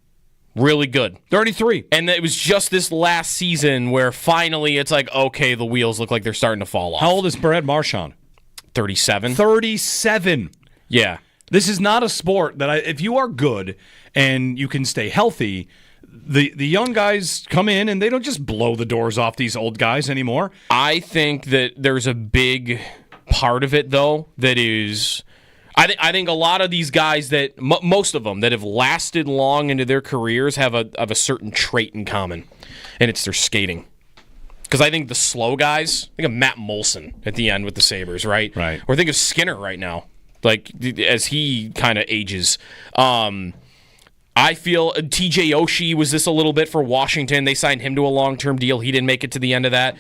really good. 33. And it was just this last season where finally it's like, okay, the wheels look like they're starting to fall off. How old is Brad Marchand? 37. 37. Yeah. This is not a sport that if you are good and you can stay healthy, the young guys come in and they don't just blow the doors off these old guys anymore. I think that there's a big part of it, though, that is... I think a lot of these guys that most of them that have lasted long into their careers have a certain trait in common, and it's their skating. Because I think the slow guys, think of Matt Molson at the end with the Sabres, right? Right. Or think of Skinner right now, like as he kind of ages. I feel TJ Oshie was this a little bit for Washington. They signed him to a long-term deal. He didn't make it to the end of that.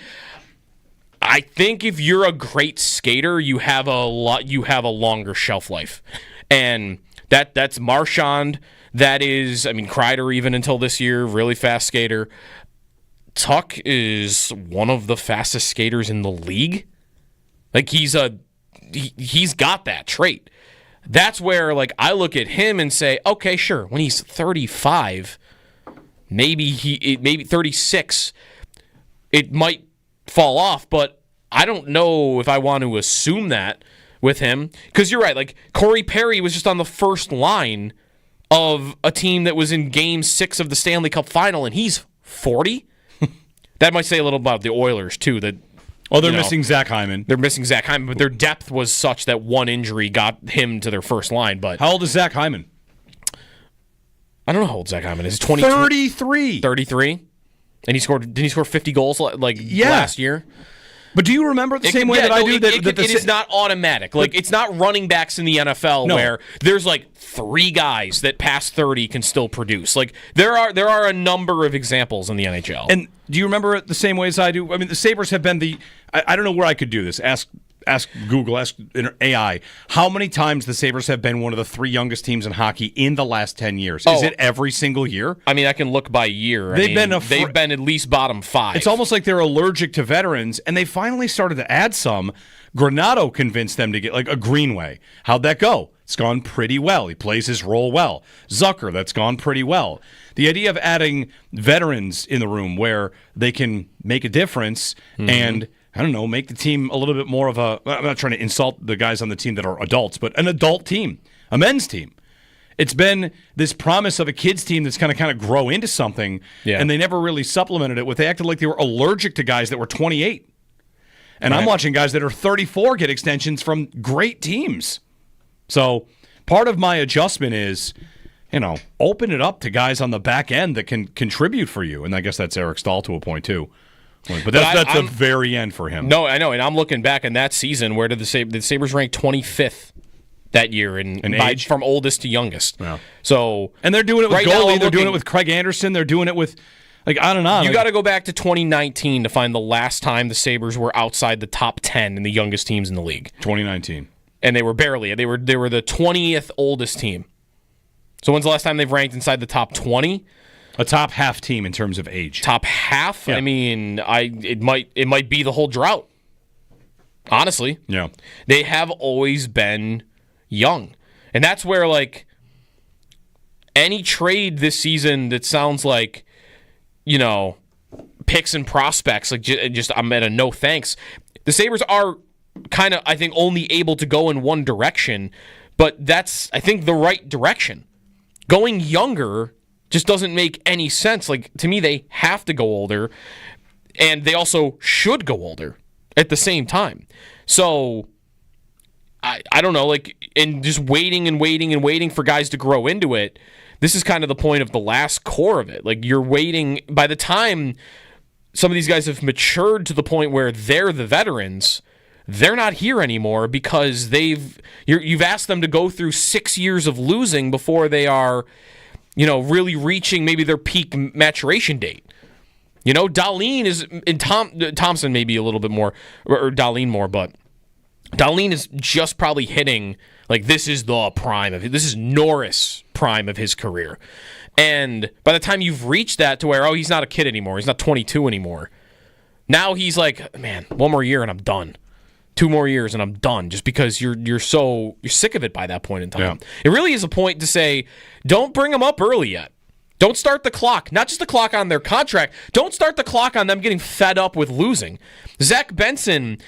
I think if you're a great skater, you have a longer shelf life. And that's Marchand. That is, Kreider even until this year, really fast skater. Tuck is one of the fastest skaters in the league. Like he's got that trait. That's where I look at him and say, okay, sure, when he's 35, maybe 36, it might fall off, but I don't know if I want to assume that with him. Because you're right, Corey Perry was just on the first line of a team that was in Game 6 of the Stanley Cup Final, and he's 40. That might say a little about the Oilers, too. They're missing Zach Hyman. They're missing Zach Hyman, but their depth was such that one injury got him to their first line. But how old is Zach Hyman? I don't know how old Zach Hyman is. 20, 33. 33? And didn't he score 50 goals last year? But do you remember the same way that I do? It is not automatic. Like, it's not running backs in the NFL where there's like 3 guys that past 30 can still produce. Like, there are a number of examples in the NHL. And do you remember it the same way as I do? I mean, the Sabres have been I don't know where I could do this. Ask Google, ask AI, how many times the Sabres have been one of the 3 youngest teams in hockey in the last 10 years? Is it every single year? I mean, I can look by year. They've been at least bottom 5. It's almost like they're allergic to veterans, and they finally started to add some. Granato convinced them to get like a Greenway. How'd that go? It's gone pretty well. He plays his role well. Zucker, that's gone pretty well. The idea of adding veterans in the room where they can make a difference and I don't know, make the team a little bit more of I'm not trying to insult the guys on the team that are adults, but an adult team, a men's team. It's been this promise of a kids team that's kind of grow into something, and they never really supplemented it with. They acted like they were allergic to guys that were 28. And I'm watching guys that are 34 get extensions from great teams. So part of my adjustment is, open it up to guys on the back end that can contribute for you. And I guess that's Eric Stahl to a point, too. But that's the very end for him. No, I know, and I'm looking back in that season. Where did the Sabres rank 25th that year in age from oldest to youngest? Yeah. So, and they're doing it with goalie. They're doing it with Craig Anderson. They're doing it with I don't know. You got to go back to 2019 to find the last time the Sabres were outside the top 10 in the youngest teams in the league. 2019, and they were barely. They were the 20th oldest team. So when's the last time they've ranked inside the top 20? A top half team in terms of age. Top half? Yeah. I mean, it might be the whole drought. Honestly. Yeah. They have always been young. And that's where, like, any trade this season that sounds like, picks and prospects, like just I'm at a no thanks. The Sabres are kind of, I think, only able to go in one direction, but that's, I think, the right direction. Going younger just doesn't make any sense. Like, to me, they have to go older, and they also should go older at the same time. So, I don't know, like, and just waiting and waiting and waiting for guys to grow into it, this is kind of the point of the last core of it. Like, you're waiting, by the time some of these guys have matured to the point where they're the veterans, they're not here anymore because you've asked them to go through 6 years of losing before they are, really reaching maybe their peak maturation date. Dahlin is, and Thompson maybe a little bit more, or Dahlin more, but Dahlin is just probably hitting, like, this is the prime of it. This is Norris prime of his career. And by the time you've reached that to where, he's not a kid anymore, he's not 22 anymore, now he's like, man, 1 more year and I'm done. 2 more years and I'm done, just because you're sick of it by that point in time. Yeah. It really is a point to say, don't bring them up early yet. Don't start the clock, not just the clock on their contract. Don't start the clock on them getting fed up with losing. Zach Benson,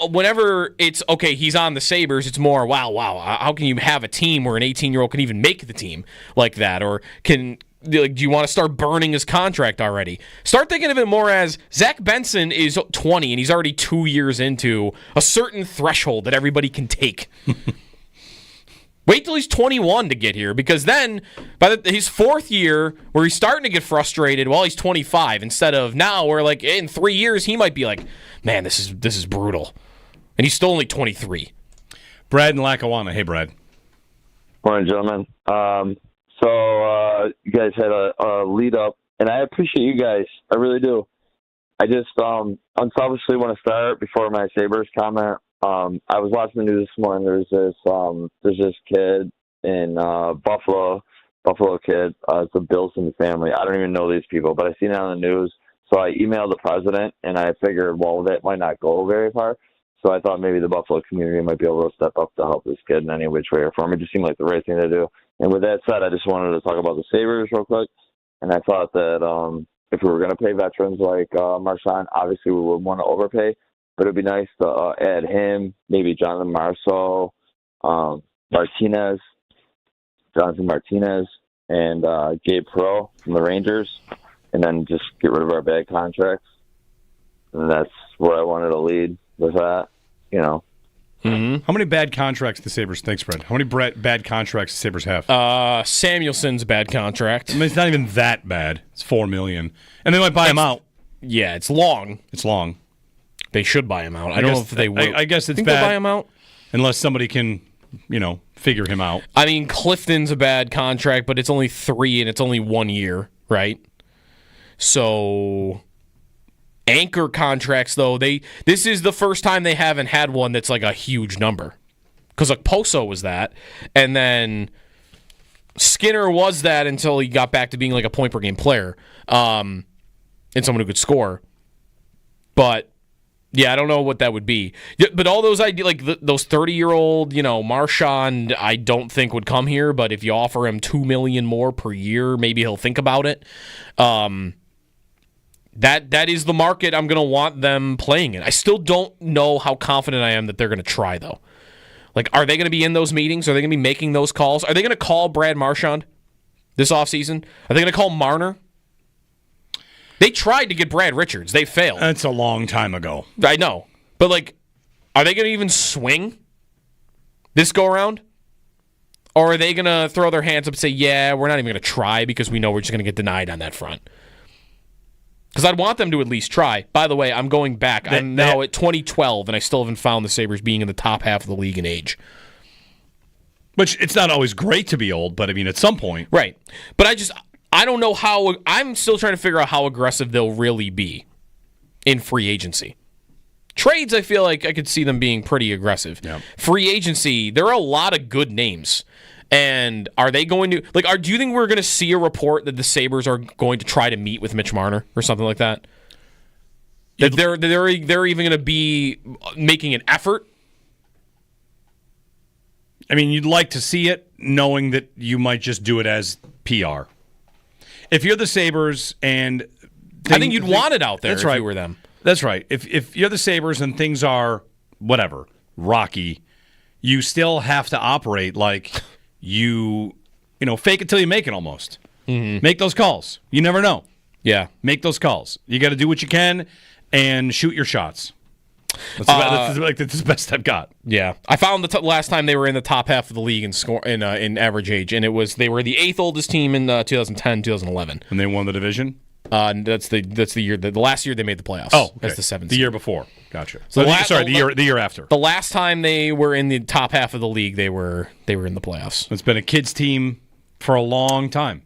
whenever it's, okay, he's on the Sabres, it's more, wow, how can you have a team where an 18-year-old can even make the team like that? Or do you want to start burning his contract already? Start thinking of it more as Zach Benson is 20 and he's already 2 years into a certain threshold that everybody can take. Wait till he's 21 to get here, because then by his 4th year where he's starting to get frustrated, he's 25 instead of now where, like, in 3 years he might be like, man, this is brutal. And he's still only 23. Brad in Lackawanna. Hey, Brad. Morning, gentlemen. So you guys had a lead up, and I appreciate you guys. I really do. I just unselfishly want to start before my Sabres comment. I was watching the news this morning. There's this kid in Buffalo kid. It's a Bilson family. I don't even know these people, but I seen it on the news. So I emailed the president, and I figured, that might not go very far. So I thought maybe the Buffalo community might be able to step up to help this kid in any which way or form. It just seemed like the right thing to do. And with that said, I just wanted to talk about the Sabres real quick. And I thought that if we were going to pay veterans like Marchand, obviously we would want to overpay. But it'd be nice to add him, maybe Jonathan Marceau, Jonathan Martinez, and Gabe Perreault from the Rangers, and then just get rid of our bad contracts. And that's where I wanted to lead with that, Mm-hmm. How many bad contracts the Sabres? Thanks, Brad. How many bad contracts the Sabres have? Samuelson's bad contract. I mean, it's not even that bad. It's $4 million, and they might buy him out. Yeah, it's long. It's long. they should buy him out. I don't know if they will. I guess it's think bad. They'll buy him out? Unless somebody can, figure him out. I mean, Clifton's a bad contract, but it's only 3 and it's only 1 year, right? So anchor contracts, though, this is the first time they haven't had one that's like a huge number. Because like Poso was that, and then Skinner was that until he got back to being like a point per game player, and someone who could score. But yeah, I don't know what that would be. Yeah, but all those those 30-year-old, Marchand, I don't think would come here. But if you offer him $2 million more per year, maybe he'll think about it. That is the market I'm going to want them playing in. I still don't know how confident I am that they're going to try, though. Like, are they going to be in those meetings? Are they going to be making those calls? Are they going to call Brad Marchand this offseason? Are they going to call Marner? They tried to get Brad Richards. They failed. That's a long time ago. I know. But, are they going to even swing this go-around? Or are they going to throw their hands up and say, yeah, we're not even going to try because we know we're just going to get denied on that front? Because I'd want them to at least try. By the way, I'm going back. I'm now at 2012, and I still haven't found the Sabres being in the top half of the league in age. Which, it's not always great to be old, but, at some point. Right. But I don't know how... I'm still trying to figure out how aggressive they'll really be in free agency. Trades, I feel like I could see them being pretty aggressive. Yeah. Free agency, there are a lot of good names. And are they going to... do you think we're going to see a report that the Sabres are going to try to meet with Mitch Marner or something like that? That they're even going to be making an effort? You'd like to see it, knowing that you might just do it as PR. If you're the Sabres and... I think you'd want it out there if you were them. That's right. If you're the Sabres and things are, whatever, rocky, you still have to operate like... fake it till you make it almost. Mm-hmm. Make those calls. You never know. Yeah. Make those calls. You got to do what you can and shoot your shots. That's the best I've got. Yeah. I found the last time they were in the top half of the league in average age, and they were the 8th oldest team in 2010, 2011. And they won the division? That's the year. The last year they made the playoffs. Oh, okay. That's the 7th. The year before. Gotcha. So the year after. The last time they were in the top half of the league, they were in the playoffs. It's been a kids team for a long time.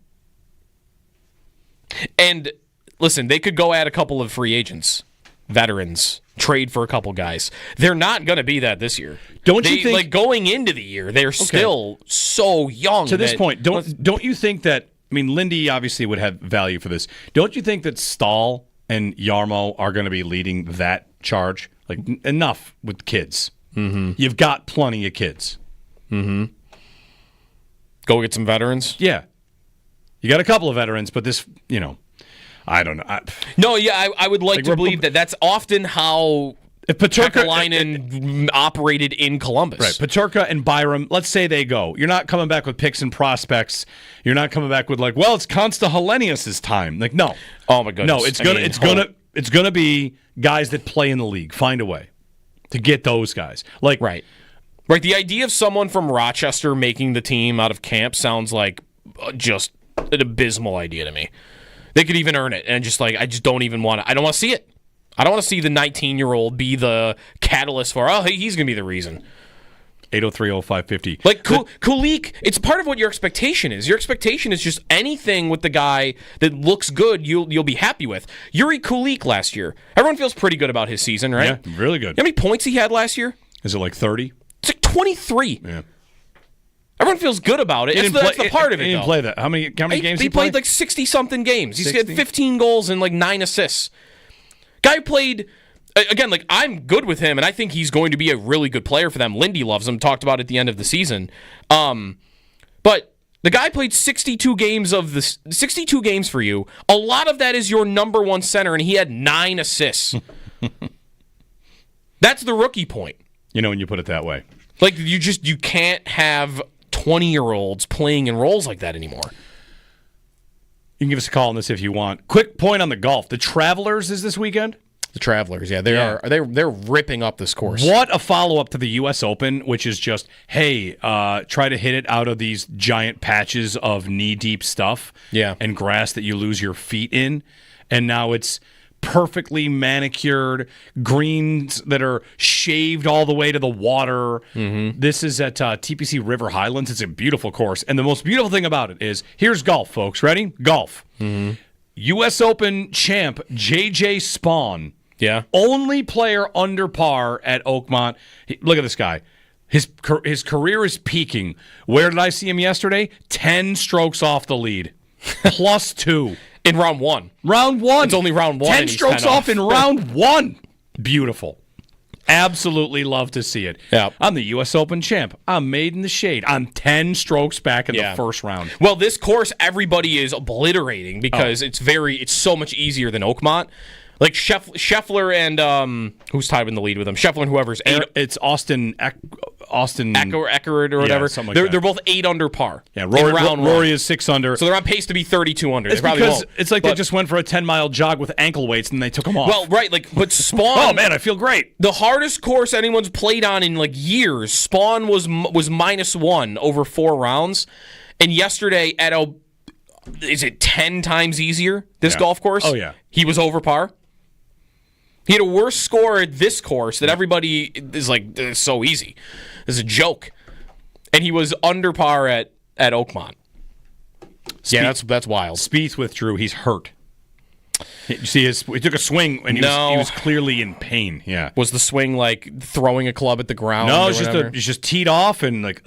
And listen, they could go at a couple of free agents, veterans, trade for a couple guys. They're not going to be that this year. Don't you think going into the year, they're still so young to this point? Don't you think that? Lindy obviously would have value for this. Don't you think that Stahl and Yarmo are going to be leading that charge? Enough with kids. Mm-hmm. You've got plenty of kids. Mm-hmm. Go get some veterans? Yeah. You got a couple of veterans, but this, I don't know. I would like to believe that that's often how Pekalainen operated in Columbus. Right. Peterka and Byram, let's say they go. You're not coming back with picks and prospects. You're not coming back with it's Consta Hellenius' time. No. Oh my goodness. No, it's gonna be guys that play in the league. Find a way to get those guys. Right. The idea of someone from Rochester making the team out of camp sounds like just an abysmal idea to me. They could even earn it, and I just don't even want to. I don't want to see it. I don't want to see the 19-year-old be the catalyst for, he's going to be the reason. 803-0550. Kulik, it's part of what your expectation is. Your expectation is just anything with the guy that looks good, you'll be happy with. Yuri Kulik last year. Everyone feels pretty good about his season, right? Yeah, really good. You know how many points he had last year? Is it 30? It's 23. Yeah. Everyone feels good about it. That's the part of it, He didn't play that. How many games he played? He played 60-something games. He's got 15 goals and 9 assists. Guy played, again, I'm good with him, and I think he's going to be a really good player for them. Lindy loves him, talked about at the end of the season. But the guy played 62 games for you. A lot of that is your number one center, and he had 9 assists. That's the rookie point. When you put it that way. You can't have 20-year-olds playing in roles like that anymore. You can give us a call on this if you want. Quick point on the golf. The Travelers is this weekend? The Travelers, yeah. They're ripping up this course. What a follow-up to the U.S. Open, which is just, hey, try to hit it out of these giant patches of knee-deep stuff and grass that you lose your feet in. And now it's perfectly manicured, greens that are shaved all the way to the water. This is at TPC River Highlands. It's a beautiful course. And the most beautiful thing about it is, here's golf, folks. Ready? Golf. U.S. Open champ J.J. Spawn. Yeah. Only player under par at Oakmont. Look at this guy. His career is peaking. Where did I see him yesterday? 10 strokes off the lead. +2. In round one. Round one. It's only round one. 10 strokes off in round one. Beautiful. Absolutely love to see it. Yeah. I'm the U.S. Open champ. I'm made in the shade. I'm 10 strokes back in the first round. Well, this course, everybody is obliterating because it's so much easier than Oakmont. Like Scheffler and who's tied in the lead with him? Scheffler and whoever's 8. It's Austin Eckert or whatever. Something like they're both 8 under par. Yeah, Rory is 6 under. So they're on pace to be 32 under. It's they probably because won't. it's like they just went for a 10-mile jog with ankle weights and they took them off. Well, right, but Spawn. Oh man, I feel great. The hardest course anyone's played on in years. Spawn was -1 over 4 rounds, and yesterday at is it 10 times easier? This golf course. Oh yeah, he was over par. He had a worse score at this course that everybody is like, it's so easy. It's a joke. And he was under par at Oakmont. Yeah, that's wild. Spieth withdrew. He's hurt. You see, he took a swing and he was clearly in pain. Yeah. Was the swing like throwing a club at the ground? No, it's just teed off and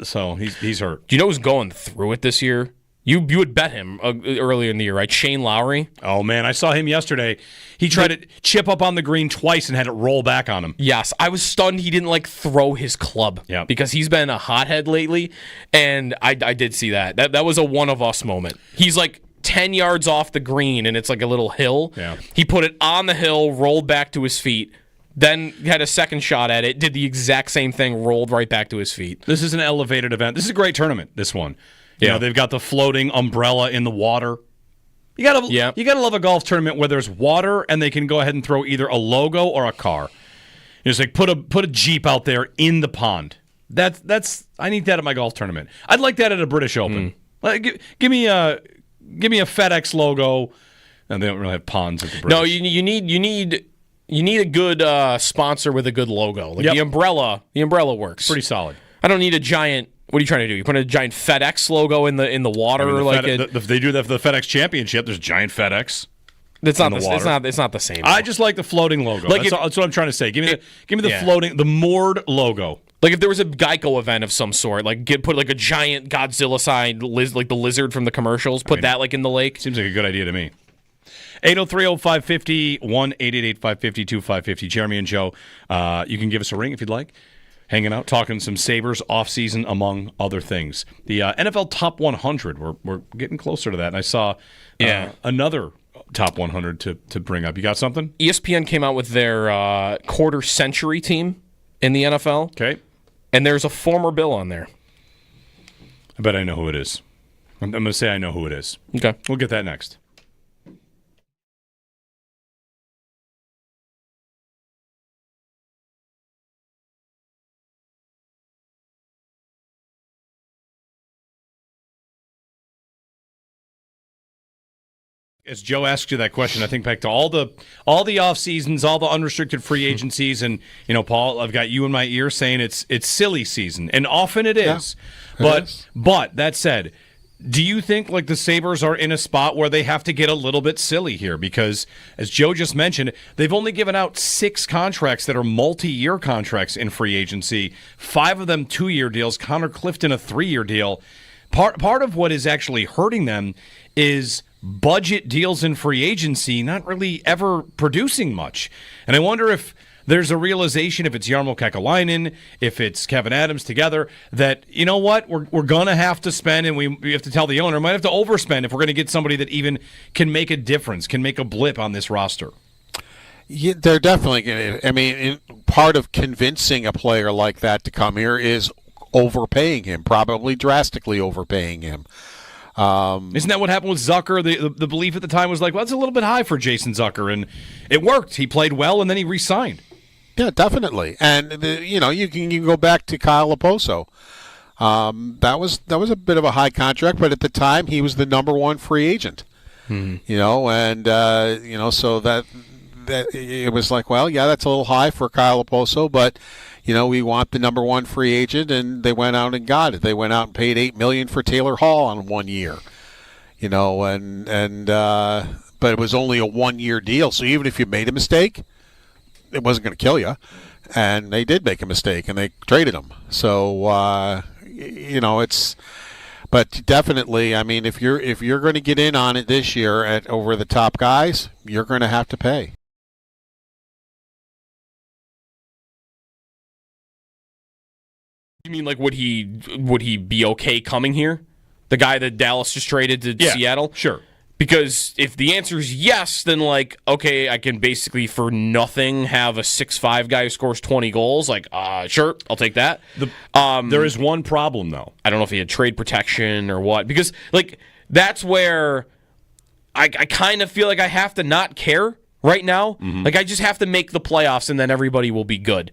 so he's hurt. Do you know who's going through it this year? You would bet him earlier in the year, right? Shane Lowry. Oh, man, I saw him yesterday. He tried to chip up on the green twice and had it roll back on him. Yes, I was stunned he didn't throw his club because he's been a hothead lately, and I did see that. That was a one-of-us moment. He's 10 yards off the green, and it's a little hill. Yeah. He put it on the hill, rolled back to his feet, then had a second shot at it, did the exact same thing, rolled right back to his feet. This is an elevated event. This is a great tournament, this one. You know, they've got the floating umbrella in the water. You gotta love a golf tournament where there's water and they can go ahead and throw either a logo or a car. It's put a Jeep out there in the pond. That's I need that at my golf tournament. I'd like that at a British Open. Give me a FedEx logo. And they don't really have ponds at the British. No, you need a good sponsor with a good logo. The umbrella works. Pretty solid. I don't need a giant. What are you trying to do? You put a giant FedEx logo in the water, if they do that for the FedEx Championship, there's giant FedEx. It's not the same. I just like the floating logo. That's what I'm trying to say. Give me the floating, the moored logo. If there was a Geico event of some sort, put a giant Godzilla sign, like the lizard from the commercials, in the lake. Seems like a good idea to me. 803-0550, 1-888-550-2550. Jeremy and Joe, you can give us a ring if you'd like. Hanging out, talking some Sabres offseason, among other things. The NFL Top 100, we're getting closer to that. And I saw another Top 100 to bring up. You got something? ESPN came out with their quarter century team in the NFL. Okay. And there's a former Bill on there. I bet I know who it is. I'm going to say I know who it is. Okay. We'll get that next. As Joe asked you that question, I think back to all the off seasons, all the unrestricted free agencies, and Paul, I've got you in my ear saying it's silly season, and often it is. Yeah, but that said, do you think the Sabres are in a spot where they have to get a little bit silly here? Because as Joe just mentioned, they've only given out 6 contracts that are multi-year contracts in free agency. 5 of them 2-year deals. Connor Clifton a 3-year deal. Part of what is actually hurting them is budget deals in free agency not really ever producing much. And I wonder if there's a realization, if it's Jarmo Kekalainen, if it's Kevin Adams together, that, you know what, we're going to have to spend, and we have to tell the owner, might have to overspend if we're going to get somebody that even can make a difference, can make a blip on this roster. Yeah, they're definitely going to. I mean, part of convincing a player like that to come here is overpaying him, probably drastically overpaying him. Isn't that what happened with Zucker? The belief at the time was that's a little bit high for Jason Zucker, and it worked. He played well, and then he re-signed. Yeah, definitely. And you can go back to Kyle Oposo. That was a bit of a high contract, but at the time he was the number 1 free agent. And so that it was like, well, yeah, that's a little high for Kyle Oposo, but we want the number one free agent, and they went out and got it. They went out and paid $8 million for Taylor Hall on 1 year. But it was only a 1 year deal. So even if you made a mistake, it wasn't going to kill you. And they did make a mistake, and they traded him. So it's. But definitely, I mean, if you're going to get in on it this year over the top guys, you're going to have to pay. You mean like would he be okay coming here? The guy that Dallas just traded to Seattle? Sure. Because if the answer is yes, then okay, I can basically for nothing have a 6'5" guy who scores 20 goals. Sure, I'll take that. There is one problem though. I don't know if he had trade protection or what. Because that's where I kind of feel like I have to not care right now. I just have to make the playoffs and then everybody will be good.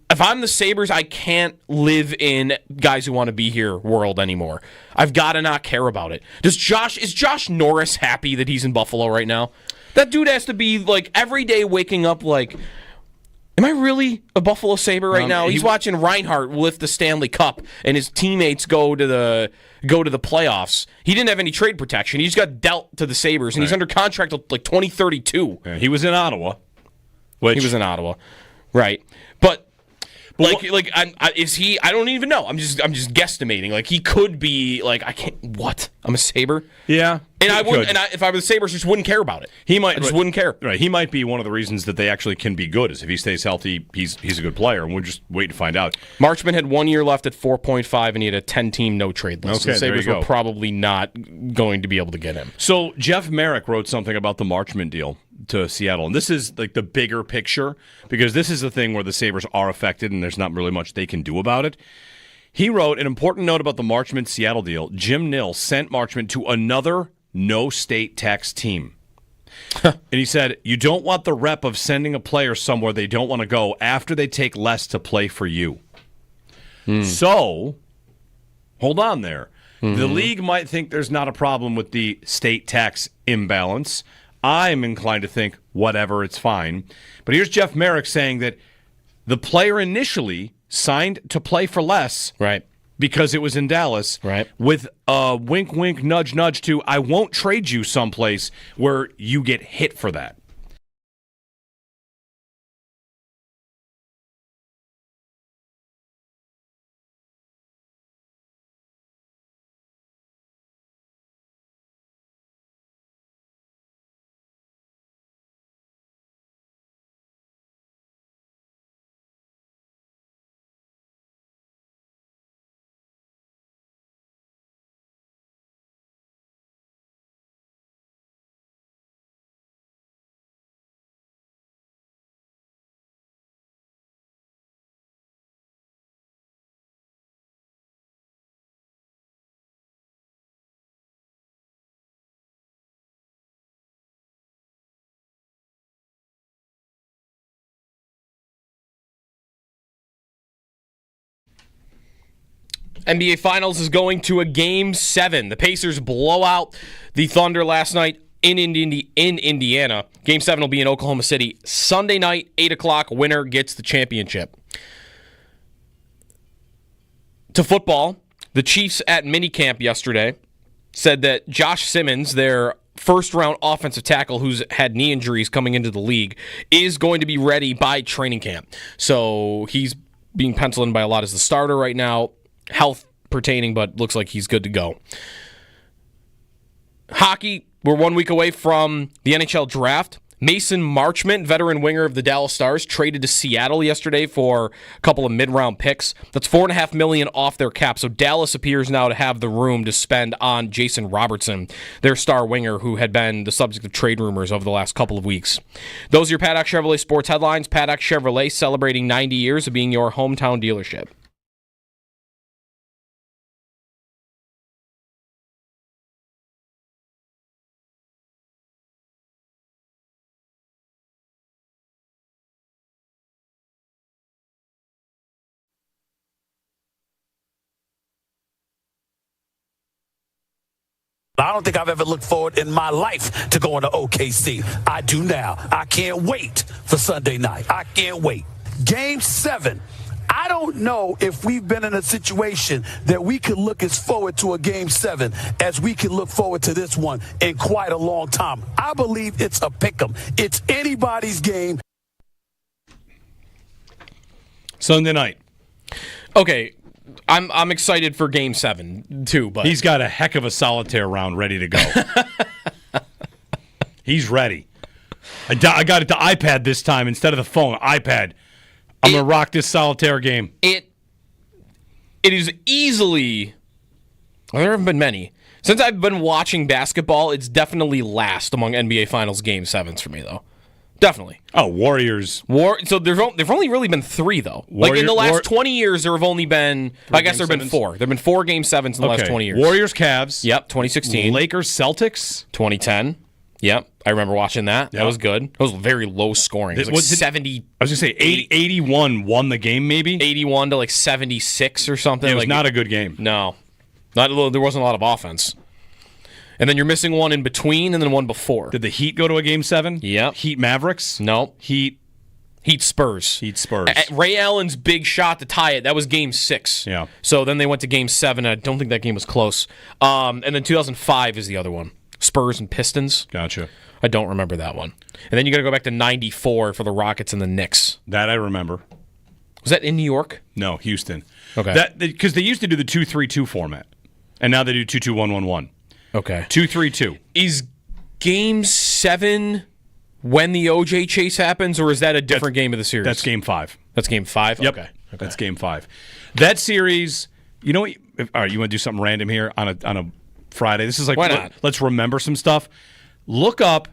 If I'm the Sabres, I can't live in guys who want to be here world anymore. I've got to not care about it. Is Josh Norris happy that he's in Buffalo right now? That dude has to be every day waking up am I really a Buffalo Sabre right now? He's watching Reinhart lift the Stanley Cup and his teammates go to the playoffs. He didn't have any trade protection. He just got dealt to the Sabres, and he's under contract till 2032. Yeah, he was in Ottawa. He was in Ottawa, right? But is he? I don't even know. I'm just guesstimating. He could be I can't. What? I'm a Sabre. Yeah, and I wouldn't. And if I was the Sabres, just wouldn't care about it. I just wouldn't care. Right. He might be one of the reasons that they actually can be good. Is if he stays healthy, he's a good player, and we'll just wait to find out. Marchman had 1 year left at 4.5, and he had a 10-team no trade list. Okay, the Sabres were probably not going to be able to get him. So Jeff Merrick wrote something about the Marchman deal to Seattle, and this is the bigger picture, because this is the thing where the Sabres are affected and there's not really much they can do about it. He wrote an important note about the Marchman Seattle deal. Jim Nill sent Marchman to another no state tax team. And he said, you don't want the rep of sending a player somewhere they don't want to go after they take less to play for you. So, hold on there. The league might think there's not a problem with the state tax imbalance. I'm inclined to think, whatever, it's fine. But here's Jeff Merrick saying that the player initially signed to play for less, right, because it was in Dallas, right, with a wink, wink, nudge, nudge to, I won't trade you someplace where you get hit for that. NBA Finals is going to a Game 7. The Pacers blow out the Thunder last night in Indiana. Game 7 will be in Oklahoma City Sunday night, 8 o'clock. Winner gets the championship. To football, the Chiefs at minicamp yesterday said that Josh Simmons, their first-round offensive tackle who's had knee injuries coming into the league, is going to be ready by training camp. So he's being penciled in by a lot as the starter right now. Health pertaining, but looks like he's good to go. Hockey, we're 1 week away from the NHL draft. Mason Marchment, veteran winger of the Dallas Stars, traded to Seattle yesterday for a couple of mid-round picks. That's $4.5 million off their cap. So Dallas appears now to have the room to spend on Jason Robertson, their star winger who had been the subject of trade rumors over the last couple of weeks. Those are your Paddock Chevrolet sports headlines. Paddock Chevrolet celebrating 90 years of being your hometown dealership. I don't think I've ever looked forward in my life to going to OKC. I do now. I can't wait for Sunday night. I can't wait. Game 7. I don't know if we've been in a situation that we could look as forward to a Game 7 as we can look forward to this one in quite a long time. I believe it's a pick'em. It's anybody's game. Sunday night. Okay. I'm excited for Game 7, too. But he's got a heck of a solitaire round ready to go. He's ready. I got it to iPad this time instead of the phone. iPad. I'm going to rock this solitaire game. It is easily... Well, there haven't been many. Since I've been watching basketball, it's definitely last among NBA Finals Game 7s for me, though. Definitely. Oh, Warriors. So there've only really been 3, though. Like in the last 20 years, there have only been... I guess there have been 4. There have been 4 Game 7s in the last 20 years. Warriors, Cavs. Yep, 2016. Lakers, Celtics. 2010. Yep, I remember watching that. Yep. That was good. It was very low scoring. It was like 70... I was going to say 81 won the game, maybe? 81 to like 76 or something. It was not a good game. No. There wasn't a lot of offense. And then you're missing one in between and then one before. Did the Heat go to a Game 7? Yep. Heat Mavericks? No. Heat Spurs. Heat Spurs. Ray Allen's big shot to tie it, that was Game 6. Yeah. So then they went to Game 7. I don't think that game was close. And then 2005 is the other one. Spurs and Pistons. Gotcha. I don't remember that one. And then you got to go back to 94 for the Rockets and the Knicks. That I remember. Was that in New York? No, Houston. Okay. Because they used to do the 2-3-2 format, and now they do 2-2-1-1-1. Okay. 2-3-2. Is Game 7 when the OJ chase happens, or is that a different game of the series? That's Game 5. That's Game 5? Yep. Okay. That's Game 5. That series, you know what? All right, you want to do something random here on a Friday? This is like, why not? Let's remember some stuff. Look up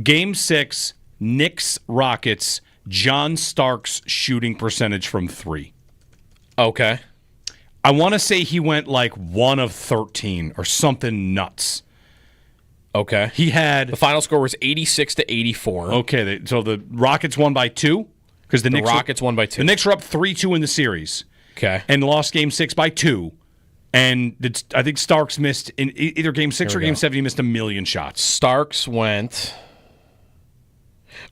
Game 6, Knicks Rockets, John Starks shooting percentage from 3. Okay. I want to say he went like 1 of 13 or something nuts. Okay. He had... The final score was 86 to 84. Okay, so the Rockets won by 2? Because the Rockets won by 2. The Knicks were up 3-2 in the series. Okay. And lost Game 6 by 2. And I think Starks missed, in either Game 6 or Game 7, he missed 1,000,000 shots. Starks went...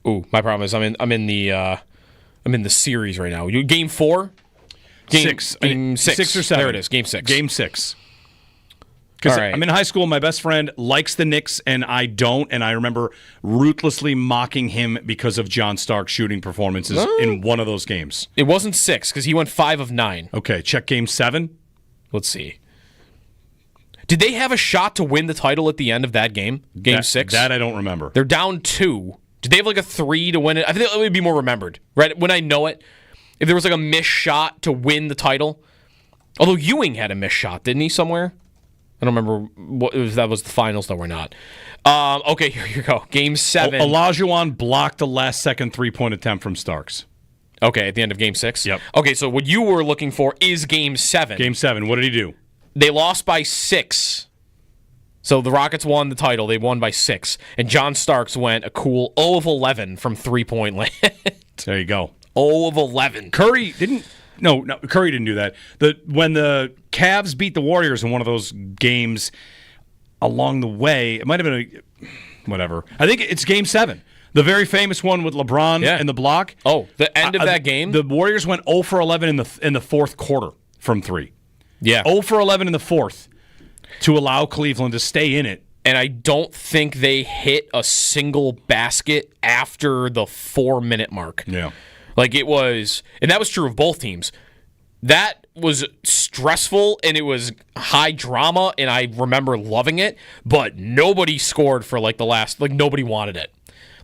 Ooh, my problem is I'm in the series right now. Game 4? Game 6 or 7. There it is, Game 6. Game 6. Because right. I'm in high school, my best friend likes the Knicks, and I don't, and I remember ruthlessly mocking him because of John Stark's shooting performances in one of those games. It wasn't 6, because he went 5 of 9. Okay, check Game 7. Let's see. Did they have a shot to win the title at the end of that game? Game 6? That I don't remember. They're down 2. Did they have like a 3 to win it? I think that would be more remembered, right? When I know it. If there was like a missed shot to win the title. Although Ewing had a missed shot, didn't he, somewhere? I don't remember if that was the finals, though, or not. Okay, here you go. Game 7. Olajuwon blocked the last-second three-point attempt from Starks. Okay, at the end of Game 6? Yep. Okay, so what you were looking for is Game 7. Game 7. What did he do? They lost by 6. So the Rockets won the title. They won by 6. And John Starks went a cool 0 of 11 from three-point land. There you go. 0 of 11. Curry didn't... No, Curry didn't do that. When the Cavs beat the Warriors in one of those games along the way, it might have been whatever. I think it's Game 7. The very famous one with LeBron and the block. Oh, the end of that game? The Warriors went 0 for 11 in the fourth quarter from 3. Yeah. 0 for 11 in the fourth to allow Cleveland to stay in it. And I don't think they hit a single basket after the 4-minute mark. Yeah. Like it was, and that was true of both teams. That was stressful and it was high drama, and I remember loving it, but nobody scored for like the last, like nobody wanted it.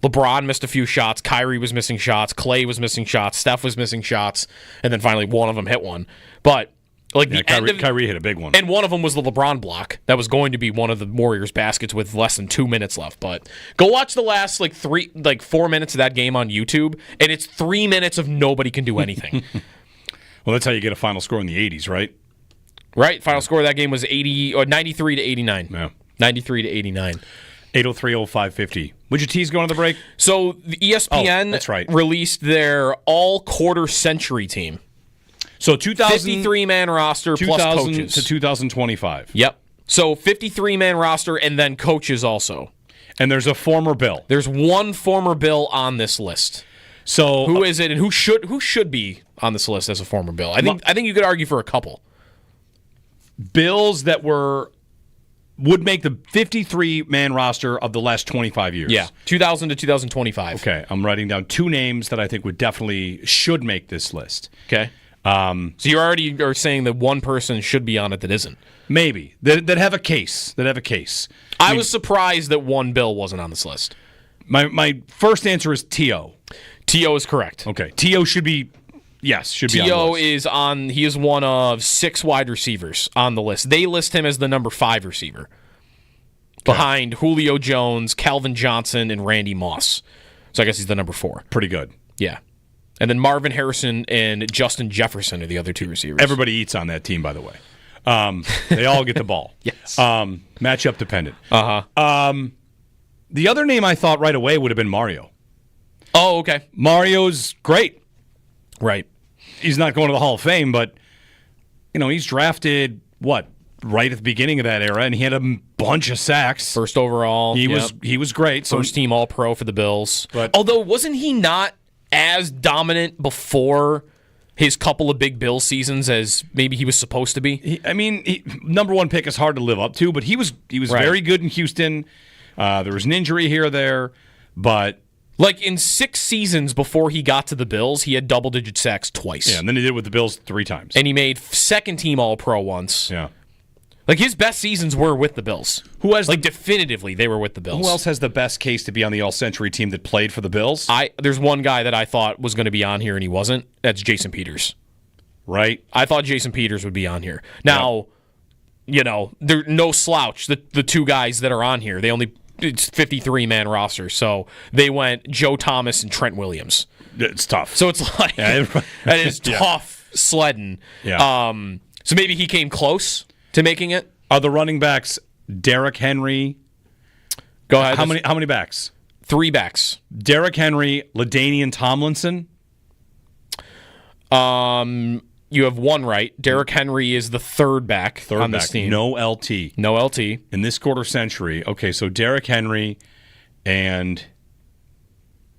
LeBron missed a few shots, Kyrie was missing shots, Clay was missing shots, Steph was missing shots, and then finally one of them hit one. But like Kyrie hit a big one. And one of them was the LeBron block. That was going to be one of the Warriors baskets with less than 2 minutes left. But go watch the last 4 minutes of that game on YouTube, and it's 3 minutes of nobody can do anything. Well, that's how you get a final score in the 80s, right? Right. Final score of that game was 93 to 89. Yeah. 93 to 89. 803-0550. Would your tease go on the break? So the ESPN that's right. released their all-quarter century team. So 2000 53-man roster plus coaches. to 2025. Yep. So 53-man roster and then coaches also. And there's a former Bill. There's one former Bill on this list. So who is it, and who should be on this list as a former Bill? I think you could argue for a couple. Bills that would make the 53-man roster of the last 25 years. Yeah, 2000 to 2025. Okay, I'm writing down 2 names that I think should make this list. Okay. So you already are saying that one person should be on it that isn't. Maybe. That have a case. I was surprised that one Bill wasn't on this list. My first answer is T.O. T.O. is correct. Okay. T.O. should be on the list. He is one of 6 wide receivers on the list. They list him as the number 5 receiver. Behind Julio Jones, Calvin Johnson, and Randy Moss. So I guess he's the number 4. Pretty good. Yeah. And then Marvin Harrison and Justin Jefferson are the other 2 receivers. Everybody eats on that team, by the way. They all get the ball. Yes. Matchup dependent. Uh-huh. The other name I thought right away would have been Mario. Oh, okay. Mario's great. Right. He's not going to the Hall of Fame, but he's drafted right at the beginning of that era, and he had a bunch of sacks. First overall. He was great. First team All-Pro for the Bills. But, although, wasn't he not as dominant before his couple of big Bills seasons as maybe he was supposed to be? Number 1 pick is hard to live up to, but he was right. Very good in Houston. There was an injury here or there, but in 6 seasons before he got to the Bills, he had double-digit sacks twice. Yeah, and then he did with the Bills 3 times. And he made second-team All-Pro once. Yeah. His best seasons were with the Bills. Who has definitively they were with the Bills. Who else has the best case to be on the All-Century team that played for the Bills? There's one guy that I thought was going to be on here and he wasn't. That's Jason Peters. Right. I thought Jason Peters would be on here. Now, they're no slouch. The 2 guys that are on here, it's 53-man roster, so they went Joe Thomas and Trent Williams. It's tough. So it's that is tough sledding. Yeah. So maybe he came close to making it. Are the running backs Derrick Henry? Go ahead. How many backs? 3 backs. Derrick Henry, LaDainian Tomlinson. You have 1 right. Derrick Henry is the 3rd back on this team. No LT. No LT. In this quarter century. Okay, so Derrick Henry and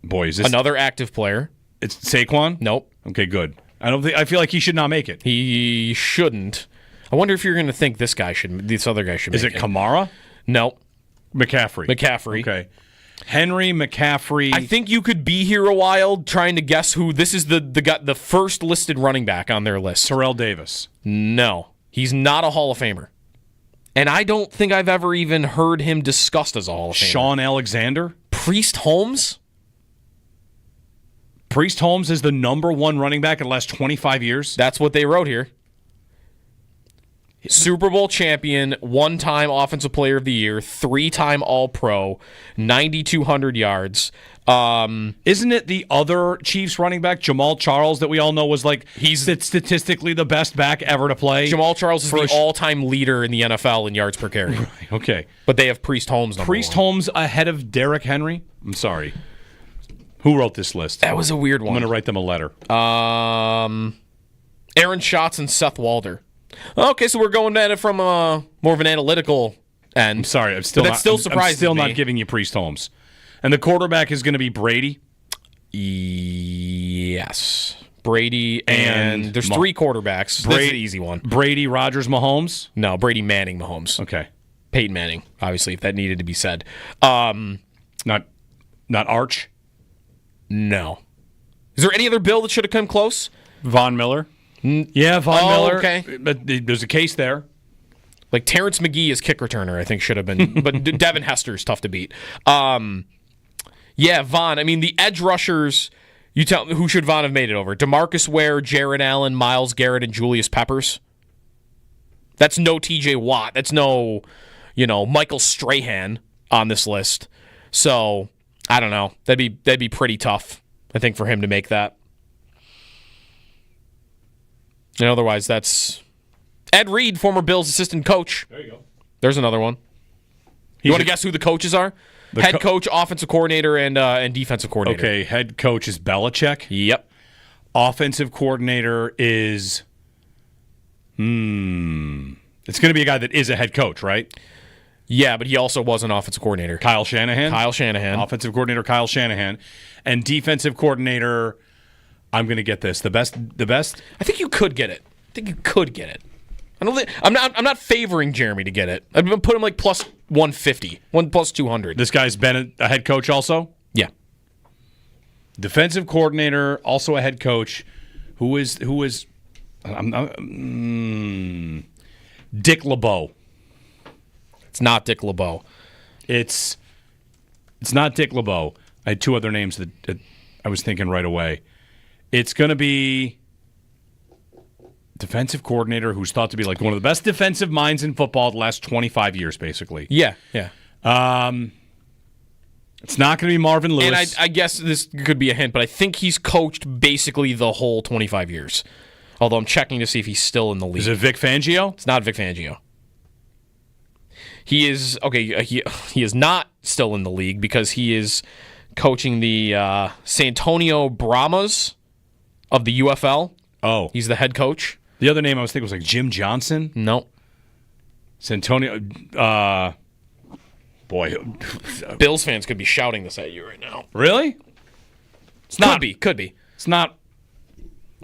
is this another active player? It's Saquon? Nope. Okay, good. I feel like he should not make it. He shouldn't. I wonder if you're going to think this other guy should make it. Is it Kamara? No. McCaffrey. Okay. Henry, McCaffrey. I think you could be here a while trying to guess who this is. The first listed running back on their list. Terrell Davis. No, he's not a Hall of Famer, and I don't think I've ever even heard him discussed as a Hall of Famer. Sean Alexander. Priest Holmes. Priest Holmes is the number 1 running back in the last 25 years. That's what they wrote here. Super Bowl champion, 1-time Offensive Player of the Year, 3-time All-Pro, 9,200 yards. Isn't it the other Chiefs running back, Jamal Charles, that we all know was he's statistically the best back ever to play? Jamal Charles is the all-time leader in the NFL in yards per carry. Right, okay. But they have Priest Holmes number 1. Holmes ahead of Derrick Henry? I'm sorry. Who wrote this list? That was a weird one. I'm going to write them a letter. Aaron Schatz and Seth Walder. Okay, so we're going at it from more of an analytical end. I'm sorry, that still surprises me. I'm still not giving you Priest Holmes. And the quarterback is going to be Brady? Yes. Brady and there's 3 quarterbacks. That's the easy one. Brady, Rodgers, Mahomes? No, Brady, Manning, Mahomes. Okay. Peyton Manning, obviously, if that needed to be said. Not Arch? No. Is there any other Bill that should have come close? Von Miller? Yeah, Von Miller. Okay. But there's a case there. Terrence McGee as kick returner, I think, should have been. But Devin Hester is tough to beat. Yeah, Von. The edge rushers, you tell me, who should Von have made it over? DeMarcus Ware, Jared Allen, Myles Garrett, and Julius Peppers? That's no TJ Watt. That's no, Michael Strahan on this list. So, I don't know. That'd be pretty tough, I think, for him to make that. And otherwise, that's Ed Reed, former Bills assistant coach. There you go. There's another one. You want to guess who the coaches are? Head coach, offensive coordinator, and defensive coordinator. Okay, head coach is Belichick. Yep. Offensive coordinator is It's going to be a guy that is a head coach, right? Yeah, but he also was an offensive coordinator. Kyle Shanahan. Offensive coordinator Kyle Shanahan. And defensive coordinator, I'm going to get this. The best. I think you could get it. I'm not favoring Jeremy to get it. I'm going to put him like plus 150, plus 200. This guy's been a head coach also? Yeah. Defensive coordinator, also a head coach. Who is Dick LeBeau. It's not Dick LeBeau. It's not Dick LeBeau. I had two other names that I was thinking right away. It's going to be defensive coordinator who's thought to be like one of the best defensive minds in football the last 25 years, basically. Yeah. It's not going to be Marvin Lewis. And I guess this could be a hint, but I think he's coached basically the whole 25 years. Although I'm checking to see if he's still in the league. Is it Vic Fangio? It's not Vic Fangio. He is he is not still in the league because he is coaching the San Antonio Brahmas of the UFL. Oh. He's the head coach. The other name I was thinking was like Jim Johnson. No. San Antonio. Boy. Bills fans could be shouting this at you right now. Really? Could be. It's not.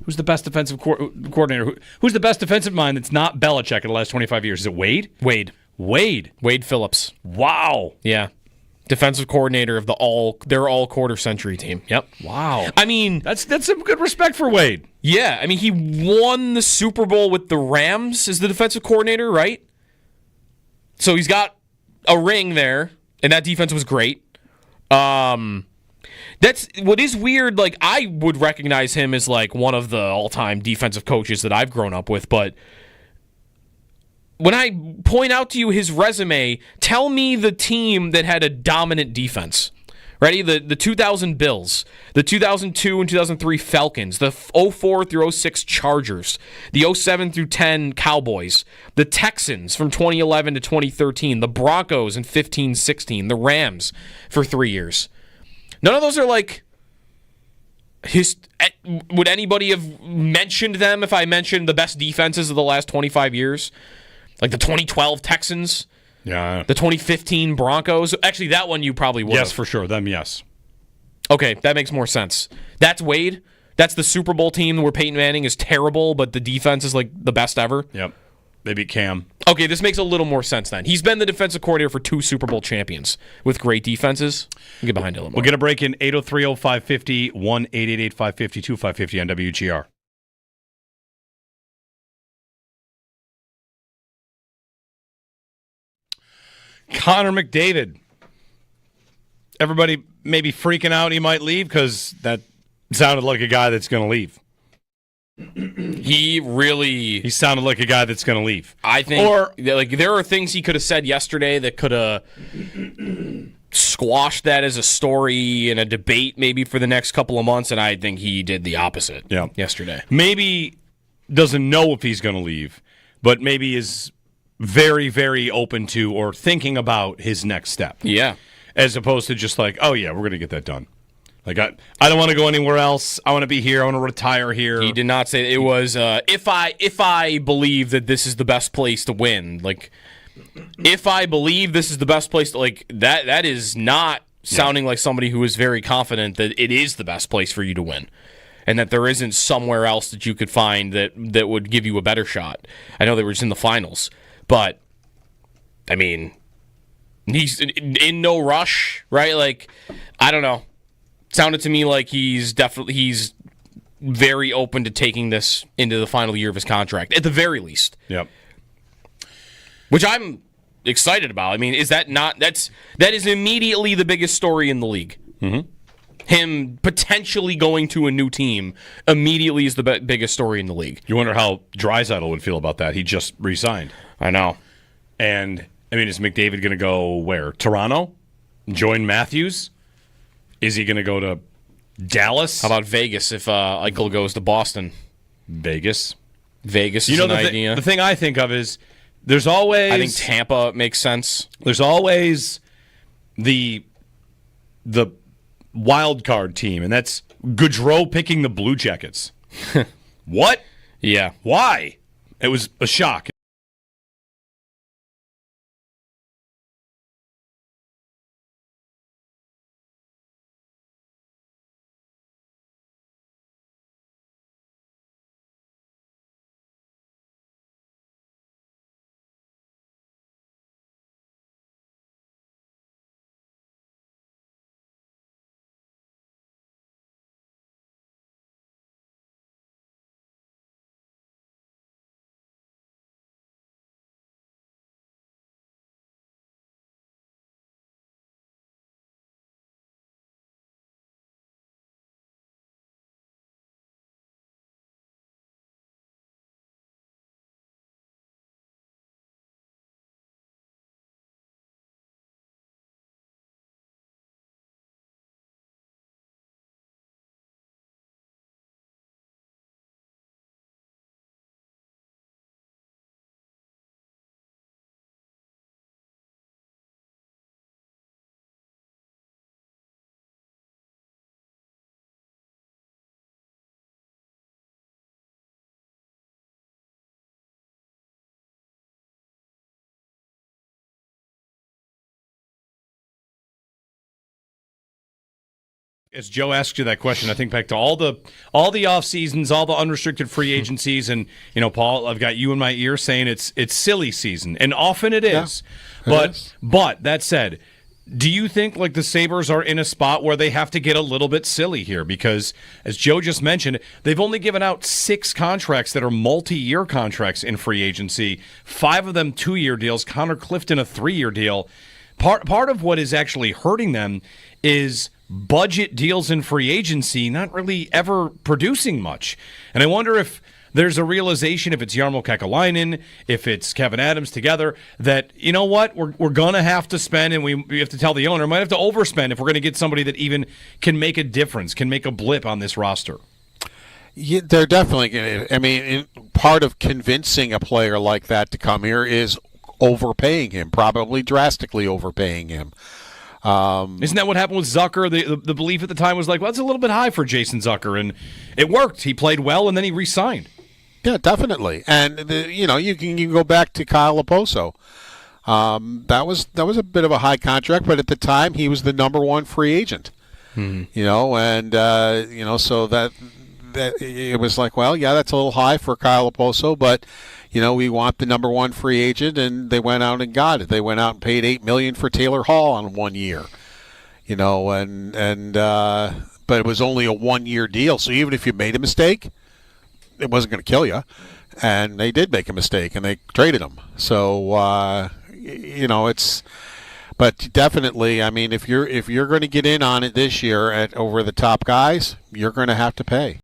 Who's the best defensive coordinator? Who's the best defensive mind that's not Belichick in the last 25 years? Is it Wade? Wade Phillips. Wow. Yeah. Defensive coordinator of their all quarter century team. Yep. Wow. I mean, that's some good respect for Wade. Yeah. I mean, he won the Super Bowl with the Rams as the defensive coordinator, right? So he's got a ring there, and that defense was great. That's what is weird. Like, I would recognize him as like one of the all-time defensive coaches that I've grown up with, but when I point out to you his resume, tell me the team that had a dominant defense. Ready? The 2000 Bills, the 2002 and 2003 Falcons, the 04 through 06 Chargers, the 07 through 10 Cowboys, the Texans from 2011 to 2013, the Broncos in 15-16, the Rams for 3 years. None of those are like would anybody have mentioned them if I mentioned the best defenses of the last 25 years? Like the 2012 Texans? Yeah. The 2015 Broncos? Actually, that one you probably would. Yes, for sure. Them, yes. Okay, that makes more sense. That's Wade. That's the Super Bowl team where Peyton Manning is terrible, but the defense is like the best ever. Yep. They beat Cam. Okay, this makes a little more sense then. He's been the defensive coordinator for 2 Super Bowl champions with great defenses. We'll get behind Illinois. We'll get a break in 803-0550, 1-888-550-2550 on WGR. Connor McDavid. Everybody maybe freaking out he might leave because that sounded like a guy that's going to leave. He sounded like a guy that's going to leave. I think there are things he could have said yesterday that could have squashed that as a story and a debate maybe for the next couple of months, and I think he did the opposite yesterday. Maybe doesn't know if he's going to leave, but maybe is very, very open to or thinking about his next step. Yeah. As opposed to just like, oh, yeah, we're going to get that done. Like, I don't want to go anywhere else. I want to be here. I want to retire here. He did not say it was, if I believe that this is the best place to win. Like, if I believe this is the best place to, like, that is not sounding like somebody who is very confident that it is the best place for you to win. And that there isn't somewhere else that you could find that would give you a better shot. I know they were just in the finals. But, I mean, he's in no rush, right? Like, I don't know. Sounded to me like he's very open to taking this into the final year of his contract, at the very least. Yep. Which I'm excited about. I mean, that is immediately the biggest story in the league. Mm-hmm. Him potentially going to a new team immediately is the biggest story in the league. You wonder how Draisaitl would feel about that. He just re-signed. I know. And, I mean, is McDavid going to go where? Toronto? Join Matthews? Is he going to go to Dallas? How about Vegas if Eichel goes to Boston? Vegas is an idea. The thing I think of is there's always... I think Tampa makes sense. There's always the wild card team, and that's Gaudreau picking the Blue Jackets. What? Yeah. Why? It was a shock. As Joe asked you that question, I think back to all the off seasons, all the unrestricted free agencies, and Paul, I've got you in my ear saying it's silly season, and often it is. Yeah, But that said, do you think like the Sabres are in a spot where they have to get a little bit silly here? Because as Joe just mentioned, they've only given out 6 contracts that are multi-year contracts in free agency. 5 of them 2-year deals. Connor Clifton a 3-year deal. Part of what is actually hurting them is budget deals in free agency not really ever producing much. And I wonder if there's a realization, if it's Jarmo Kekalainen, if it's Kevin Adams together, that, you know what, we're going to have to spend, and we have to tell the owner, might have to overspend if we're going to get somebody that even can make a difference, can make a blip on this roster. Yeah, they're definitely going to. I mean, part of convincing a player like that to come here is overpaying him, probably drastically overpaying him. Isn't that what happened with Zucker? The belief at the time was like, well, it's a little bit high for Jason Zucker, and it worked. He played well, and then he re-signed. Yeah, definitely. And you can go back to Kyle Oposo. That was a bit of a high contract, but at the time he was the number 1 free agent. Mm-hmm. So that it was like, well, yeah, that's a little high for Kyle Oposo, but we want the number 1 free agent, and they went out and got it. They went out and paid $8 million for Taylor Hall on 1 year. But it was only a 1-year deal. So even if you made a mistake, it wasn't going to kill you. And they did make a mistake, and they traded him. So it's. But definitely, I mean, if you're going to get in on it this year over the top guys, you're going to have to pay.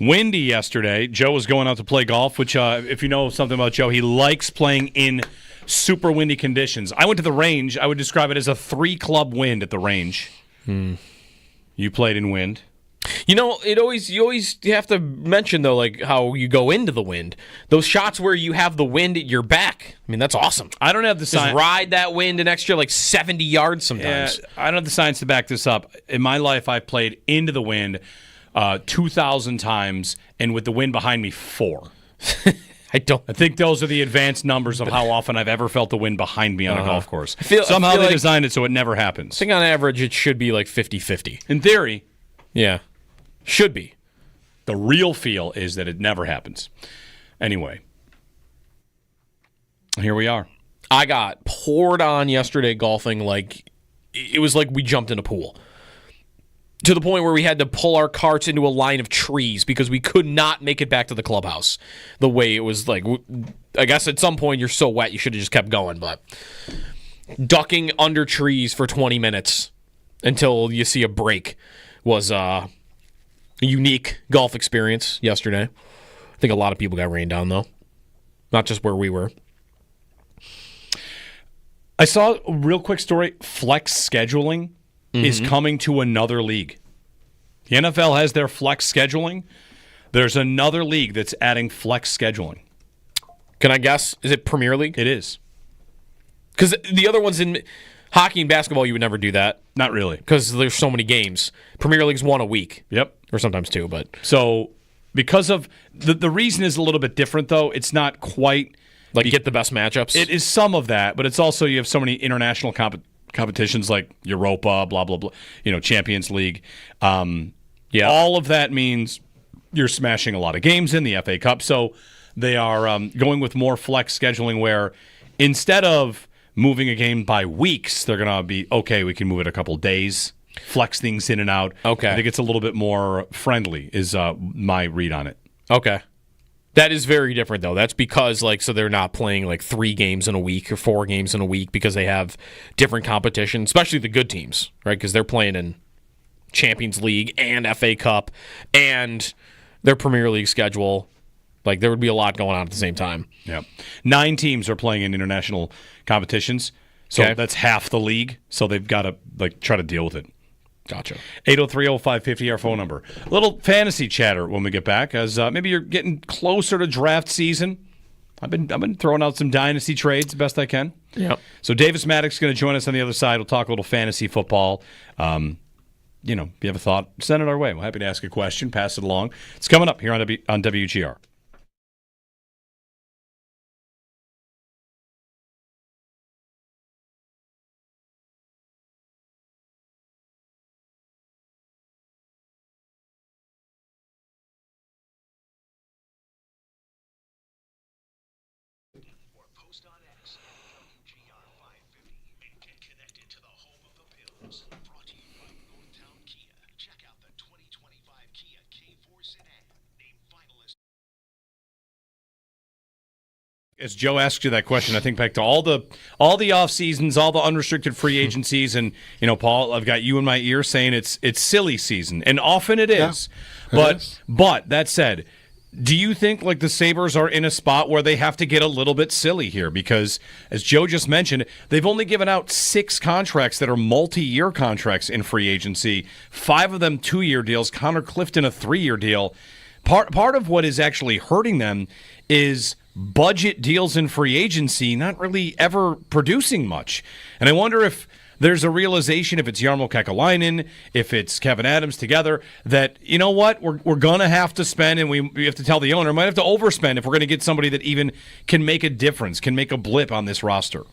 Windy yesterday. Joe was going out to play golf, which, if you know something about Joe, he likes playing in super windy conditions. I went to the range. I would describe it as a 3-club wind at the range. You played in wind. You always have to mention, though, like how you go into the wind. Those shots where you have the wind at your back. I mean, that's awesome. I don't have the Just ride that wind an extra 70 yards sometimes. Yeah, I don't have the science to back this up. In my life, I've played into the wind 2,000 times, and with the wind behind me, 4. I think those are the advanced numbers of how often I've ever felt the wind behind me on a golf course. Somehow they designed it so it never happens. I think on average it should be like 50-50. In theory. Yeah. Should be. The real feel is that it never happens. Anyway. Here we are. I got poured on yesterday golfing like it was like we jumped in a pool. To the point where we had to pull our carts into a line of trees because we could not make it back to the clubhouse. The way it was like, I guess at some point you're so wet you should have just kept going, but ducking under trees for 20 minutes until you see a break was a unique golf experience yesterday. I think a lot of people got rained down, though. Not just where we were. I saw a real quick story. Flex scheduling is coming to another league. The NFL has their flex scheduling. There's another league that's adding flex scheduling. Can I guess? Is it Premier League? It is. Because the other ones in hockey and basketball, you would never do that. Not really. Because there's so many games. Premier League's 1 a week. Yep. Or sometimes 2, but... So, because of... The reason is a little bit different, though. It's not quite... get the best matchups? It is some of that, but it's also you have so many international competitions like Europa, blah, blah, blah, Champions League. All of that means you're smashing a lot of games in the FA Cup. So they are going with more flex scheduling where instead of moving a game by weeks, they're going to be, okay, we can move it a couple days, flex things in and out. Okay. I think it's a little bit more friendly is my read on it. Okay. That is very different, though. That's because, so they're not playing, 3 games in a week or 4 games in a week because they have different competition, especially the good teams, right? Because they're playing in Champions League and FA Cup and their Premier League schedule. There would be a lot going on at the same time. Yeah. 9 teams are playing in international competitions, so that's half the league, so they've got to, try to deal with it. Gotcha. 803-0550, our phone number. A little fantasy chatter when we get back, as maybe you're getting closer to draft season. I've been throwing out some dynasty trades best I can. Yep. So Davis Maddox is going to join us on the other side. We'll talk a little fantasy football. If you have a thought, send it our way. We're happy to ask a question, pass it along. It's coming up here on WGR. Post on X, WGR 550, and get connected to the home of the Bills. Brought to you by Northtown Kia. Check out the 2025 Kia K4 Sedan, named finalist. As Joe asked you that question, I think back to all the off seasons, all the unrestricted free agencies, and Paul, I've got you in my ear saying it's silly season, and often it is. Yeah, but that said, do you think like the Sabres are in a spot where they have to get a little bit silly here? Because as Joe just mentioned, they've only given out 6 contracts that are multi-year contracts in free agency. 5 of them 2-year deals. Connor Clifton a 3-year deal. Part of what is actually hurting them is budget deals in free agency not really ever producing much. And I wonder if there's a realization, if it's Jarmo Kekalainen, if it's Kevin Adams together, that, you know what, we're going to have to spend, and we have to tell the owner, might have to overspend if we're going to get somebody that even can make a difference, can make a blip on this roster.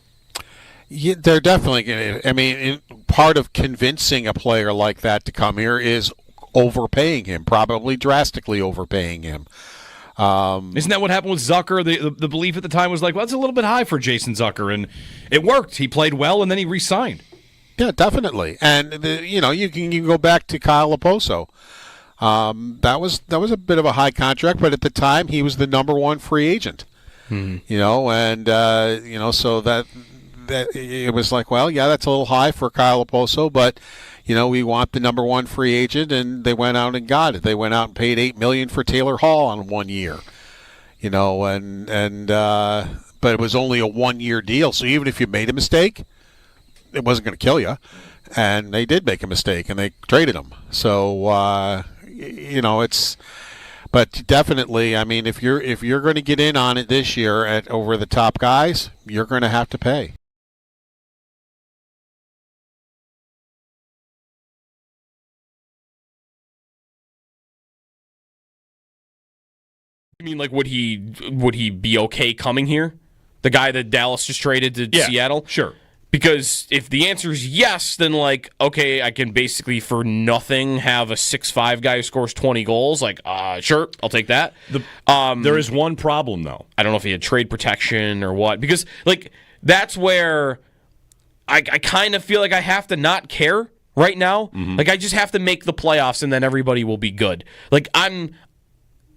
Yeah, they're definitely going to. I mean, part of convincing a player like that to come here is overpaying him, probably drastically overpaying him. Isn't that what happened with Zucker? The belief at the time was like, well, that's a little bit high for Jason Zucker, and it worked. He played well, and then he re-signed. Yeah, definitely. And you can go back to Kyle Oposo. That was a bit of a high contract, but at the time he was the number 1 free agent. Mm-hmm. So that it was like, well, yeah, that's a little high for Kyle Oposo, but we want the number 1 free agent, and they went out and got it. They went out and paid $8 million for Taylor Hall on 1 year. But it was only a 1-year deal, so even if you made a mistake, it wasn't going to kill you. And they did make a mistake, and they traded him. So it's. But definitely, I mean, if you're going to get in on it this year at over the top guys, you're going to have to pay. You mean like would he be okay coming here? The guy that Dallas just traded to Seattle? Sure. Because if the answer is yes, then like, okay, I can basically for nothing have a 6'5" guy who scores 20 goals. Like, sure, I'll take that. There is one problem, though. I don't know if he had trade protection or what. Because, like, that's where I kind of feel like I have to not care right now. Mm-hmm. Like, I just have to make the playoffs and then everybody will be good. Like,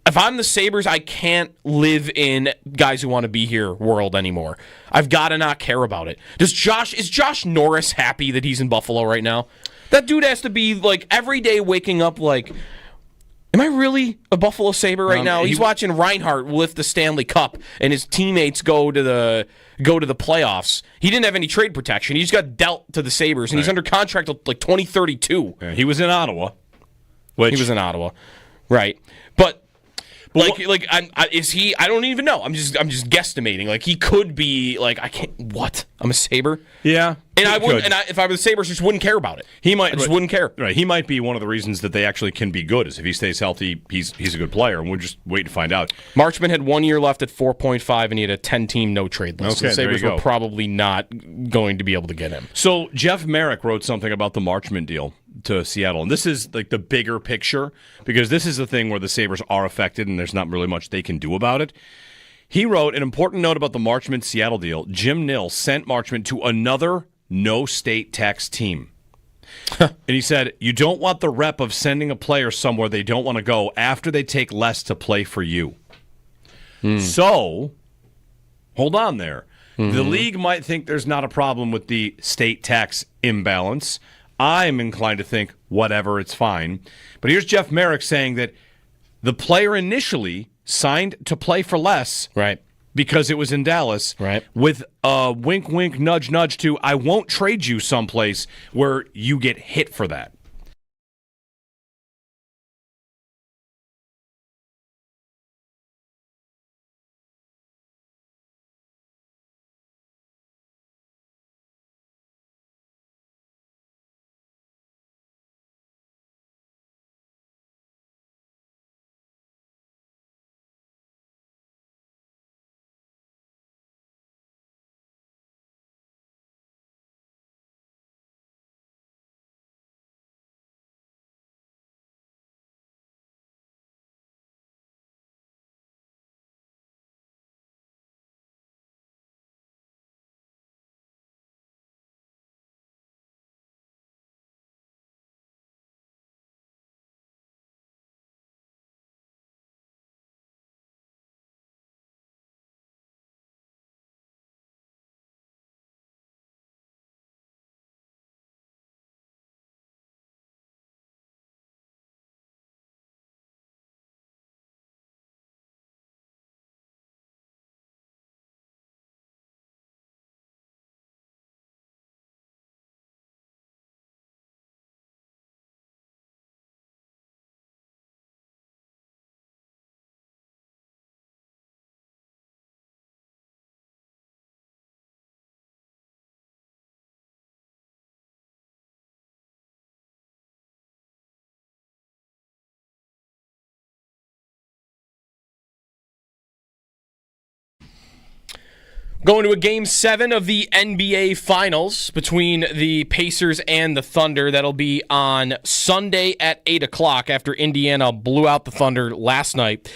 if I'm the Sabres, I can't live in guys who want to be here world anymore. I've got to not care about it. Is Josh Norris happy that he's in Buffalo right now? That dude has to be like every day waking up like, am I really a Buffalo Sabre right now? He's watching Reinhart lift the Stanley Cup and his teammates go to the playoffs. He didn't have any trade protection. He just got dealt to the Sabres, and he's under contract till like 2032. Yeah, he was in Ottawa. He was in Ottawa, right? But is he? I don't even know. I'm just guesstimating. Like he could be. Like I can't. What? I'm a Sabre. Yeah, and I wouldn't. And if I were the Sabres, just wouldn't care about it. I just wouldn't care. Right. He might be one of the reasons that they actually can be good. Is if he stays healthy, he's a good player, and we'll just wait to find out. Marchman had 1 year left at 4.5, and he had a 10-team no trade list. Okay, the Sabres were probably not going to be able to get him. So Jeff Merrick wrote something about the Marchman deal to Seattle, and this is like the bigger picture because this is the thing where the Sabres are affected, and there's not really much they can do about it. He wrote an important note about the Marchman-Seattle deal. Jim Nill sent Marchman to another no-state tax team. And he said, you don't want the rep of sending a player somewhere they don't want to go after they take less to play for you. So, hold on there. Mm-hmm. The league might think there's not a problem with the state tax imbalance. I'm inclined to think, whatever, it's fine. But here's Jeff Merrick saying that the player initially signed to play for less, right? Because it was in Dallas, right? With a wink, wink, nudge, nudge to I won't trade you someplace where you get hit for that. Going to a Game 7 of the NBA Finals between the Pacers and the Thunder. That'll be on Sunday at 8 o'clock after Indiana blew out the Thunder last night,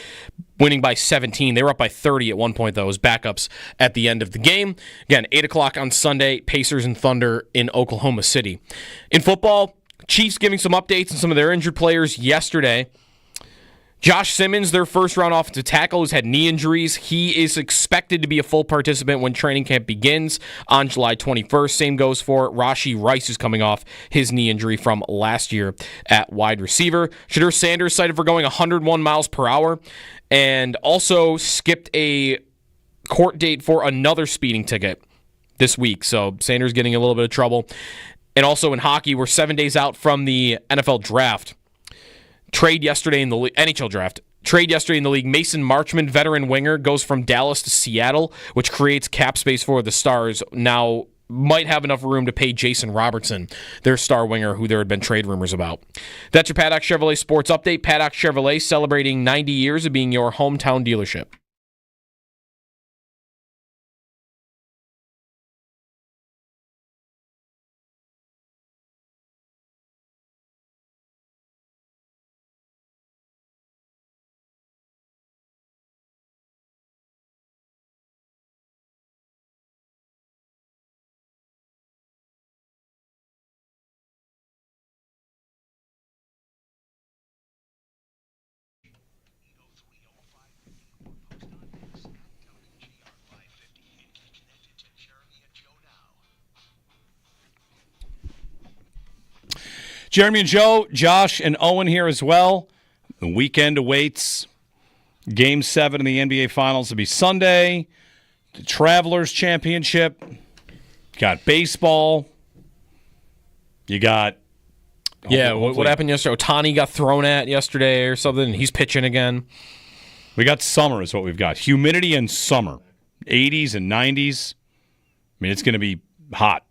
winning by 17. They were up by 30 at one point, though, as backups at the end of the game. Again, 8 o'clock on Sunday, Pacers and Thunder in Oklahoma City. In football, Chiefs giving some updates on some of their injured players yesterday. Josh Simmons, their first-round offensive tackle, has had knee injuries. He is expected to be a full participant when training camp begins on July 21st. Same goes for Rashee Rice, who's coming off his knee injury from last year at wide receiver. Shadur Sanders cited for going 101 miles per hour and also skipped a court date for another speeding ticket this week. So Sanders getting a little bit of trouble. And also in hockey, we're 7 days out from the NFL draft. Trade yesterday in the NHL draft. Trade yesterday in the league. Mason Marchman, veteran winger, goes from Dallas to Seattle, which creates cap space for the Stars. Now might have enough room to pay Jason Robertson, their star winger, who there had been trade rumors about. That's your Paddock Chevrolet Sports Update. Paddock Chevrolet celebrating 90 years of being your hometown dealership. Jeremy and Joe, Josh and Owen here as well. The weekend awaits. Game 7 in the NBA Finals will be Sunday. The Travelers Championship. Got baseball. You got... what happened yesterday? Ohtani got thrown at yesterday or something, and he's pitching again. We got summer is what we've got. Humidity and summer. 80s and 90s. I mean, it's going to be hot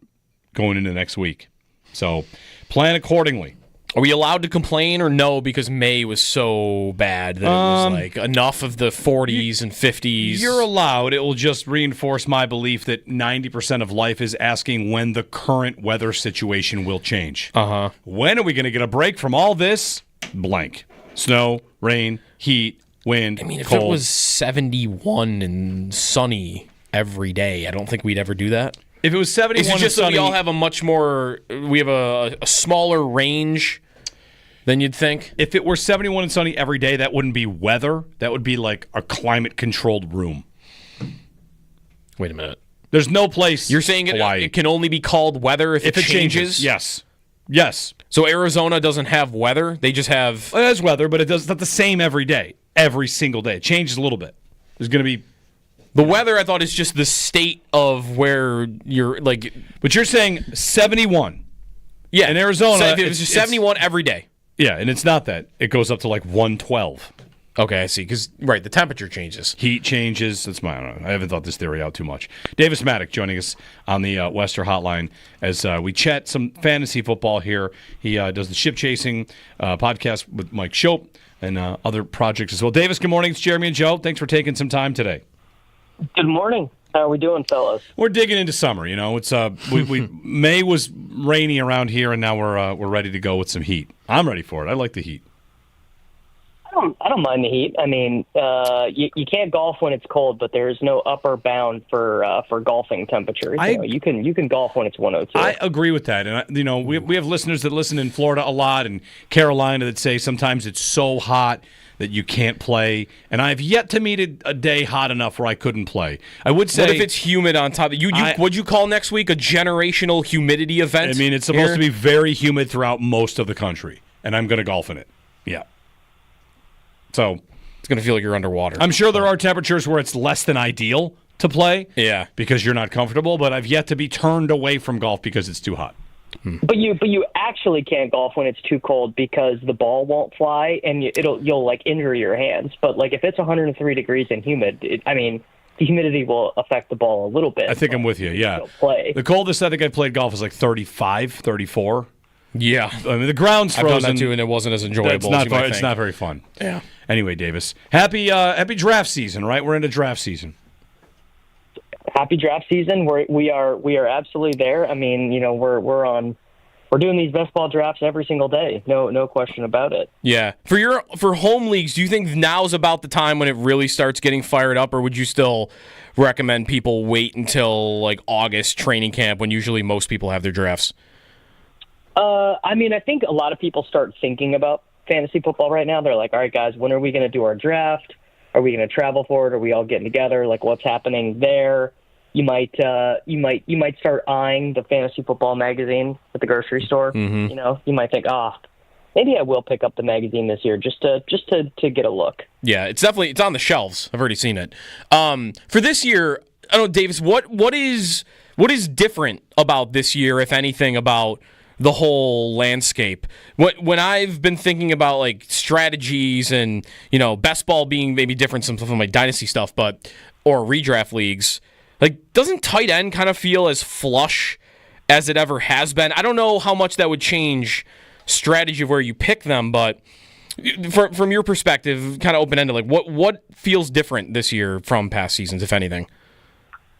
going into next week. So... plan accordingly. Are we allowed to complain or no because May was so bad that it was like enough of the 40s and 50s? You're allowed. It will just reinforce my belief that 90% of life is asking when the current weather situation will change. Uh-huh. When are we going to get a break from all this? Blank. Snow, rain, heat, wind, I mean, if cold. it was 71 and sunny every day, I don't think we'd ever do that. If it was 71 Is it just and that we sunny, all have we have a smaller range than you'd think? if it were 71 and sunny every day, that wouldn't be weather. That would be like a climate-controlled room. Wait a minute. There's no place. You're saying it can only be called weather if it changes? Yes. Yes. So Arizona doesn't have weather? They just have... It has weather, but it's not the same every day. Every single day. It changes a little bit. There's going to be... The weather, I thought, is just the state of where you're, like... But you're saying 71. Yeah. In Arizona... So if it was just 71 every day. Yeah, and it's not that. It goes up to like 112. Okay, I see. Because, right, the temperature changes. Heat changes. That's I don't know. I haven't thought this theory out too much. Davis Maddock joining us on the Wester Hotline as we chat some fantasy football here. He does the Ship Chasing podcast with Mike Shope and other projects as well. Davis, good morning. It's Jeremy and Joe. Thanks for taking some time today. Good morning. How are we doing, fellas? We're digging into summer. You know, it's we May was rainy around here, and now we're ready to go with some heat. I'm ready for it. I like the heat. I don't mind the heat. I mean, you can't golf when it's cold, but there is no upper bound for golfing temperatures. You can golf when it's 102. I agree with that, and we have listeners that listen in Florida a lot and Carolina that say sometimes it's so hot that you can't play, and I've yet to meet a day hot enough where I couldn't play. I would say... What if it's humid on top? What'd you call next week a generational humidity event? I mean, it's supposed to be very humid throughout most of the country, and I'm going to golf in it. Yeah. So... it's going to feel like you're underwater. I'm sure there are temperatures where it's less than ideal to play. Yeah. Because you're not comfortable, but I've yet to be turned away from golf because it's too hot. But you actually can't golf when it's too cold because the ball won't fly and you'll like injure your hands. But like if it's 103 degrees and humid, the humidity will affect the ball a little bit. I think I'm with you. Yeah. Play. The coldest I think I played golf was like 35, 34. Yeah. I mean the ground's frozen. I've done that too, and it wasn't as enjoyable. It's not very fun. Yeah. Anyway, Davis, happy draft season, right? We're into draft season. happy draft season. We are absolutely there. I mean, we're doing these best ball drafts every single day. No question about it. Yeah. For home leagues, do you think now's about the time when it really starts getting fired up, or would you still recommend people wait until like August training camp when usually most people have their drafts? I mean, I think a lot of people start thinking about fantasy football right now. They're like, all right, guys, when are we going to do our draft? Are we going to travel for it? Are we all getting together? Like, what's happening there? You might start eyeing the fantasy football magazine at the grocery store. Mm-hmm. You know, you might think, maybe I will pick up the magazine this year just to get a look. Yeah, it's on the shelves. I've already seen it. For this year, I don't know, Davis, what is different about this year, if anything, about the whole landscape? When I've been thinking about like strategies and, you know, best ball being maybe different from my dynasty stuff, or redraft leagues, like, doesn't tight end kind of feel as flush as it ever has been? I don't know how much that would change strategy of where you pick them, but from your perspective, kind of open-ended, like what feels different this year from past seasons, if anything?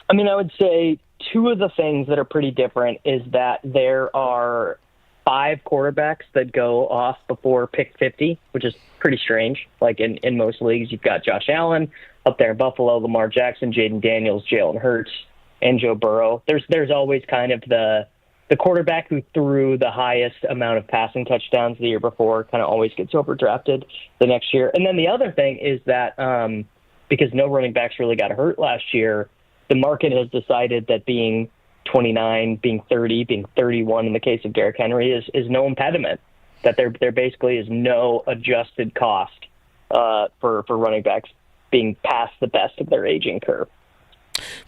I mean, I would say two of the things that are pretty different is that there are 5 quarterbacks that go off before pick 50, which is pretty strange. Like in most leagues, you've got Josh Allen up there in Buffalo, Lamar Jackson, Jaden Daniels, Jalen Hurts, and Joe Burrow. There's always kind of the quarterback who threw the highest amount of passing touchdowns the year before kind of always gets overdrafted the next year. And then the other thing is that because no running backs really got hurt last year, the market has decided that being 29, being 30, being 31 in the case of Derrick Henry is no impediment, that there basically is no adjusted cost for running backs being past the best of their aging curve.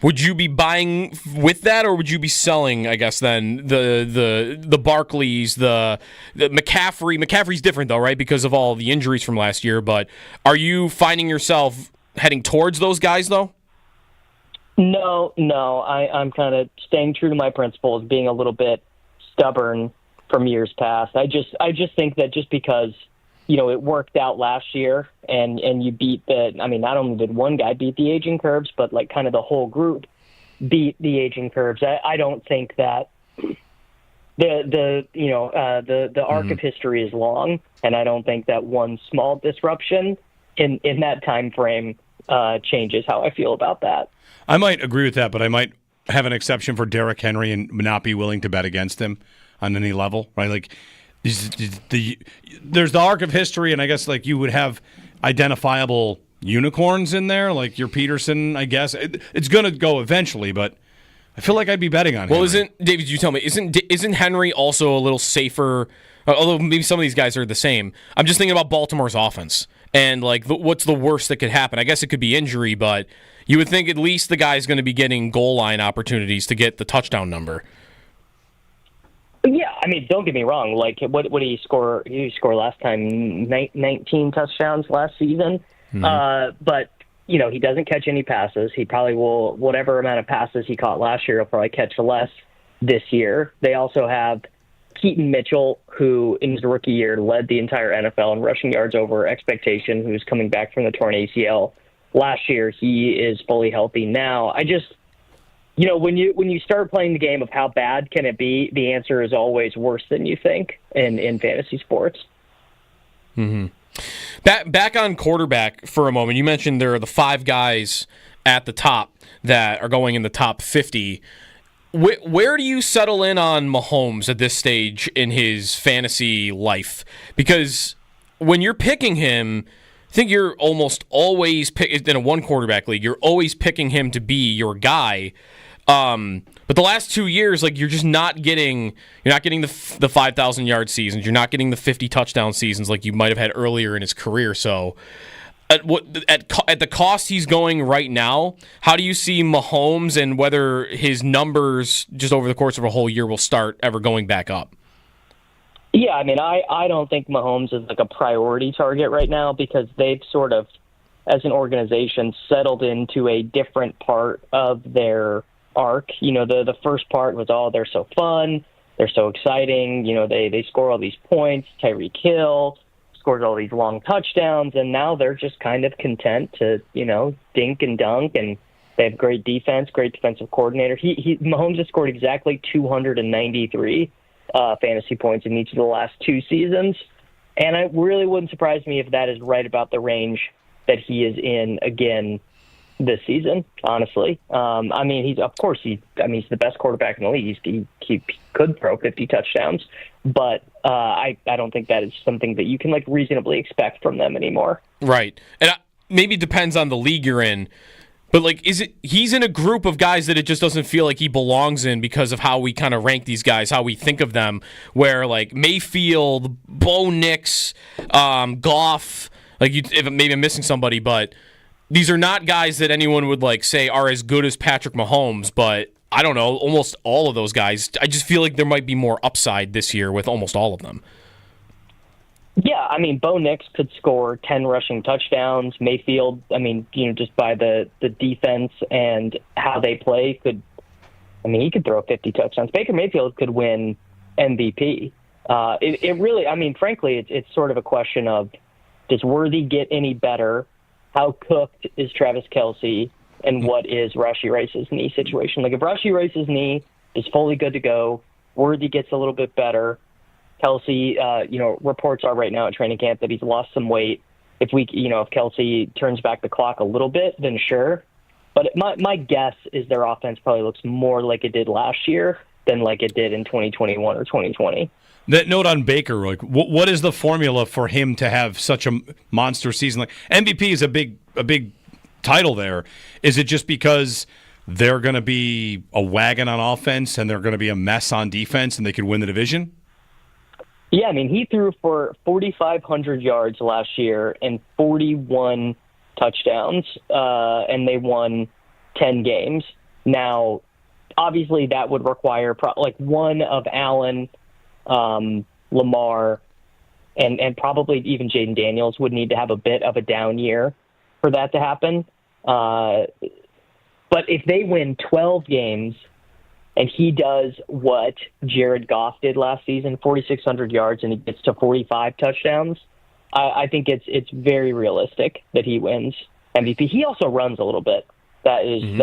Would you be buying with that, or would you be selling, I guess, then, the Barkleys, the McCaffrey? McCaffrey's different, though, right, because of all the injuries from last year, but are you finding yourself heading towards those guys, though? No. I'm kind of staying true to my principles, being a little bit stubborn from years past. I just think that just because, you know, it worked out last year and you beat not only did one guy beat the aging curves, but like kind of the whole group beat the aging curves. I don't think that the arc of history is long, and I don't think that one small disruption in that time frame changes how I feel about that. I might agree with that, but I might have an exception for Derrick Henry and not be willing to bet against him on any level, right? Like, there's the arc of history, and I guess like you would have identifiable unicorns in there, like your Peterson, I guess. It's going to go eventually, but I feel like I'd be betting on him. Well, David, you tell me, isn't Henry also a little safer, although maybe some of these guys are the same? I'm just thinking about Baltimore's offense, and like what's the worst that could happen? I guess it could be injury, but you would think at least the guy's going to be getting goal line opportunities to get the touchdown number. Yeah, I mean, don't get me wrong. Like, what did he score? He scored last time 19 touchdowns last season. Mm-hmm. But, you know, he doesn't catch any passes. He probably will, whatever amount of passes he caught last year, he'll probably catch less this year. They also have Keaton Mitchell, who in his rookie year led the entire NFL in rushing yards over expectation, who's coming back from the torn ACL. Last year, he is fully healthy now. You know, when you start playing the game of how bad can it be, the answer is always worse than you think in fantasy sports. Mm-hmm. Back on quarterback for a moment. You mentioned there are the 5 guys at the top that are going in the top 50. Where do you settle in on Mahomes at this stage in his fantasy life? Because when you're picking him, I think you're almost always in a one quarterback league. You're always picking him to be your guy. But the last 2 years, like you're not getting the 5,000 yard seasons. You're not getting the 50 touchdown seasons like you might have had earlier in his career. So, at the cost he's going right now, how do you see Mahomes and whether his numbers just over the course of a whole year will start ever going back up? Yeah, I mean, I don't think Mahomes is like a priority target right now because they've sort of, as an organization, settled into a different part of their arc. You know, the first part was, they're so fun, they're so exciting, you know, they score all these points, Tyreek Hill scores all these long touchdowns, and now they're just kind of content to, you know, dink and dunk and They have great defense, great defensive coordinator. Mahomes has scored exactly 293 fantasy points in each of the last 2 seasons, and it really wouldn't surprise me if that is right about the range that he is in again this season, honestly. He's the best quarterback in the league. He could throw 50 touchdowns, but I don't think that is something that you can reasonably expect from them anymore. Right. And maybe it depends on the league you're in, but he's in a group of guys that it just doesn't feel like he belongs in because of how we kind of rank these guys, how we think of them, where Mayfield, Bo Nix, Goff, maybe I'm missing somebody, but these are not guys that anyone would say are as good as Patrick Mahomes, but I don't know, almost all of those guys, I just feel like there might be more upside this year with almost all of them. Yeah, Bo Nix could score 10 rushing touchdowns. Mayfield, just by the defense and how they play, he could throw 50 touchdowns. Baker Mayfield could win MVP. It really, frankly, it's sort of a question of, does Worthy get any better? How cooked is Travis Kelce? And what is Rashee Rice's knee situation? If Rashee Rice's knee is fully good to go, Worthy gets a little bit better. Kelce, reports are right now at training camp that he's lost some weight. If Kelce turns back the clock a little bit, then sure. But my guess is their offense probably looks more like it did last year than like it did in 2021 or 2020. That note on Baker, what is the formula for him to have such a monster season? MVP is a big title there. Is it just because they're going to be a wagon on offense and they're going to be a mess on defense and they could win the division? Yeah, he threw for 4,500 yards last year and 41 touchdowns, and they won 10 games. Now, obviously, that would require one of Allen, Lamar, and probably even Jaden Daniels would need to have a bit of a down year for that to happen. But if they win 12 games and he does what Jared Goff did last season, 4,600 yards, and he gets to 45 touchdowns, I think it's very realistic that he wins MVP. He also runs a little bit. He's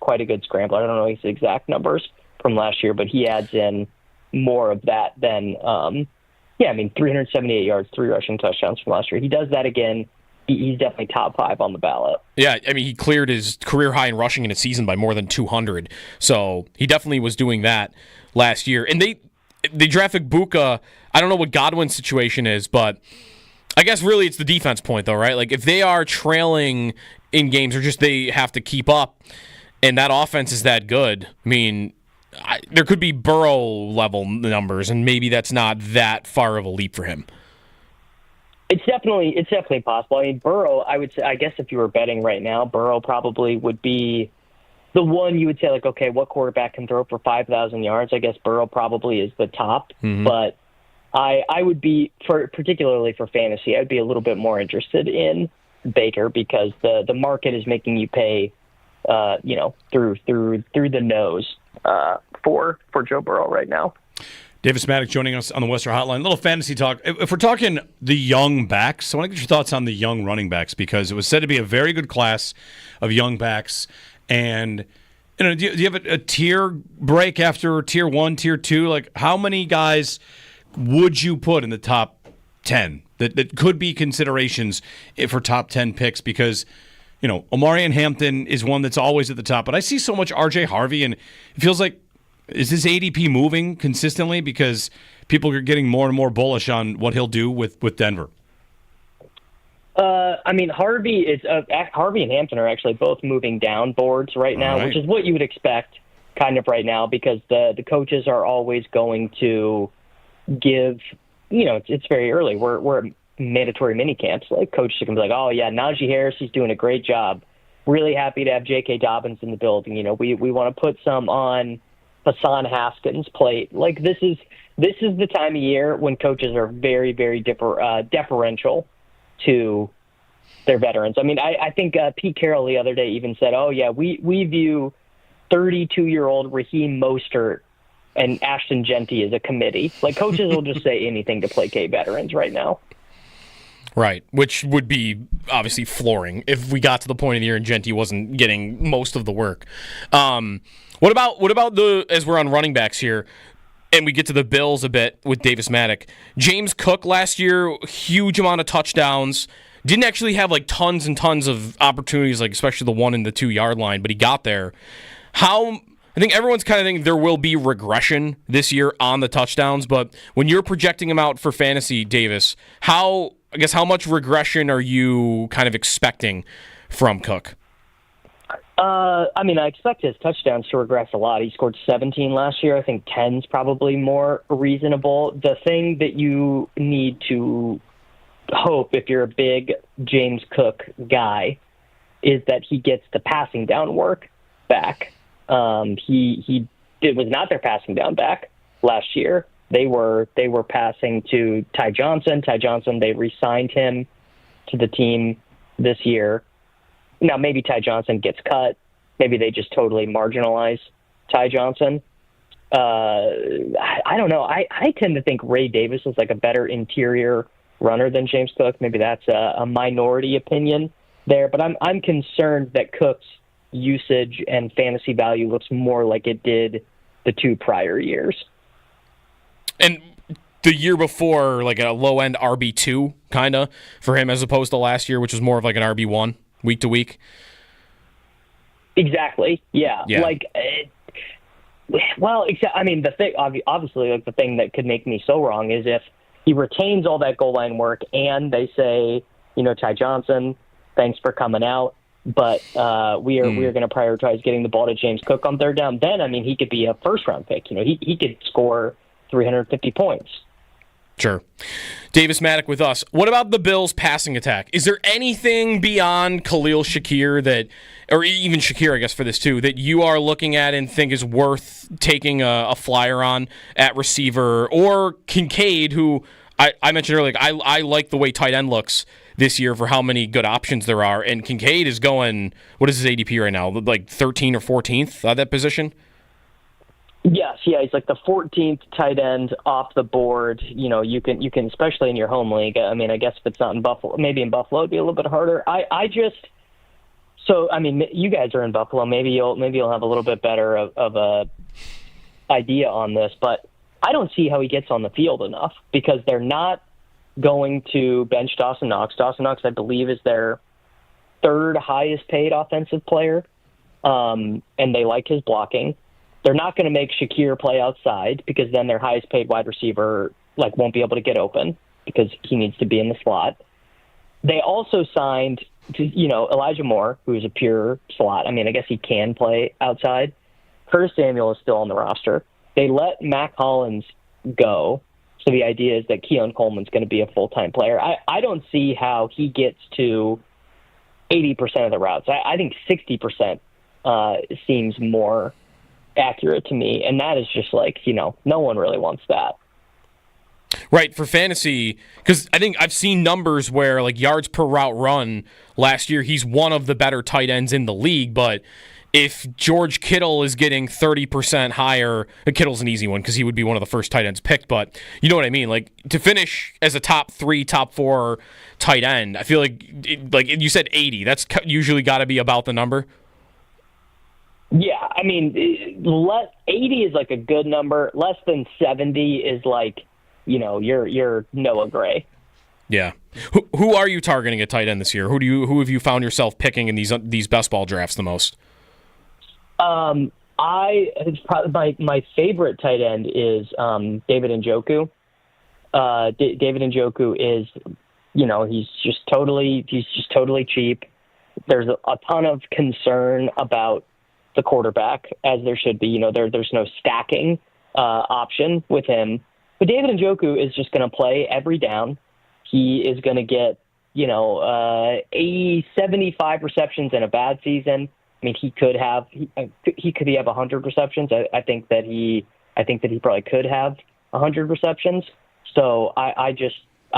quite a good scrambler. I don't know his exact numbers from last year, but he adds in more of that than 378 yards, 3 rushing touchdowns from last year. He does that again. He's definitely top 5 on the ballot. Yeah, he cleared his career high in rushing in a season by more than 200. So he definitely was doing that last year. And they drafted Buka. I don't know what Godwin's situation is, but I guess really it's the defense point, though, right? If they are trailing in games or just they have to keep up and that offense is that good, there could be Burrow-level numbers, and maybe that's not that far of a leap for him. It's definitely possible. Burrow, I would say, I guess if you were betting right now, Burrow probably would be the one you would say, okay, what quarterback can throw for 5,000 yards? I guess Burrow probably is the top. Mm-hmm. But I would be, particularly for fantasy, I'd be a little bit more interested in Baker because the market is making you pay, through the nose for Joe Burrow right now. Davis Maddox joining us on the Western Hotline. A little fantasy talk. If we're talking the young backs, I want to get your thoughts on the young running backs because it was said to be a very good class of young backs. And do you have a tier break after tier 1, tier 2? How many guys would you put in the top 10 that could be considerations for top 10 picks? Because Omari and Hampton is one that's always at the top, but I see so much RJ Harvey, and it feels like. Is this ADP moving consistently because people are getting more and more bullish on what he'll do with Denver? Harvey and Hampton are actually both moving down boards right now, which is what you would expect kind of right now because the coaches are always going to give, it's very early. We're at mandatory mini camps. Coaches are going to be like, oh, yeah, Najee Harris, he's doing a great job. Really happy to have J.K. Dobbins in the building. We want to put some on Hassan Haskins' plate. This is the time of year when coaches are very, very deferential to their veterans. I think Pete Carroll the other day even said, "Oh yeah, we view 32-year-old Raheem Mostert and Ashton Genty as a committee." Coaches will just say anything to placate veterans right now. Right, which would be obviously flooring if we got to the point of the year and Genty wasn't getting most of the work. What about the, as we're on running backs here, and we get to the Bills a bit with Davis Maddock. James Cook last year, huge amount of touchdowns. Didn't actually have like tons and tons of opportunities, like especially the 1 and the 2 yard line, but he got there. I think everyone's kind of thinking there will be regression this year on the touchdowns, but when you're projecting him out for fantasy, Davis, how much regression are you kind of expecting from Cook? I expect his touchdowns to regress a lot. He scored 17 last year. I think 10's probably more reasonable. The thing that you need to hope, if you're a big James Cook guy, is that he gets the passing down work back. He was not their passing down back last year. They were passing to Ty Johnson. Ty Johnson, they re-signed him to the team this year. Now, maybe Ty Johnson gets cut. Maybe they just totally marginalize Ty Johnson. I don't know. I tend to think Ray Davis is like a better interior runner than James Cook. Maybe that's a minority opinion there. But I'm concerned that Cook's usage and fantasy value looks more like it did the 2 prior years. And the year before, like a low-end RB2 kind of for him, as opposed to last year, which was more of like an RB1 week to week. Exactly. Yeah. Yeah. The thing, obviously, like the thing that could make me so wrong is if he retains all that goal line work and they say, Ty Johnson, thanks for coming out, but we are going to prioritize getting the ball to James Cook on third down. Then, he could be a first-round pick. He could score 350 points. Sure. Davis Maddock with us. What about the Bills' passing attack? Is there anything beyond Khalil Shakir or even Shakir, I guess, for this too, that you are looking at and think is worth taking a flyer on at receiver? Or Kincaid, who I mentioned earlier, I like the way tight end looks this year for how many good options there are. And Kincaid is going, what is his ADP right now? Like 13th or 14th at that position? Yes, yeah, he's like the 14th tight end off the board. You can, especially in your home league. I guess if it's not in Buffalo, maybe in Buffalo it'd be a little bit harder. You guys are in Buffalo. Maybe you'll have a little bit better of a idea on this, but I don't see how he gets on the field enough because they're not going to bench Dawson Knox. Dawson Knox, I believe, is their 3rd highest paid offensive player, and they like his blocking. They're not going to make Shakir play outside because then their highest paid wide receiver won't be able to get open because he needs to be in the slot. They also signed Elijah Moore, who is a pure slot. I guess he can play outside. Curtis Samuel is still on the roster. They let Mac Hollins go. So the idea is that Keon Coleman's going to be a full-time player. I don't see how he gets to 80% of the routes. I think 60% seems more accurate to me, and that is just no one really wants that. Right, for fantasy, because I think I've seen numbers where yards per route run last year, he's one of the better tight ends in the league, but if George Kittle is getting 30% higher, Kittle's an easy one because he would be one of the first tight ends picked, but you know what I mean? To finish as a top 3, top 4 tight end, I feel like you said 80, that's usually got to be about the number. Yeah, 80 is a good number. Less than 70 is you're Noah Gray. Yeah. Who are you targeting at tight end this year? Who have you found yourself picking in these best ball drafts the most? It's probably my favorite tight end is David Njoku. David Njoku is, he's just totally cheap. There's a ton of concern about the quarterback, as there should be. There's no stacking option with him. But David Njoku is just going to play every down. He is going to get, 75 receptions in a bad season. He could have 100 receptions. I think that he probably could have 100 receptions. So I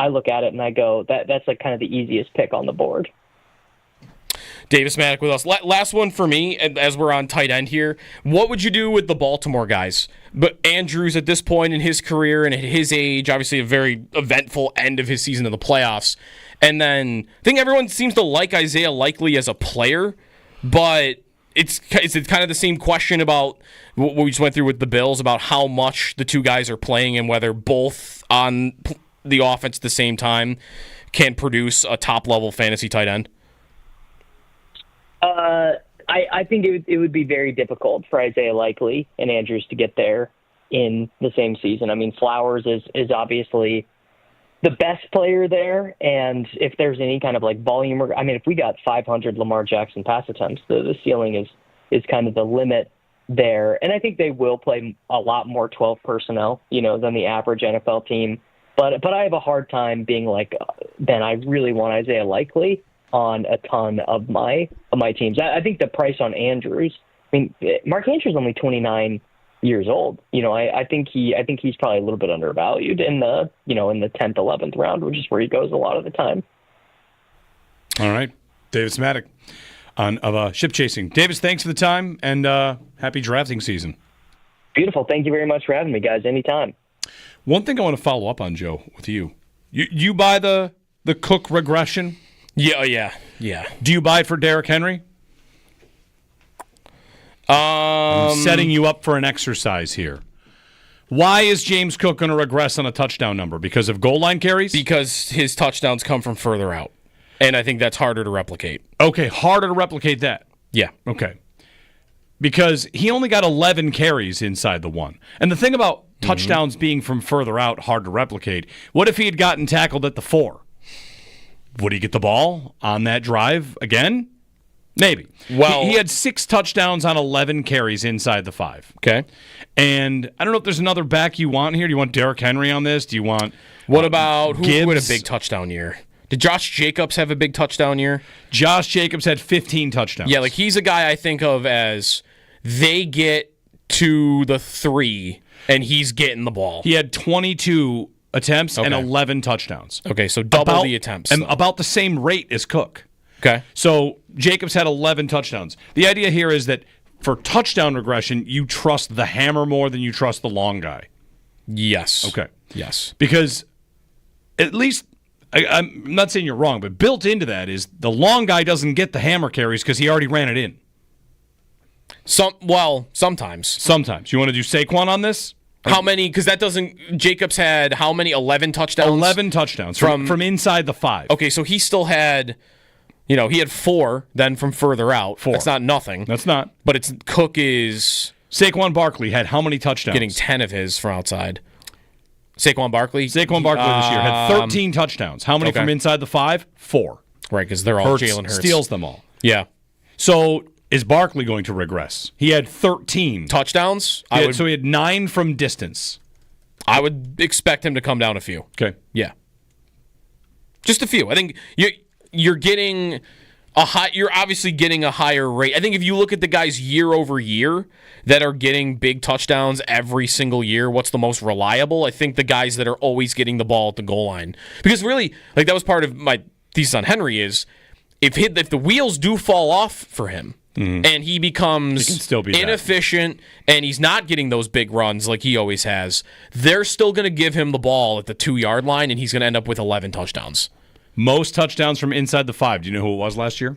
look at it and I go, that's kind of the easiest pick on the board. Davis Maddock with us. Last one for me, as we're on tight end here. What would you do with the Baltimore guys? But Andrews, at this point in his career and at his age, obviously a very eventful end of his season in the playoffs, And then I think everyone seems to like Isaiah Likely as a player, but it's kind of the same question about what we just went through with the Bills about how much the two guys are playing and whether both on the offense at the same time can produce a top-level fantasy tight end. I think it would be very difficult for Isaiah Likely and Andrews to get there in the same season. I mean, Flowers is obviously the best player there, and if there's any kind of like volume, I mean, if we got 500 Lamar Jackson pass attempts, the ceiling is kind of the limit there. And I think they will play a lot more 12 personnel, than the average NFL team. But I have a hard time being like, Ben, I really want Isaiah Likely on a ton of my teams. I think the price on Andrews, I mean, Mark Andrews is only 29 years old. I think he's probably a little bit undervalued in the 10th, 11th round, which is where he goes a lot of the time. All right. Davis Maddock of Ship Chasing. Davis, thanks for the time, and happy drafting season. Beautiful. Thank you very much for having me, guys. Anytime. One thing I want to follow up on, Joe, with you. You buy the Cook regression? Yeah. Do you buy it for Derrick Henry? I'm setting you up for an exercise here. Why is James Cook going to regress on a touchdown number? Because of goal line carries? Because his touchdowns come from further out. And I think that's harder to replicate. Okay, harder to replicate that. Yeah. Okay. Because he only got 11 carries inside the one. And the thing about touchdowns being from further out, hard to replicate, what if he had gotten tackled at the 4? Would he get the ball on that drive again? Maybe. Well, he had 6 touchdowns on 11 carries inside the 5. Okay. And I don't know if there's another back you want here. Do you want Derrick Henry on this? Do you want... What about who Gibbs? had a big touchdown year? Did Josh Jacobs have a big touchdown year? Josh Jacobs had 15 touchdowns. Yeah, like he's a guy I think of as they get to the 3 and he's getting the ball. He had 22 attempts and 11 touchdowns. Okay, so double the attempts. And about the same rate as Cook. Okay. So Jacobs had 11 touchdowns. The idea here is that for touchdown regression, you trust the hammer more than you trust the long guy. Yes. Okay. Yes. Because at least, I'm not saying you're wrong, but built into that is the long guy doesn't get the hammer carries because he already ran it in. Sometimes. Sometimes. You want to do Saquon on this? How many? Because that doesn't. Jacobs had how many? 11 touchdowns. 11 touchdowns from inside the 5. Okay, so he still had. He had 4 then from further out. 4. That's not nothing. That's not. But Cook is. Saquon Barkley had how many touchdowns? Getting 10 of his from outside. Saquon Barkley this year had 13 touchdowns. How many from inside the 5? 4. Right, because they're all Jalen Hurts. Steals them all. Yeah. So is Barkley going to regress? He had 13 touchdowns. So he had 9 from distance. I would expect him to come down a few. Okay. Yeah. Just a few. I think you're getting you're obviously getting a higher rate. I think if you look at the guys year over year that are getting big touchdowns every single year, what's the most reliable? I think the guys that are always getting the ball at the goal line. Because really, like that was part of my thesis on Henry is if the wheels do fall off for him and he becomes inefficient and he's not getting those big runs like he always has, they're still going to give him the ball at the 2-yard line and he's going to end up with 11 touchdowns. Most touchdowns from inside the 5. Do you know who it was last year?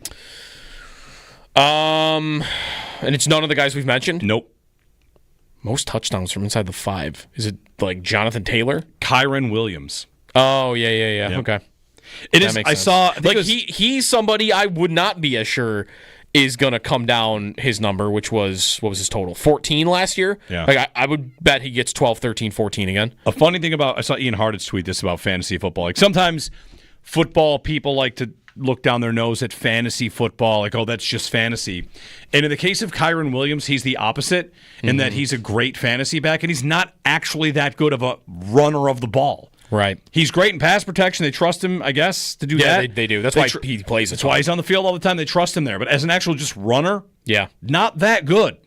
And it's none of the guys we've mentioned? Nope. Most touchdowns from inside the 5. Is it like Jonathan Taylor? Kyron Williams. Oh, yeah. Okay. It is. I saw. He's somebody I would not be as sure is going to come down his number, which was, what was his total? 14 last year? Yeah. Like I would bet he gets 12, 13, 14 again. A funny thing I saw Ian Hartitz tweet this about fantasy football. Like sometimes football people like to look down their nose at fantasy football, like, oh, that's just fantasy. And in the case of Kyron Williams, he's the opposite in that he's a great fantasy back, and he's not actually that good of a runner of the ball. Right. He's great in pass protection. They trust him, I guess, to do that. Yeah, they do. That's why he plays. That's why he's on the field all the time. They trust him there. But as an actual just runner, yeah, not that good.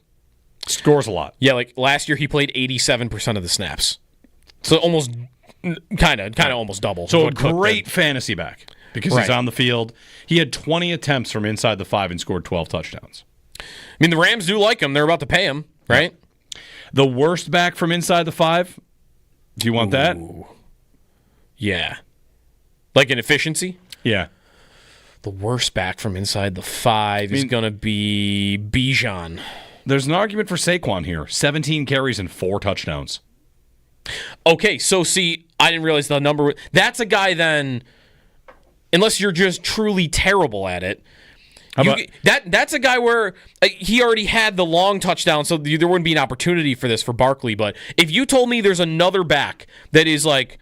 Scores a lot. Yeah, like last year he played 87% of the snaps. So almost kind of almost double. So a great fantasy back because he's Right. on the field. He had 20 attempts from inside the 5 and scored 12 touchdowns. I mean, the Rams do like him. They're about to pay him, right? The worst back from inside the 5? Do you want that? Yeah. Like in efficiency? Yeah. The worst back from inside the 5 is going to be Bijan. There's an argument for Saquon here. 17 carries and 4 touchdowns. Okay, so see, I didn't realize the number. That's a guy then, unless you're just truly terrible at it. That's a guy where he already had the long touchdown, so there wouldn't be an opportunity for this for Barkley. But if you told me there's another back that is like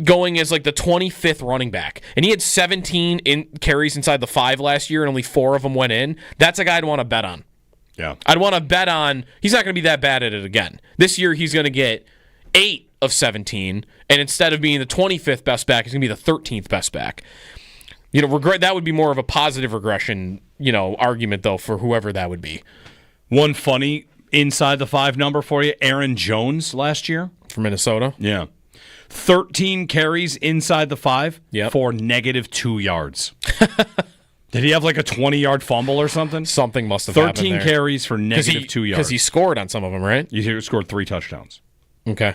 going as like the 25th running back, and he had 17 carries inside the 5 last year, and only 4 of them went in, that's a guy I'd want to bet on. Yeah, I'd want to bet on he's not going to be that bad at it again. This year he's going to get 8 of 17, and instead of being the 25th best back, he's going to be the 13th best back. That would be more of a positive regression, argument, though, for whoever that would be. One funny inside the 5 number for you, Aaron Jones last year. From Minnesota? Yeah. 13 carries inside the 5 for -2 yards. Did he have like a 20-yard fumble or something? Something must have happened there. 13 carries for -2 yards. Because he scored on some of them, right? He scored 3 touchdowns. Okay.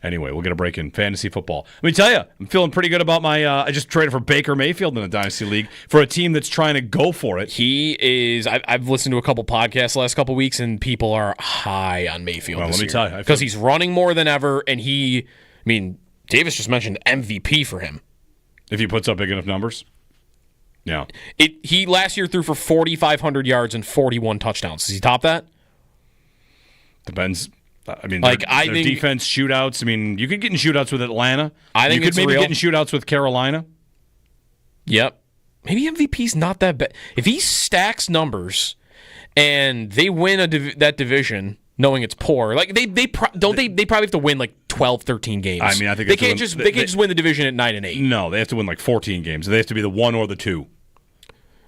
Anyway, we'll get a break in fantasy football. Let me tell you, I'm feeling pretty good about my I just traded for Baker Mayfield in the Dynasty League for a team that's trying to go for it. He is, I've listened to a couple podcasts the last couple weeks, and people are high on Mayfield Well, this let me year. tell you. Because he's running more than ever, and Davis just mentioned MVP for him. If he puts up big enough numbers. Yeah. He last year threw for 4,500 yards and 41 touchdowns. Does he top that? Depends. I think defense shootouts. You could get in shootouts with Atlanta. I think you could maybe get in shootouts with Carolina. Yep. Maybe MVP's not that bad. If he stacks numbers and they win that division, knowing it's poor, like they probably have to win like 12, 13 games. I think they can't just win the division at 9-8. No, they have to win like 14 games. They have to be the 1 or the 2.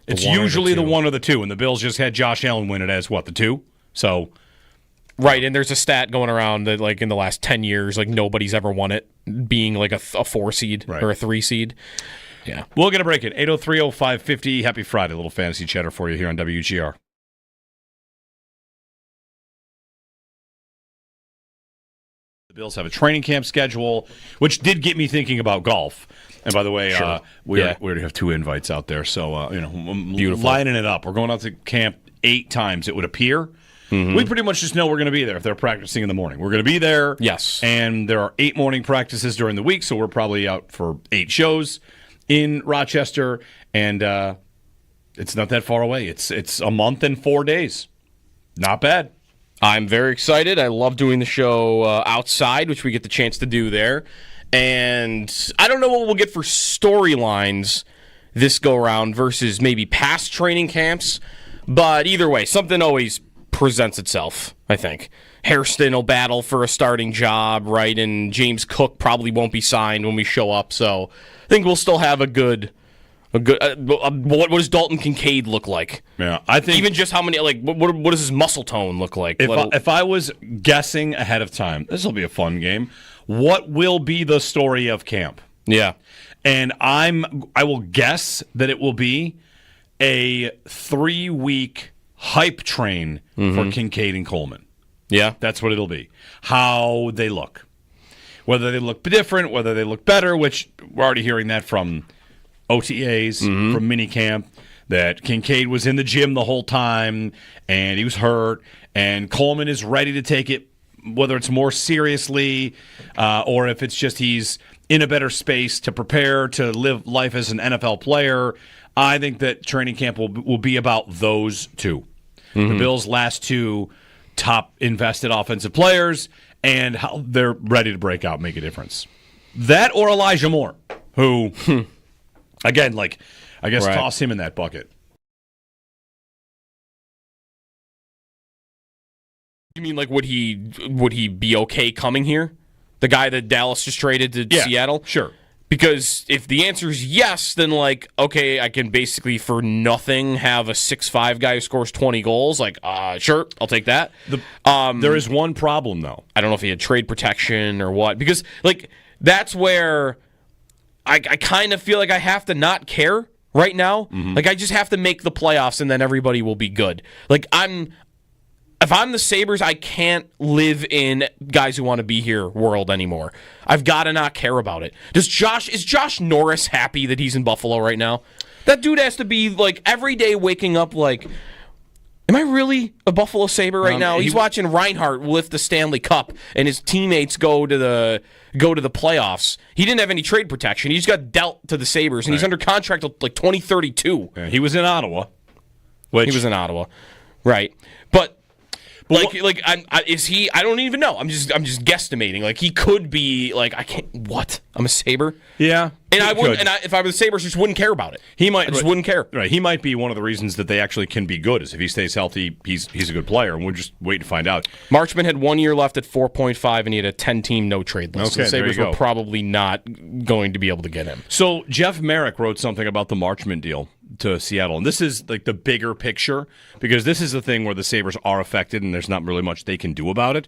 It's one or the usually the two. 1 or the 2, and the Bills just had Josh Allen win it as what, the 2? So. Right, and there's a stat going around that like in the last 10 years, like nobody's ever won it, being like a 4 seed or a 3 seed. Yeah. We'll get a break at 803-0550. Happy Friday. A little fantasy chatter for you here on WGR. The Bills have a training camp schedule, which did get me thinking about golf. And by the way, we already have 2 invites out there, so beautiful. Lining it up. We're going out to camp 8 times, it would appear. Mm-hmm. We pretty much just know we're going to be there if they're practicing in the morning. We're going to be there. Yes. And there are 8 morning practices during the week, so we're probably out for 8 shows in Rochester. And it's not that far away. It's a month and 4 days. Not bad. I'm very excited. I love doing the show outside, which we get the chance to do there. And I don't know what we'll get for storylines this go-around versus maybe past training camps. But either way, something always presents itself, I think. Hairston will battle for a starting job, right? And James Cook probably won't be signed when we show up. So I think we'll still have a good. What does Dalton Kincaid look like? Yeah, I think even just how many what does his muscle tone look like? If I was guessing ahead of time, this will be a fun game. What will be the story of camp? Yeah, and I will guess that it will be a 3-week hype train for Kincaid and Coleman. Yeah. That's what it'll be. How they look. Whether they look different, whether they look better, which we're already hearing that from OTAs, from minicamp, that Kincaid was in the gym the whole time and he was hurt, and Coleman is ready to take it, whether it's more seriously or if it's just he's in a better space to prepare to live life as an NFL player. I think that training camp will be about those 2. The Bills' last 2 top invested offensive players and how they're ready to break out and make a difference. That or Elijah Moore, who, again, toss him in that bucket. You mean would he be okay coming here? The guy that Dallas just traded to Seattle? Sure. Because if the answer is yes, then okay, I can basically for nothing have a 6'5" guy who scores 20 goals. Sure, I'll take that. There is one problem though. I don't know if he had trade protection or what. Because that's where I kind of feel like I have to not care right now. I just have to make the playoffs and then everybody will be good. if I'm the Sabres, I can't live in guys who want to be here world anymore. I've got to not care about it. Is Josh Norris happy that he's in Buffalo right now? That dude has to be like every day waking up like, am I really a Buffalo Sabre right now? He's watching Reinhart lift the Stanley Cup and his teammates go to the playoffs. He didn't have any trade protection. He just got dealt to the Sabres, and he's under contract till like 2032. Yeah, he was in Ottawa. He was in Ottawa, right? But is he? I don't even know. I'm just guesstimating. Like he could be. Like I can't. What? I'm a Sabre. Yeah, and I wouldn't. And if I were the Sabres, just wouldn't care about it. I just wouldn't care. Right. He might be one of the reasons that they actually can be good. Is if he stays healthy, he's a good player, and we'll just wait to find out. Marchman had 1 year left at 4.5, and he had a 10-team no trade list. Okay, so the Sabres were probably not going to be able to get him. So Jeff Merrick wrote something about the Marchman deal to Seattle, and this is like the bigger picture because this is the thing where the Sabres are affected, and there's not really much they can do about it.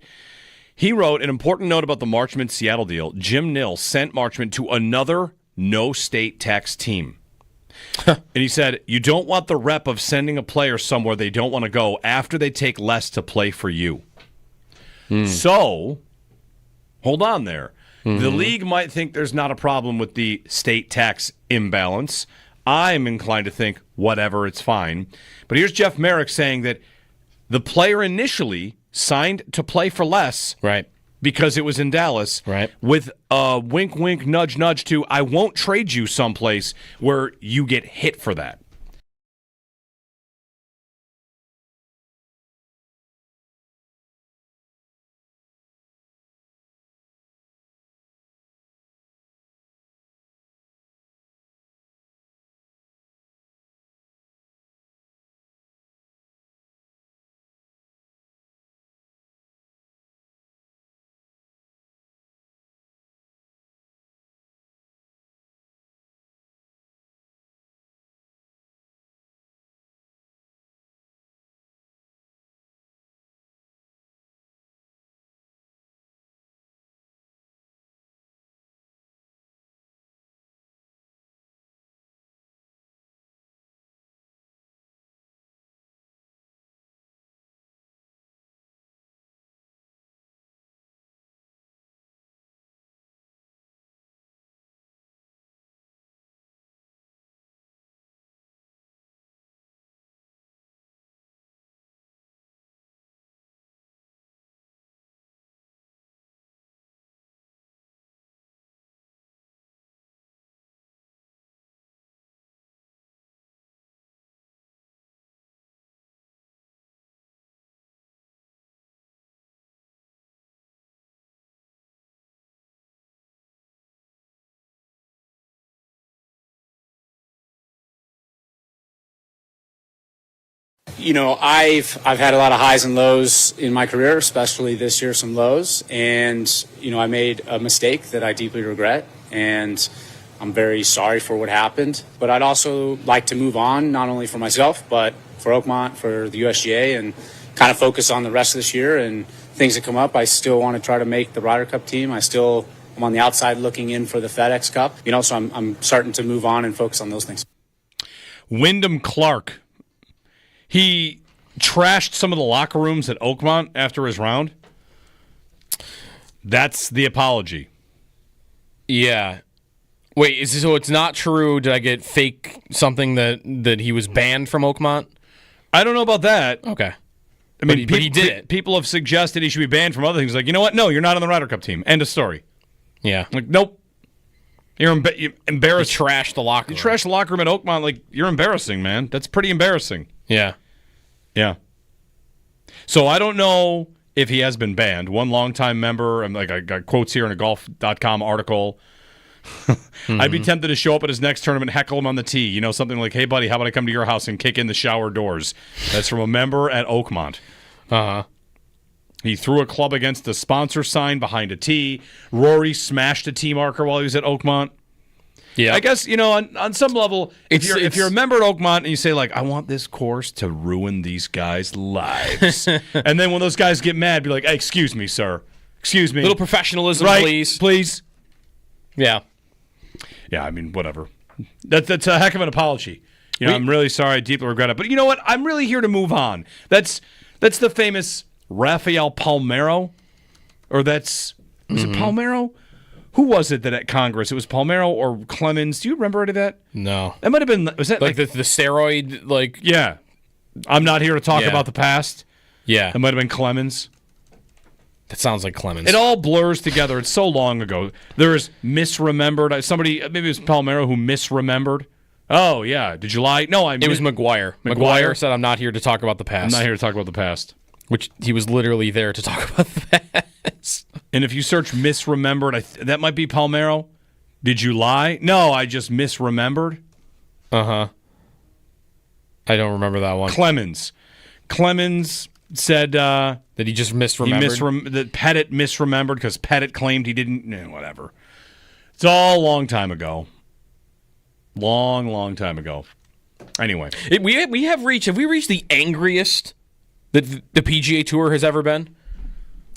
He wrote an important note about the Marchman-Seattle deal. Jim Nill sent Marchman to another no-state tax team. And he said, you don't want the rep of sending a player somewhere they don't want to go after they take less to play for you. So, hold on there. The league might think there's not a problem with the state tax imbalance. I'm inclined to think, whatever, it's fine. But here's Jeff Merrick saying that the player initially signed to play for less, right? Because it was in Dallas, right? With a wink, wink, nudge, nudge to, I won't trade you someplace where you get hit for that. You know, I've had a lot of highs and lows in my career, especially this year, some lows. And, you know, I made a mistake that I deeply regret. And I'm very sorry for what happened. But I'd also like to move on, not only for myself, but for Oakmont, for the USGA, and kind of focus on the rest of this year and things that come up. I still want to try to make the Ryder Cup team. I'm on the outside looking in for the FedEx Cup. You know, so I'm starting to move on and focus on those things. Wyndham Clark. He trashed some of the locker rooms at Oakmont after his round. That's the apology. Yeah. Wait, so it's not true? Did I get fake something that he was banned from Oakmont? I don't know about that. Okay. I mean, but he did it. People have suggested he should be banned from other things. Like, you know what? No, you're not on the Ryder Cup team. End of story. Yeah. Like, nope. You're embarrassed. You trashed the locker room. You trashed the locker room at Oakmont. Like, you're embarrassing, man. That's pretty embarrassing. Yeah. Yeah. So I don't know if he has been banned. One longtime member, and like I got quotes here in a golf.com article. I'd be tempted to show up at his next tournament, heckle him on the tee. You know, something like, hey, buddy, how about I come to your house and kick in the shower doors? That's from a member at Oakmont. Uh-huh. He threw a club against the sponsor sign behind a tee. Rory smashed a tee marker while he was at Oakmont. Yeah, I guess, you know, on some level, if you're a member at Oakmont and you say, like, I want this course to ruin these guys' lives, and then when those guys get mad, be like, hey, excuse me, sir. Excuse me. Little professionalism, right, please. Please. Yeah. Yeah, I mean, whatever. That's a heck of an apology. You know, I'm really sorry. I deeply regret it. But you know what? I'm really here to move on. That's That's the famous Rafael Palmeiro, or was it Palmeiro? Who was it that at Congress? It was Palmeiro or Clemens. Do you remember any of that? No. That might have been, was that like the steroid, like... Yeah. I'm not here to talk about the past. Yeah. It might have been Clemens. That sounds like Clemens. It all blurs together. It's so long ago. There's misremembered. Somebody, maybe it was Palmeiro who misremembered. Oh, yeah. Did you lie? No, It was McGuire. McGuire said, I'm not here to talk about the past. I'm not here to talk about the past. Which he was literally there to talk about the past. And if you search misremembered, that might be Palmeiro. Did you lie? No, I just misremembered. Uh-huh. I don't remember that one. Clemens said that he just misremembered. That Pettit misremembered because Pettit claimed he didn't. Whatever. It's all a long time ago. Long time ago. Anyway, have we reached the angriest that the PGA Tour has ever been,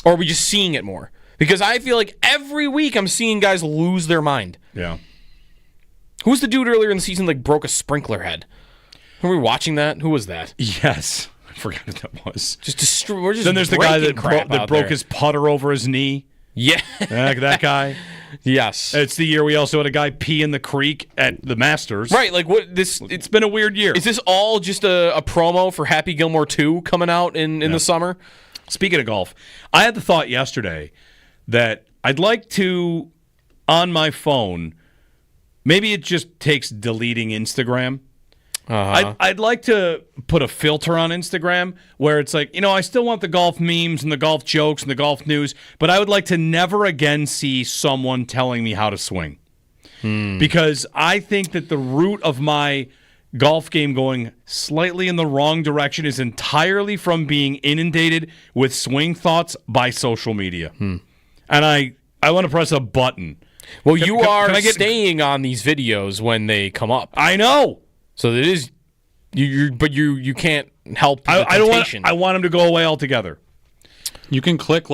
or are we just seeing it more? Because I feel like every week I'm seeing guys lose their mind. Yeah. Who was the dude earlier in the season that broke a sprinkler head? Were we watching that? Who was that? Yes. I forgot who that was. Then there's the guy that broke his putter over his knee. Yeah. That guy. Yes. It's the year we also had a guy pee in the creek at the Masters. Right, like what this it's been a weird year. Is this all just a promo for Happy Gilmore 2 coming out in the summer? Speaking of golf, I had the thought yesterday that I'd like to, on my phone, maybe it just takes deleting Instagram. I'd like to put a filter on Instagram where it's like, I still want the golf memes and the golf jokes and the golf news, but I would like to never again see someone telling me how to swing. Because I think that the root of my golf game going slightly in the wrong direction is entirely from being inundated with swing thoughts by social media. And I want to press a button. Well, you are staying on these videos when they come up. I know. So it is, but you can't help the temptation. I want them to go away altogether. You can click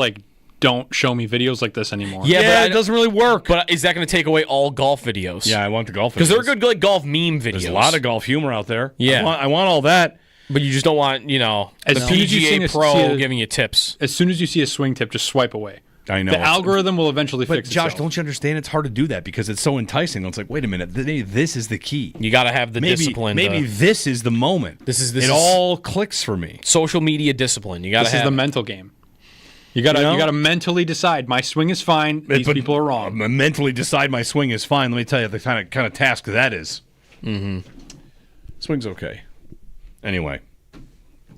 don't show me videos like this anymore. Yeah, but it doesn't really work. But is that going to take away all golf videos? Yeah, I want the golf videos. Because they're good golf meme videos. There's a lot of golf humor out there. Yeah. I want all that. But you just don't want, the PGA Pro giving you tips. As soon as you see a swing tip, just swipe away. I know. The algorithm will eventually fix itself. But Josh, itself. don't you understand? It's hard to do that because it's so enticing. It's like, wait a minute, this is the key. You got to have the discipline. Maybe this is the moment. It all clicks for me. Social media discipline. You got to have. This is the mental game. You got to mentally decide. My swing is fine. These people are wrong. Mentally decide my swing is fine. Let me tell you the kind of task that is. Swing's okay. Anyway.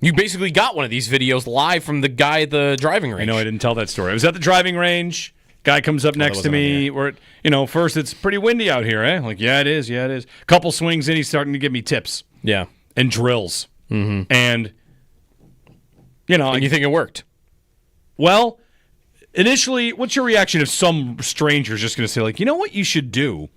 You basically got one of these videos live from the guy at the driving range. I know I didn't tell that story. I was at the driving range. Guy comes up next to me. First it's pretty windy out here, eh? Like, yeah, it is. Couple swings in, he's starting to give me tips. Yeah. And drills. Mm-hmm. And, you think it worked? Well, initially, what's your reaction if some stranger's just going to say, you know what you should do?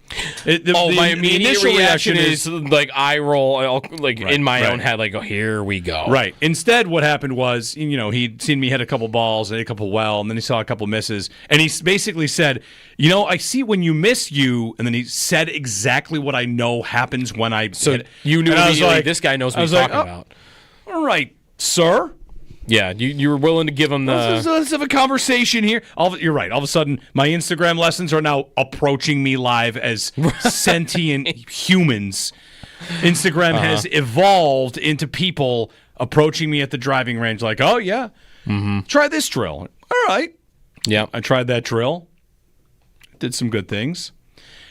My immediate reaction is eye roll, in my own head, here we go. Right. Instead, what happened was, he'd seen me hit a couple balls, hit a couple well, and then he saw a couple misses, and he basically said, I see when you miss you, and then he said exactly what I know happens when I hit. You knew immediately, this guy knows what he's talking about. All right, sir. Yeah, you were willing to give him the... Let's have a conversation here. You're right. All of a sudden, my Instagram lessons are now approaching me live as sentient humans. Instagram has evolved into people approaching me at the driving range oh, yeah, try this drill. All right. Yeah. I tried that drill. Did some good things.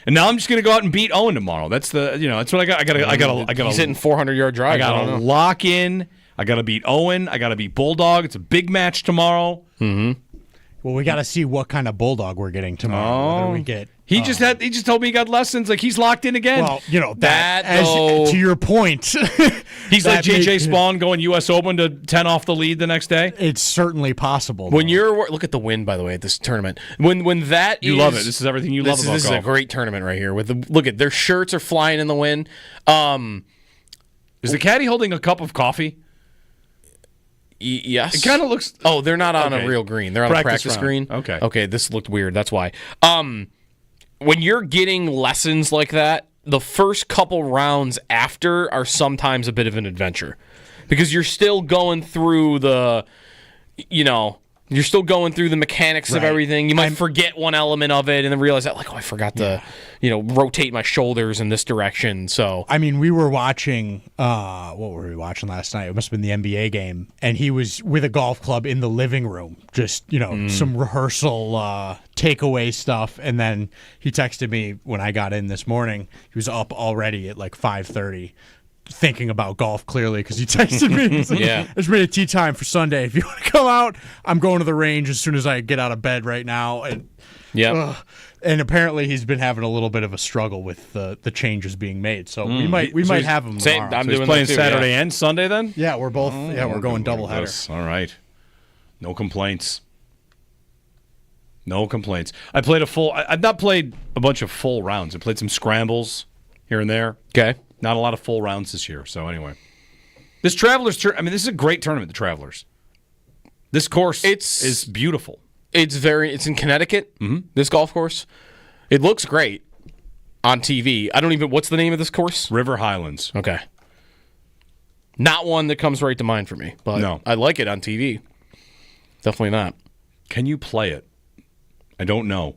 And now I'm just going to go out and beat Owen tomorrow. That's that's what I got. I got. He's hitting 400-yard drive. I got to lock in. I got to beat Owen. I got to beat Bulldog. It's a big match tomorrow. Mm-hmm. Well, we got to see what kind of Bulldog we're getting tomorrow. Whether we get. He just told me he got lessons. He's locked in again. Well, to your point. He's like JJ Spawn going U.S. Open to 10 off the lead the next day. It's certainly possible. When look at the wind, by the way, at this tournament. When that you love it. This is everything you love about golf. This is a great tournament right here. Look at their shirts are flying in the wind. Is the caddy holding a cup of coffee? Yes. It kind of looks... Oh, they're not on a real green. They're on a practice green. Okay. Okay, this looked weird. That's why. When you're getting lessons like that, the first couple rounds after are sometimes a bit of an adventure. because you're still going through the, you're still going through the mechanics of everything. You might forget one element of it and then realize that, like, I forgot to, rotate my shoulders in this direction. So, I mean, we were watching, what were we watching last night? It must have been the NBA game. And he was with a golf club in the living room, just, some rehearsal takeaway stuff. And then he texted me when I got in this morning. He was up already at like 5:30. Thinking about golf clearly because he texted me. He's like, It's made a tee time for Sunday. If you want to come out, I'm going to the range as soon as I get out of bed right now. And and apparently he's been having a little bit of a struggle with the changes being made. So we might have him tomorrow. I'm doing playing Saturday and Sunday then. Yeah, we're both. We're going doubleheader. All right, no complaints. No complaints. I played I've not played a bunch of full rounds. I played some scrambles here and there. Okay. Not a lot of full rounds this year. So anyway, this Travelers, this is a great tournament, the Travelers. This course is beautiful. It's in Connecticut, this golf course. It looks great on TV. What's the name of this course? River Highlands. Okay. Not one that comes right to mind for me, but no. I like it on TV. Definitely not. Can you play it? I don't know.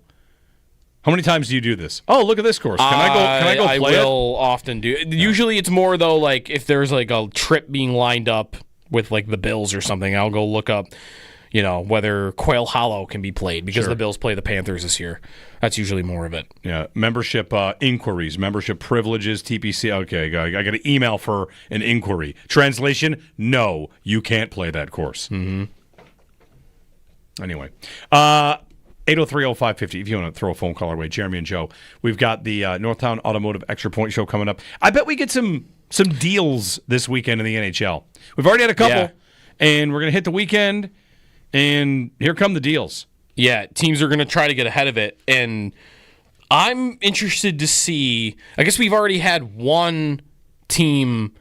How many times do you do this? Oh, look at this course. Can I go play it? I will often do it. Usually it's more, though, like if there's like a trip being lined up with like the Bills or something, I'll go look up, whether Quail Hollow can be played because the Bills play the Panthers this year. That's usually more of it. Yeah. Membership inquiries, membership privileges, TPC. Okay, I got an email for an inquiry. Translation, no, you can't play that course. Mm-hmm. Anyway. 803-0550 if you want to throw a phone call our way. Jeremy and Joe. We've got the Northtown Automotive Extra Point Show coming up. I bet we get some deals this weekend in the NHL. We've already had a couple, and we're going to hit the weekend, and here come the deals. Yeah, teams are going to try to get ahead of it, and I'm interested to see. I guess we've already had one team,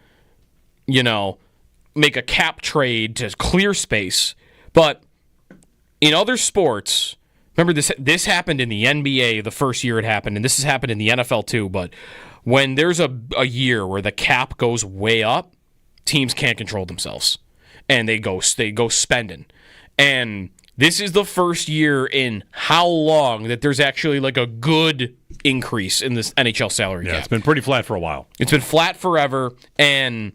make a cap trade to clear space, but in other sports. Remember, this happened in the NBA the first year it happened, and this has happened in the NFL too, but when there's a year where the cap goes way up, teams can't control themselves, and they go spending. And this is the first year in how long that there's actually like a good increase in this NHL salary cap. Yeah, it's been pretty flat for a while. It's been flat forever, and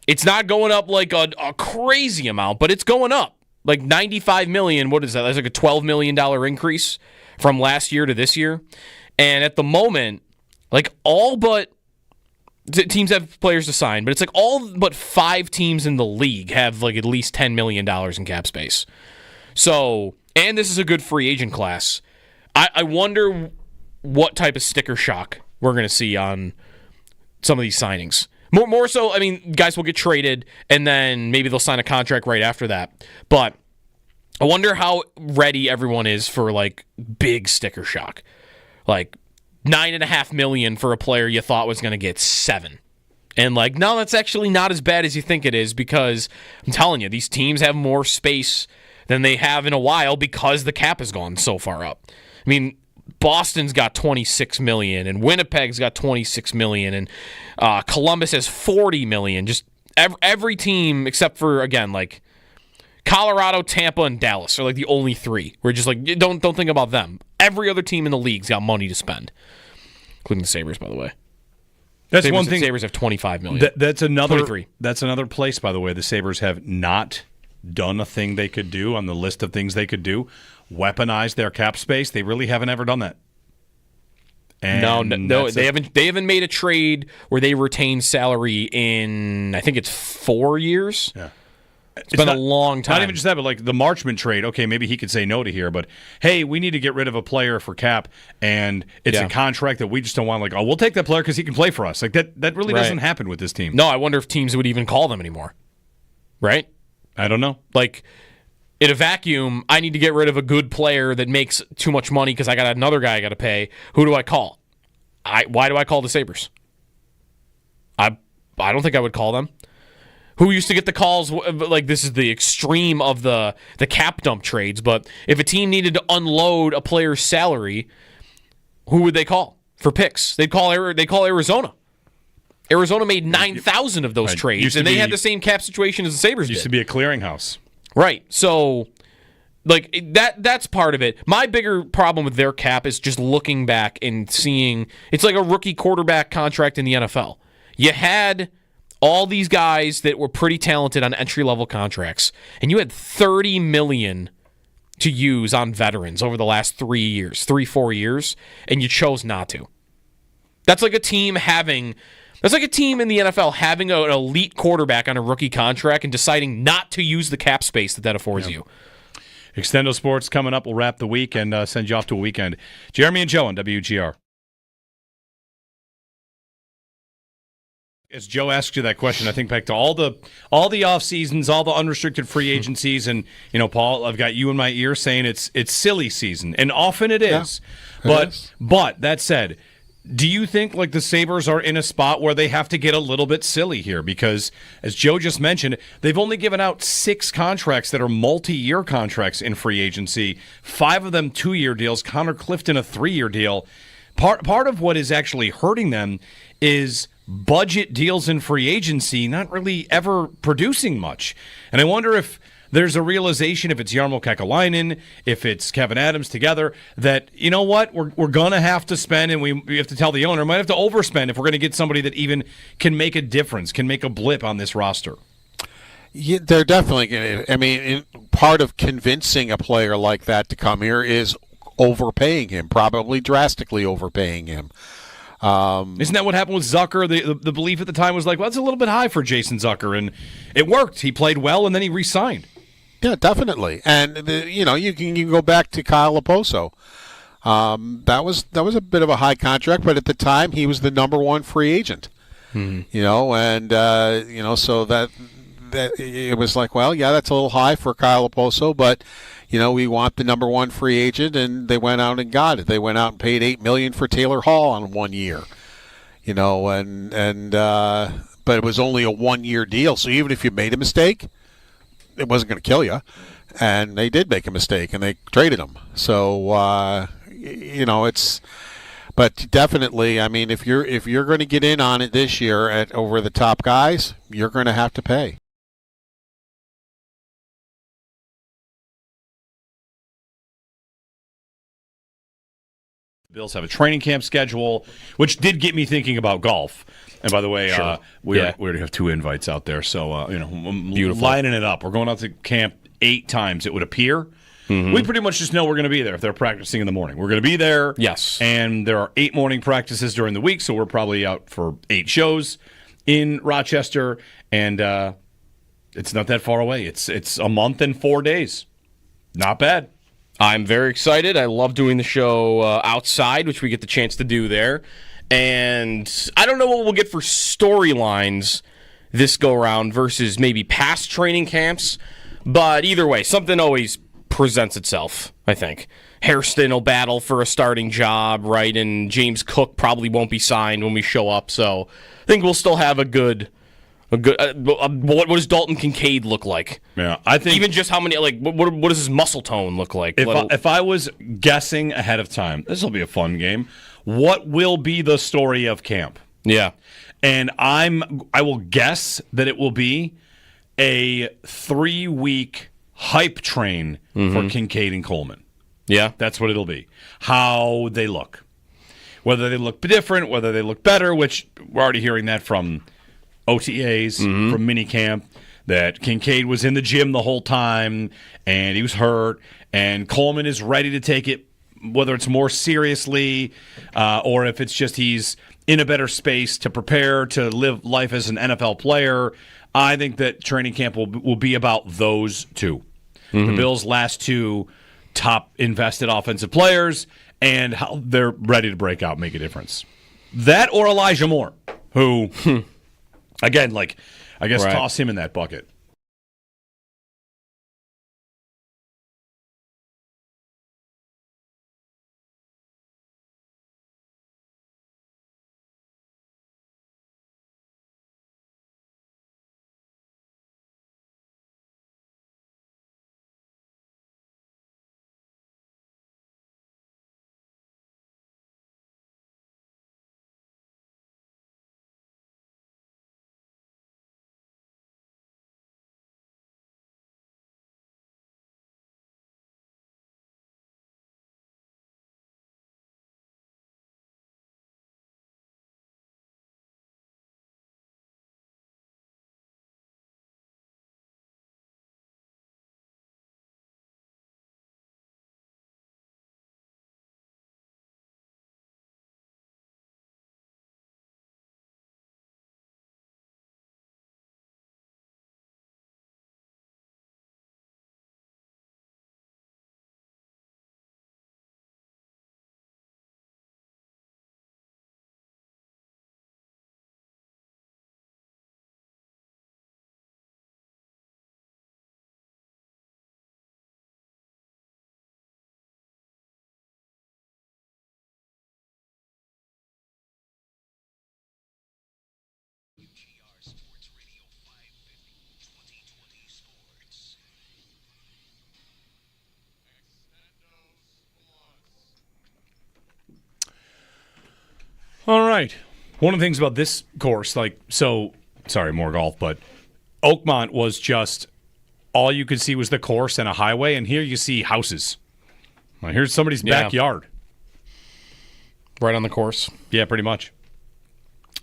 it's not going up like a crazy amount, but it's going up. Like $95 million, what is that? That's like a $12 million increase from last year to this year. And at the moment, like all but teams have players to sign, but it's like all but 5 teams in the league have like at least $10 million in cap space. So, and this is a good free agent class. I wonder what type of sticker shock we're going to see on some of these signings. More so, I mean, guys will get traded, and then maybe they'll sign a contract right after that. But I wonder how ready everyone is for, like, big sticker shock. Like, $9.5 million for a player you thought was going to get $7. And, like, no, that's actually not as bad as you think it is because, I'm telling you, these teams have more space than they have in a while because the cap has gone so far up. I mean, Boston's got $26 million, and Winnipeg's got $26 million, and Columbus has $40 million. Just every team except for, again, like Colorado, Tampa, and Dallas are like the only 3. We're just like, don't think about them. Every other team in the league's got money to spend, including the Sabres, by the way. That's one thing. Sabres have $25 million. That's another. 23. That's another place, by the way. The Sabres have not done a thing they could do on the list of things they could do. Weaponize their cap space. They really haven't ever done that. And no, they haven't. They haven't made a trade where they retain salary in, I think it's 4 years. Yeah, it's been a long time. Not even just that, but like the Marchment trade. Okay, maybe he could say no to here, but hey, we need to get rid of a player for cap, and it's a contract that we just don't want. Like, oh, we'll take that player because he can play for us. Like that really doesn't happen with this team. No, I wonder if teams would even call them anymore. Right? I don't know. Like, in a vacuum, I need to get rid of a good player that makes too much money because I got another guy I got to pay. Who do I call? Why do I call the Sabres? I don't think I would call them. Who used to get the calls? Like, this is the extreme of the cap dump trades, but if a team needed to unload a player's salary, who would they call for picks? They'd call Arizona. Arizona made 9,000 of those Right. trades, Used to and they be- had the same cap situation as the Sabres Used did. to be a clearinghouse. Right. So, like, that's part of it. My bigger problem with their cap is just looking back and seeing it's like a rookie quarterback contract in the NFL. You had all these guys that were pretty talented on entry-level contracts, and you had $30 million to use on veterans over the last 4 years, and you chose not to. That's like a team in the NFL having an elite quarterback on a rookie contract and deciding not to use the cap space that affords you. Extendo Sports coming up. We'll wrap the week and send you off to a weekend. Jeremy and Joe on WGR. As Joe asked you that question, I think back to all the off seasons, all the unrestricted free agencies, and Paul, I've got you in my ear saying it's silly season, and often it is. Yeah, but that said, do you think like the Sabres are in a spot where they have to get a little bit silly here? Because as Joe just mentioned, they've only given out 6 contracts that are multi-year contracts in free agency. 5 of them 2-year deals. Connor Clifton a 3-year deal. Part of what is actually hurting them is budget deals in free agency not really ever producing much. And I wonder if there's a realization, if it's Jarmo Kekalainen, if it's Kevin Adams together, that, you know what, we're going to have to spend, and we have to tell the owner, might have to overspend if we're going to get somebody that even can make a difference, can make a blip on this roster. Yeah, they're definitely going to. I mean, part of convincing a player like that to come here is overpaying him, probably drastically overpaying him. Isn't that what happened with Zucker? The belief at the time was like, well, that's a little bit high for Jason Zucker, and it worked. He played well, and then he re-signed. Yeah, definitely. And you can go back to Kyle Oposo. That was a bit of a high contract, but at the time he was the number 1 free agent. Mm-hmm. So that it was like, well, yeah, that's a little high for Kyle Oposo, but we want the number 1 free agent, and they went out and got it. They went out and paid $8 million for Taylor Hall on 1 year. But it was only a 1-year deal. So even if you made a mistake, it wasn't going to kill you. And they did make a mistake, and they traded him. So but definitely, I mean, if you're going to get in on it this year at over the top guys, you're going to have to pay. Bills have a training camp schedule, which did get me thinking about golf. And by the way, we already have 2 invites out there, so Beautiful. Lining it up. We're going out to camp 8 times, it would appear. Mm-hmm. We pretty much just know we're going to be there if they're practicing in the morning. We're going to be there. Yes. And there are 8 morning practices during the week, so we're probably out for 8 shows in Rochester, and it's not that far away. It's a month and 4 days. Not bad. I'm very excited. I love doing the show outside, which we get the chance to do there. And I don't know what we'll get for storylines this go-around versus maybe past training camps. But either way, something always presents itself, I think. Hairston will battle for a starting job, right? And James Cook probably won't be signed when we show up. So I think we'll still have a good what does Dalton Kincaid look like? Yeah, I think even just how many what does his muscle tone look like? If I was guessing ahead of time, this will be a fun game. What will be the story of camp? Yeah, and I will guess that it will be a 3-week hype train for Kincaid and Coleman. Yeah, that's what it'll be. How they look, whether they look different, whether they look better, which we're already hearing that from OTAs, from minicamp, that Kincaid was in the gym the whole time and he was hurt, and Coleman is ready to take it, whether it's more seriously or if it's just he's in a better space to prepare to live life as an NFL player. I think that training camp will be about those 2. The Bills' last 2 top invested offensive players and how they're ready to break out, make a difference. That or Elijah Moore, who... Again, I guess toss him in that bucket. All right. One of the things about this course, sorry, more golf, but Oakmont was just all you could see was the course and a highway, and here you see houses. Well, here's somebody's backyard. Right on the course. Yeah, pretty much.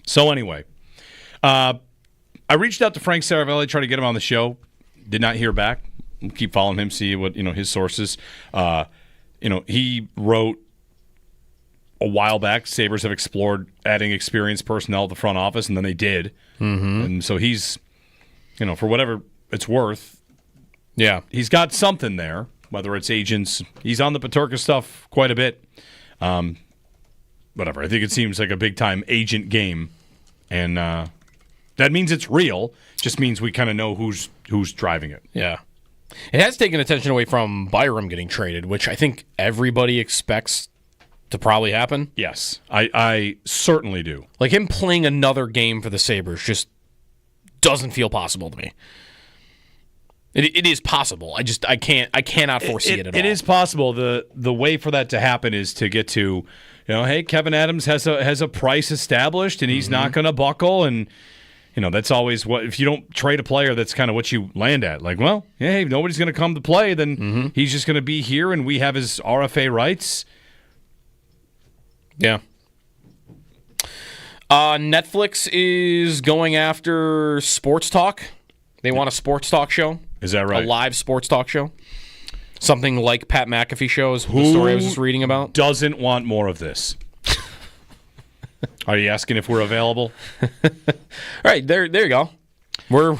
So anyway, I reached out to Frank Saravelli, tried to get him on the show. Did not hear back. We'll keep following him, see what his sources. He wrote a while back, Sabres have explored adding experienced personnel to the front office, and then they did. Mm-hmm. And so he's, for whatever it's worth, he's got something there, whether it's agents. He's on the Peterka stuff quite a bit. Whatever. I think it seems like a big-time agent game, and that means it's real. Just means we kind of know who's driving it. Yeah. It has taken attention away from Byram getting traded, which I think everybody expects to probably happen. Yes, I certainly do. Like him playing another game for the Sabres just doesn't feel possible to me. It is possible. I cannot foresee it at all. It is possible. The way for that to happen is to get to, hey, Kevin Adams has a price established and he's not going to buckle, and that's always what, if you don't trade a player, that's kind of what you land at. Like, well, hey, if nobody's going to come to play, then he's just going to be here and we have his RFA rights. Yeah. Netflix is going after sports talk. They want a sports talk show. Is that right? A live sports talk show. Something like Pat McAfee show is the story I was just reading about. Doesn't want more of this? Are you asking if we're available? All right, there you go. We're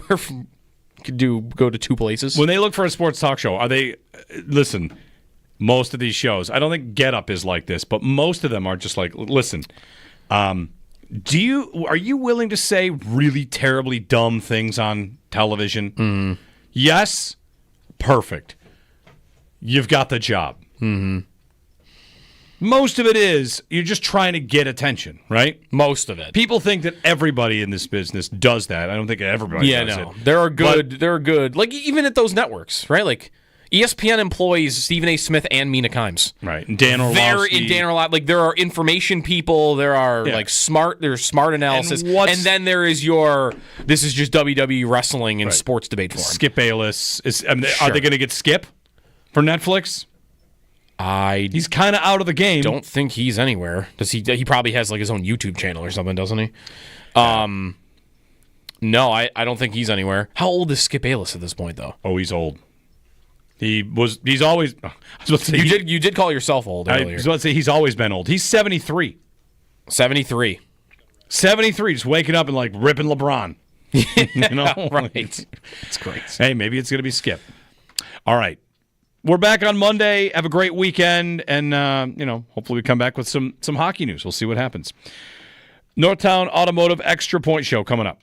could go to two places. When they look for a sports talk show, are they? Listen, most of these shows, I don't think Get Up is like this, but most of them are just like, listen. Are you willing to say really terribly dumb things on television? Yes, perfect. You've got the job. Mm-hmm. Most of it is you're just trying to get attention, right? Most of it. People think that everybody in this business does that. I don't think everybody does it. There are good, like even at those networks, right? Like ESPN employs Stephen A. Smith and Mina Kimes. Right. And Dan Orlovsky. Like there are information people, there are there's smart analysis, and then there is this is just WWE wrestling and sports debate forum. Skip Bayless. Are they going to get Skip for Netflix? He's kind of out of the game. Don't think he's anywhere. Does he? He probably has like his own YouTube channel or something, doesn't he? No, I don't think he's anywhere. How old is Skip Bayless at this point, though? Oh, he's old. He's always. I was about to say, you did call yourself old earlier. I was about to say he's always been old. He's 73. 73. 73. Just waking up and like ripping LeBron. Right. It's great. Hey, maybe it's going to be Skip. All right. We're back on Monday. Have a great weekend, and hopefully we come back with some hockey news. We'll see what happens. Northtown Automotive Extra Point Show coming up.